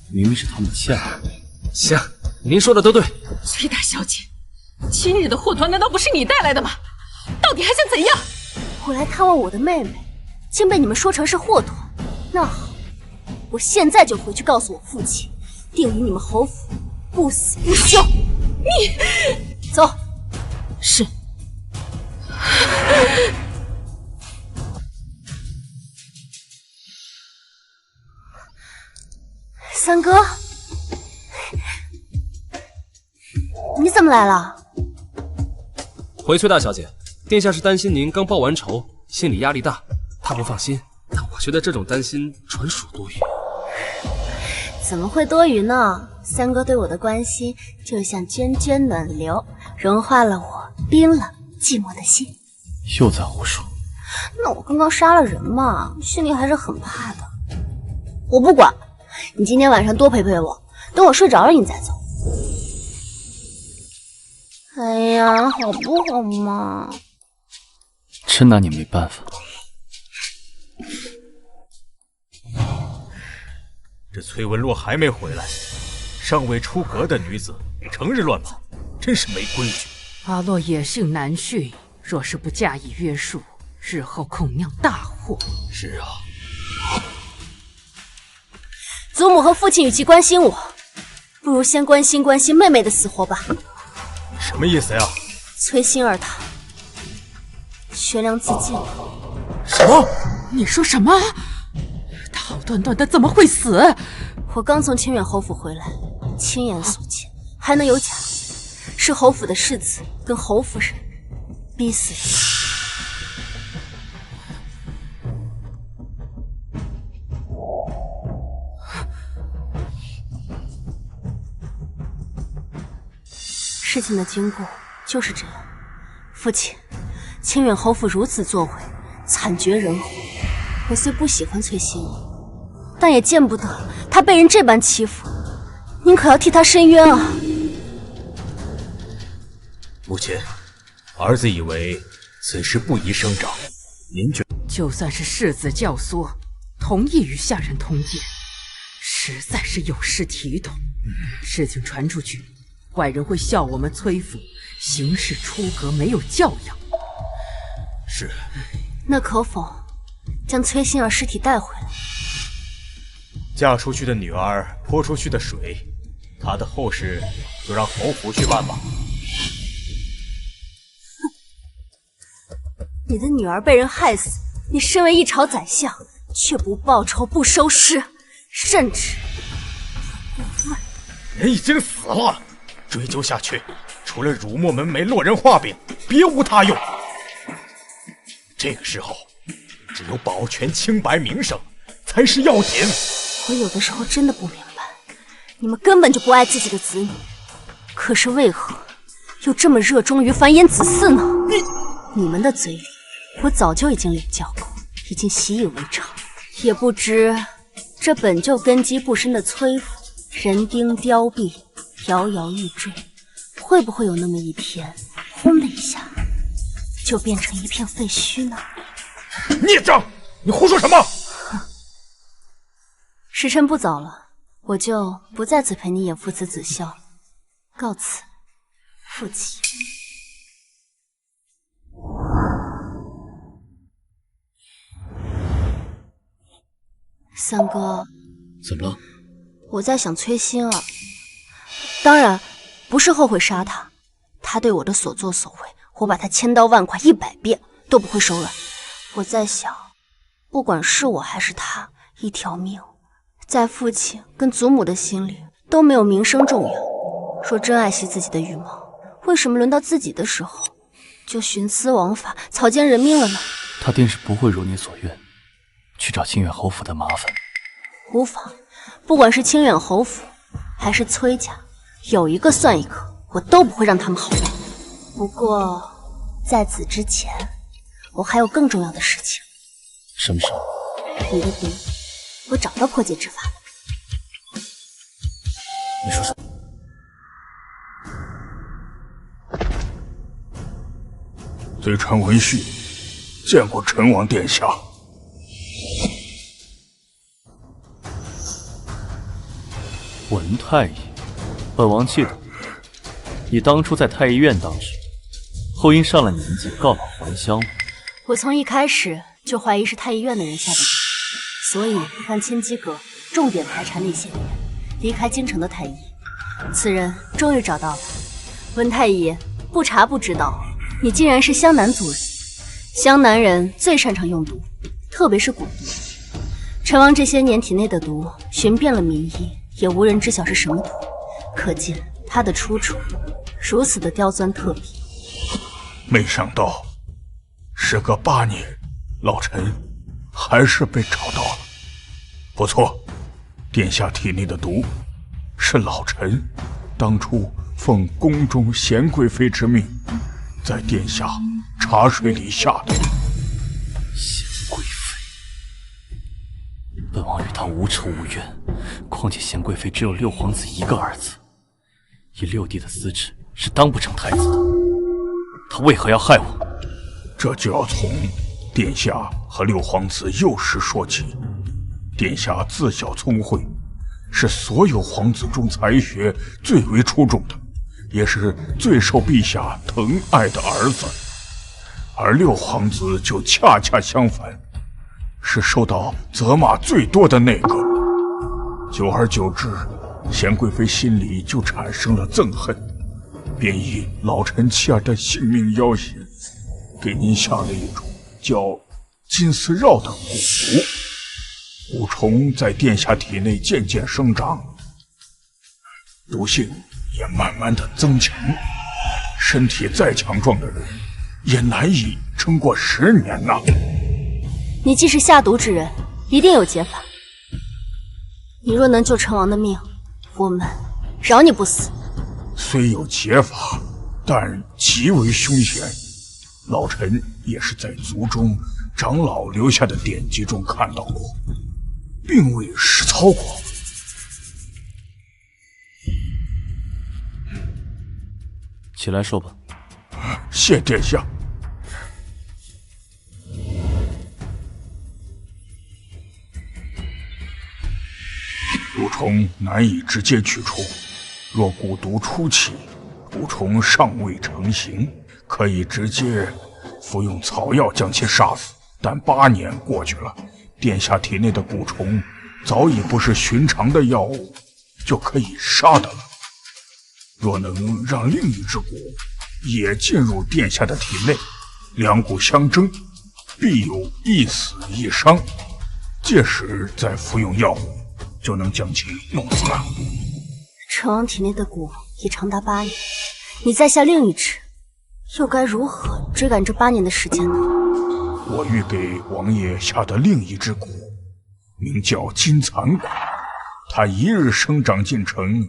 明明是他们欠的。行，您说的都对。崔大小姐，今日的祸端难道不是你带来的吗？到底还想怎样？我来探望我的妹妹，竟被你们说成是祸端。那好，我现在就回去告诉我父亲，定与你们侯府不死不休。你走。是。三哥，你怎么来了？回崔大小姐，殿下是担心您刚报完仇，心理压力大，他不放心。但我觉得这种担心纯属多余。怎么会多余呢？三哥对我的关心就像涓涓暖流，融化了我冰冷寂寞的心。又在胡说。那我刚刚杀了人嘛，心里还是很怕的。我不管，你今天晚上多陪陪我，等我睡着了你再走。哎呀，好不好嘛？真拿你没办法。这崔文洛还没回来，尚未出阁的女子成日乱跑，真是没规矩。阿洛野性难驯，若是不加以约束，日后恐酿大祸。是啊，祖母和父亲与其关心我，不如先关心关心妹妹的死活吧。什么意思呀？崔馨儿她悬梁自尽了。什么？你说什么？他好端端的怎么会死？我刚从清远侯府回来，亲眼所见，还能有假？是侯府的世子跟侯夫人逼死的。事情的经过就是这样。父亲，清远侯府如此作为，惨绝人寰。我虽不喜欢崔馨儿，但也见不得她被人这般欺负。您可要替她伸冤啊！母亲，儿子以为此事不宜声张，您觉？就算是世子教唆，同意与下人通奸，实在是有失体统。事情传出去，外人会笑我们崔府行事出格，没有教养。是。那可否将崔馨儿尸体带回来？嫁出去的女儿泼出去的水，她的后事就让侯府去办吧。你的女儿被人害死，你身为一朝宰相，却不报仇不收尸，甚至人已经死了，追究下去，除了辱没门楣、落人话柄，别无他用。这个时候，只有保全清白名声才是要紧。我有的时候真的不明白，你们根本就不爱自己的子女，可是为何又这么热衷于繁衍子嗣呢？你们的嘴里，我早就已经领教过，已经习以为常。也不知这本就根基不深的崔府，人丁凋敝，摇摇欲坠，会不会有那么一天，轰的一下，就变成一片废墟呢？孽障！你胡说什么？时辰不早了，我就不在此陪你演父慈子孝了，告辞，父亲。三哥，怎么了？我在想崔馨儿，当然不是后悔杀他，他对我的所作所为，我把他千刀万剐100遍都不会手软。我在想，不管是我还是他，一条命，在父亲跟祖母的心里都没有名声重要。若真爱惜自己的羽毛，为什么轮到自己的时候，就徇私枉法，草菅人命了呢？他定是不会如你所愿，去找清远侯府的麻烦。无妨，不管是清远侯府还是崔家，有一个算一个，我都不会让他们好过。不过在此之前，我还有更重要的事情。什么事？你的毒，我找到破解之法了。你说什么？贼臣文旭见过陈王殿下。文太医，本王记得你当初在太医院当时，后因上了年纪告老还乡了。我从一开始就怀疑是太医院的人下的毒，所以让千机阁重点排查那些年离开京城的太医。此人终于找到了。文太医，不查不知道，你竟然是湘南族人。湘南人最擅长用毒，特别是蛊毒。陈王这些年体内的毒寻遍了名医，也无人知晓是什么毒，可见他的出处如此的刁钻特别。没想到时隔8年，老臣还是被找到了。不错，殿下体内的毒是老臣当初奉宫中贤贵妃之命，在殿下茶水里下的。贤贵妃，本王与她无仇无怨，况且贤贵妃只有六皇子一个儿子，以六弟的资质是当不成太子的。她为何要害我？这就要从殿下和六皇子幼时说起。殿下自小聪慧，是所有皇子中才学最为出众的，也是最受陛下疼爱的儿子。而六皇子就恰恰相反，是受到责骂最多的那个。久而久之，贤贵妃心里就产生了憎恨，便以老臣妻儿的性命要挟，给您下了一种叫金丝绕的蛊毒。蛊虫在殿下体内渐渐生长，毒性也慢慢的增强，身体再强壮的人也难以撑过10年呐。你既是下毒之人，一定有解法。你若能救陈王的命，我们饶你不死。虽有解法，但极为凶险。老臣也是在族中长老留下的典籍中看到过，并未实操过。起来说吧。谢殿下。蛊虫难以直接取出，若蛊毒初期，蛊虫尚未成形，可以直接服用草药将其杀死。但8年过去了，殿下体内的蛊虫早已不是寻常的药物就可以杀的了。若能让另一只蛊也进入殿下的体内，两蛊相争，必有一死一伤。届时再服用药物，就能将其弄死了。陈王体内的蛊已长达8年，你再下另一只，又该如何追赶这8年的时间呢？我欲给王爷下的另一只蛊，名叫金蚕蛊，它一日生长进程，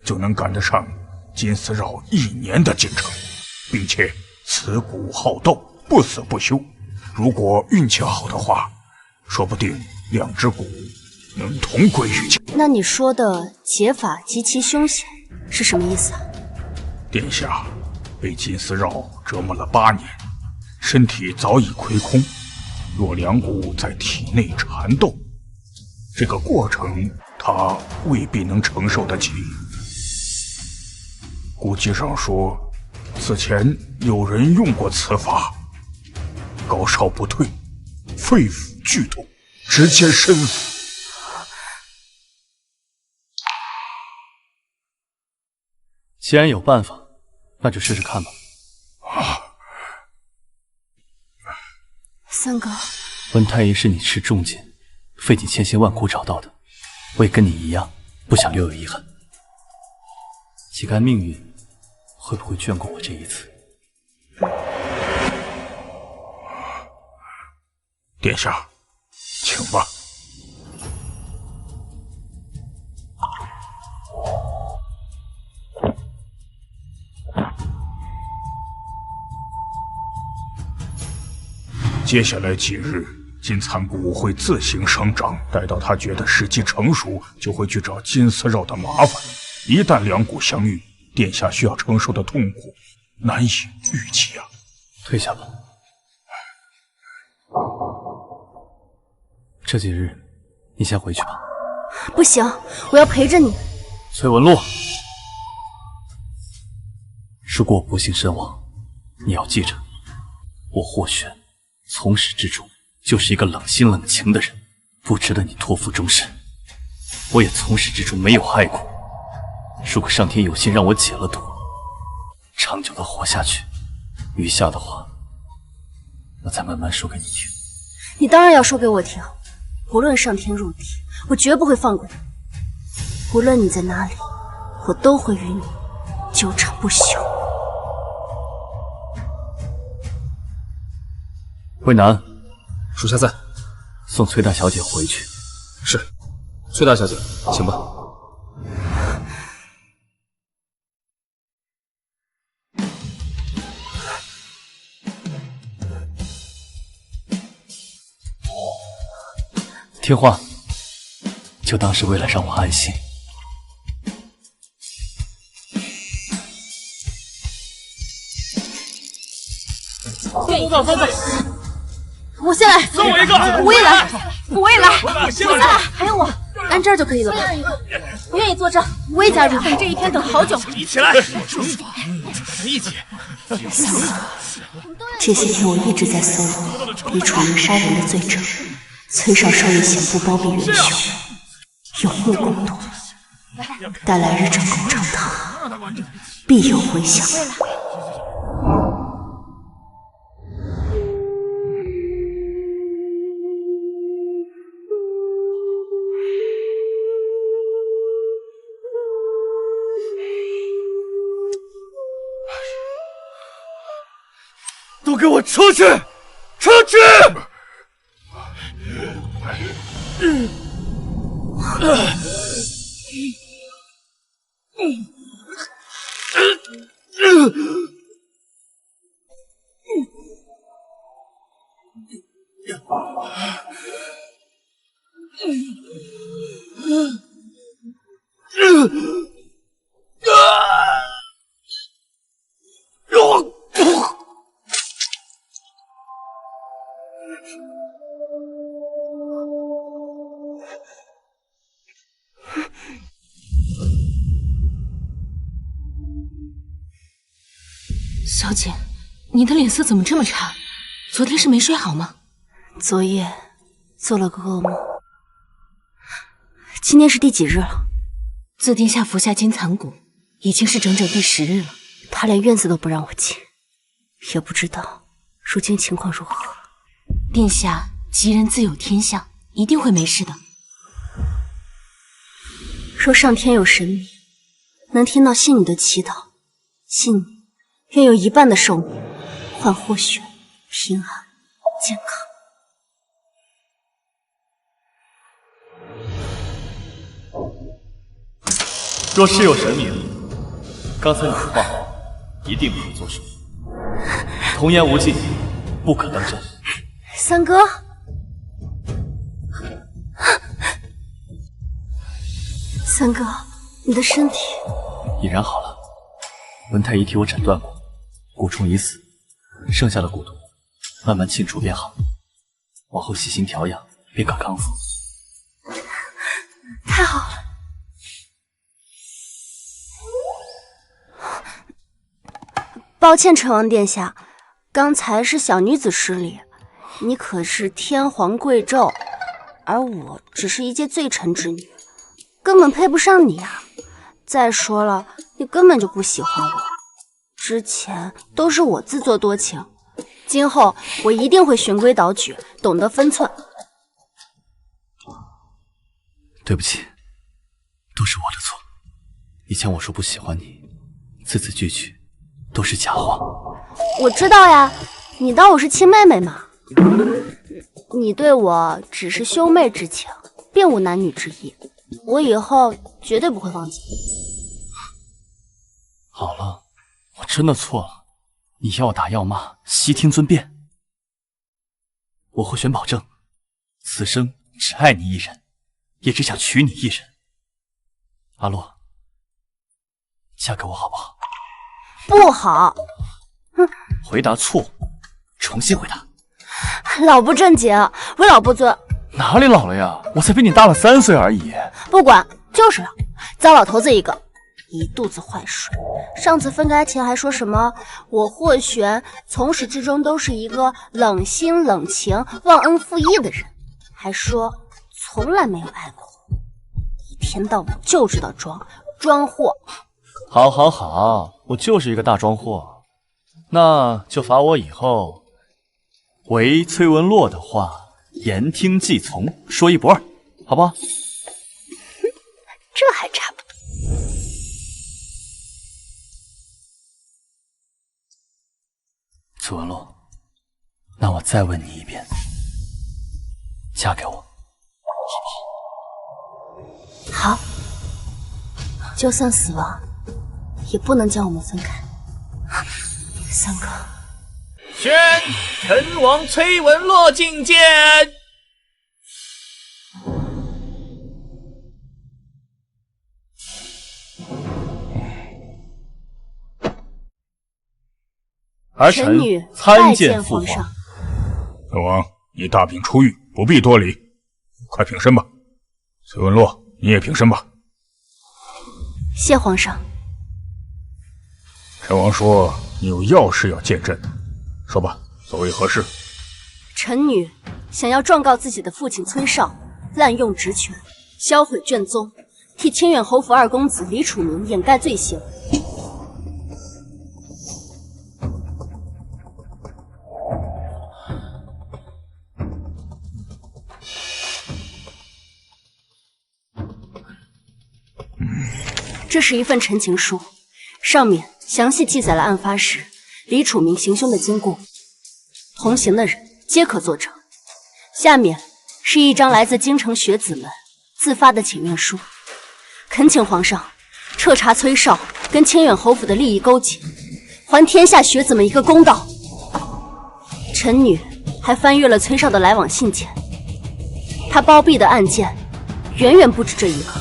就能赶得上金丝绕1年的进程，并且此蛊好斗，不死不休。如果运气好的话，说不定2只蛊能同归于尽。那你说的解法极其凶险是什么意思啊？殿下被金丝绕折磨了8年，身体早已亏空，若两蛊在体内缠斗，这个过程他未必能承受得起。古籍上说，此前有人用过此法，高烧不退，肺腑剧痛，直接身死。既然有办法，那就试试看吧。三哥，温太医是你吃重金，费尽千辛万苦找到的，我也跟你一样，不想留有遗憾。且看命运会不会眷顾我这一次。殿下，请吧。接下来几日，金蚕蛊会自行生长，待到它觉得时机成熟，就会去找金丝绕的麻烦。一旦两股相遇，殿下需要承受的痛苦难以预计啊！退下吧。这几日你先回去吧。不行，我要陪着你。崔文洛，如果我不幸身亡，你要记着，我霍玄从始至终就是一个冷心冷情的人，不值得你托付终身。我也从始至终没有害过。如果上天有心让我解了毒，长久的活下去，余下的话，我再慢慢说给你听。你当然要说给我听，无论上天入地，我绝不会放过你。无论你在哪里，我都会与你纠缠不休。魏南，属下在。送崔大小姐回去。是，崔大小姐，请吧。听话，就当是为了让我安心。我先来，送我一个，我也来，我也来，我先来，还有我，按这儿就可以了吧？我愿意作证，我也加入。等这一天等好久。一起来，惩罚，一起。这些天我一直在搜罗你处于杀人的罪证。崔少受以刑不包庇元凶，有目共睹，待来日正宫成堂，必有回响。都给我出去！出去！小姐，你的脸色怎么这么差？昨天是没睡好吗？昨夜做了个噩梦。今天是第几日了？自殿下服下金蚕蛊，已经是整整第10日了。他连院子都不让我进，也不知道如今情况如何。殿下吉人自有天相，一定会没事的。若上天有神明，能听到信女的祈祷，信女愿有一半的寿命换霍玄平安健康。若是有神明，刚才你的话一定不可作数。童言无忌，不可当真。三哥，三哥，你的身体已然好了。文太医替我诊断过，蛊虫已死，剩下的蛊毒慢慢清除便好。往后细心调养，便可康复。太好了。抱歉，陈王殿下，刚才是小女子失礼。你可是天皇贵胄，而我只是一介罪臣之女，根本配不上你啊！再说了，你根本就不喜欢我，之前都是我自作多情，今后我一定会循规蹈矩，懂得分寸。对不起，都是我的错。以前我说不喜欢你，字字句句都是假话。我知道呀，你当我是亲妹妹吗？你对我只是兄妹之情，并无男女之意，我以后绝对不会忘记。好了，我真的错了，你要打要骂，悉听尊便。我会选保证，此生只爱你一人，也只想娶你一人。阿洛，嫁给我好不好？不好。回答错误，重新回答。老不正经，为老不尊。哪里老了呀？我才比你大了3岁而已。不管，就是老，糟老头子一个，一肚子坏水。上次分开前还说什么我霍玄从始至终都是一个冷心冷情、忘恩负义的人，还说从来没有爱过我，一天到晚就知道装货。好，好，好，我就是一个大装货，那就罚我以后回崔文洛的话言听计从，说一不二，好不好？这还差不多。崔文洛，那我再问你一遍，嫁给我。好，就算死亡，也不能将我们分开。三哥，宣陈王崔文洛觐见。儿臣参见父皇。本王，你大病初愈，不必多礼，快平身吧。崔文洛，你也平身吧。谢皇上。陈王说你有要事要见朕，说吧，所为何事？臣女想要状告自己的父亲崔绍滥用职权，销毁卷宗，替清远侯府二公子李楚明掩盖罪行。这是一份陈情书，上面详细记载了案发时李楚明行凶的经过，同行的人皆可作证。下面是一张来自京城学子们自发的请愿书，恳请皇上彻查崔绍跟清远侯府的利益勾结，还天下学子们一个公道。臣女还翻阅了崔绍的来往信件，他包庇的案件远远不止这一个，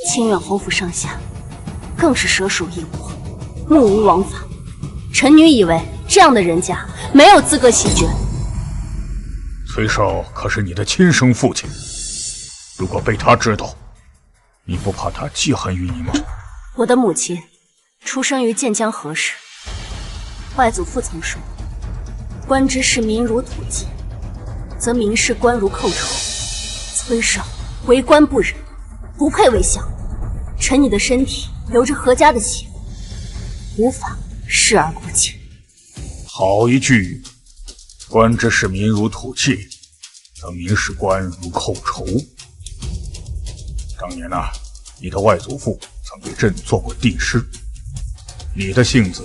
清远侯府上下更是蛇鼠一窝，目无王法。臣女以为这样的人家没有资格袭爵。崔绍可是你的亲生父亲，如果被他知道，你不怕他记恨于你吗？我的母亲出生于建江何氏，外祖父曾说，官之事民如土芥，则民视官如寇仇。崔绍为官不仁，不配为相。臣女的身体流着何家的血，无法视而不见。好一句，官之事民如土芥，则民视官如寇仇。当年啊，你的外祖父曾给朕做过帝师，你的性子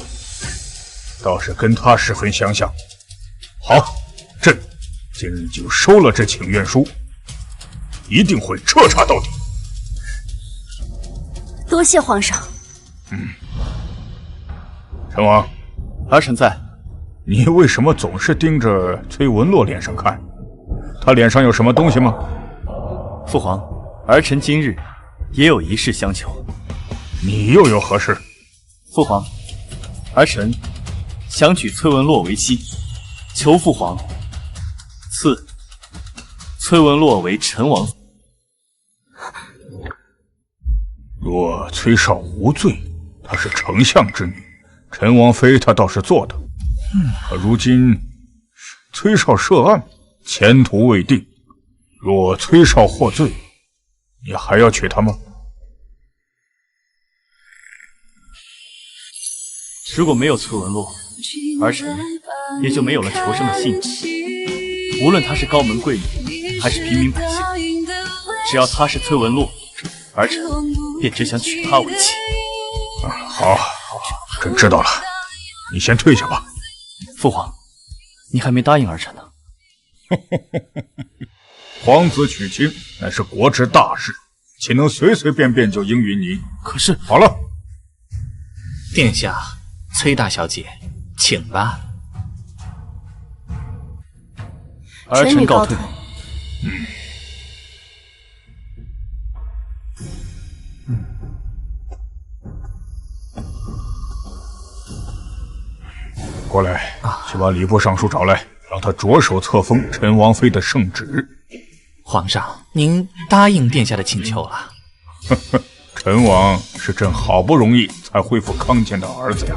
倒是跟他十分相像。好，朕今日就收了这请愿书，一定会彻查到底。多谢皇上。陈王，儿臣在。你为什么总是盯着崔文洛脸上看？他脸上有什么东西吗？父皇，儿臣今日也有一事相求。你又有何事？父皇，儿臣想娶崔文洛为妻，求父皇赐崔文洛为陈王。若崔绍无罪，她是丞相之女，陈王妃她倒是做的。可如今崔绍涉案，前途未定，若崔绍获罪，你还要娶她吗？如果没有崔文洛，儿臣也就没有了求生的信念。无论他是高门贵女，还是平民百姓，只要他是崔文洛，儿臣便只想娶她为妻。好，朕知道了，你先退下吧。父皇，你还没答应儿臣呢。皇子娶亲乃是国之大事，岂能随随便便就应允你？可是，好了，殿下，崔大小姐，请吧。儿臣告退。过来，去把礼部尚书找来，让他着手册封陈王妃的圣旨。皇上，您答应殿下的请求了。陈王是朕好不容易才恢复康健的儿子呀，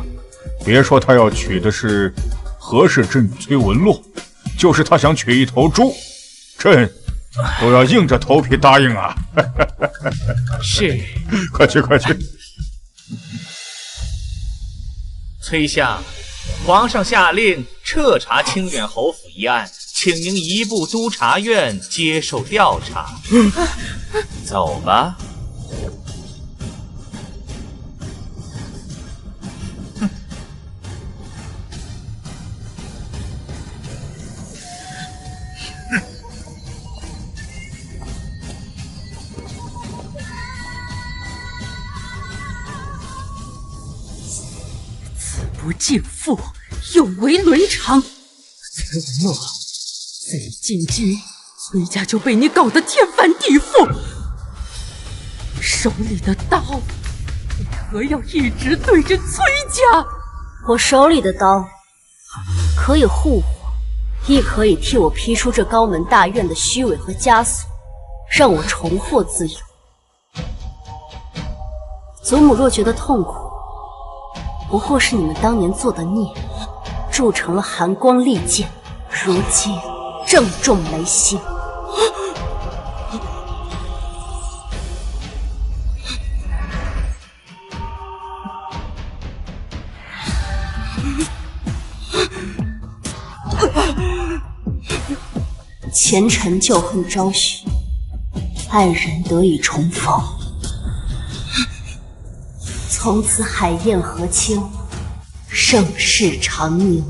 别说他要娶的是和氏之女崔文洛，就是他想娶一头猪，朕都要硬着头皮答应啊！是，快去快去！崔相，皇上下令彻查清远侯府一案，请您移步督察院接受调查。走吧。不敬父，有违伦常。崔文洛，自你进京，崔家就被你搞得天翻地覆。手里的刀，为何要一直对着崔家？我手里的刀，可以护我，亦可以替我劈出这高门大院的虚伪和枷锁，让我重获自由。祖母若觉得痛苦，不过是你们当年做的孽，铸成了寒光利剑，如今正中雷心。前尘旧恨昭许，爱人得以重逢。从此海晏河清，盛世长宁。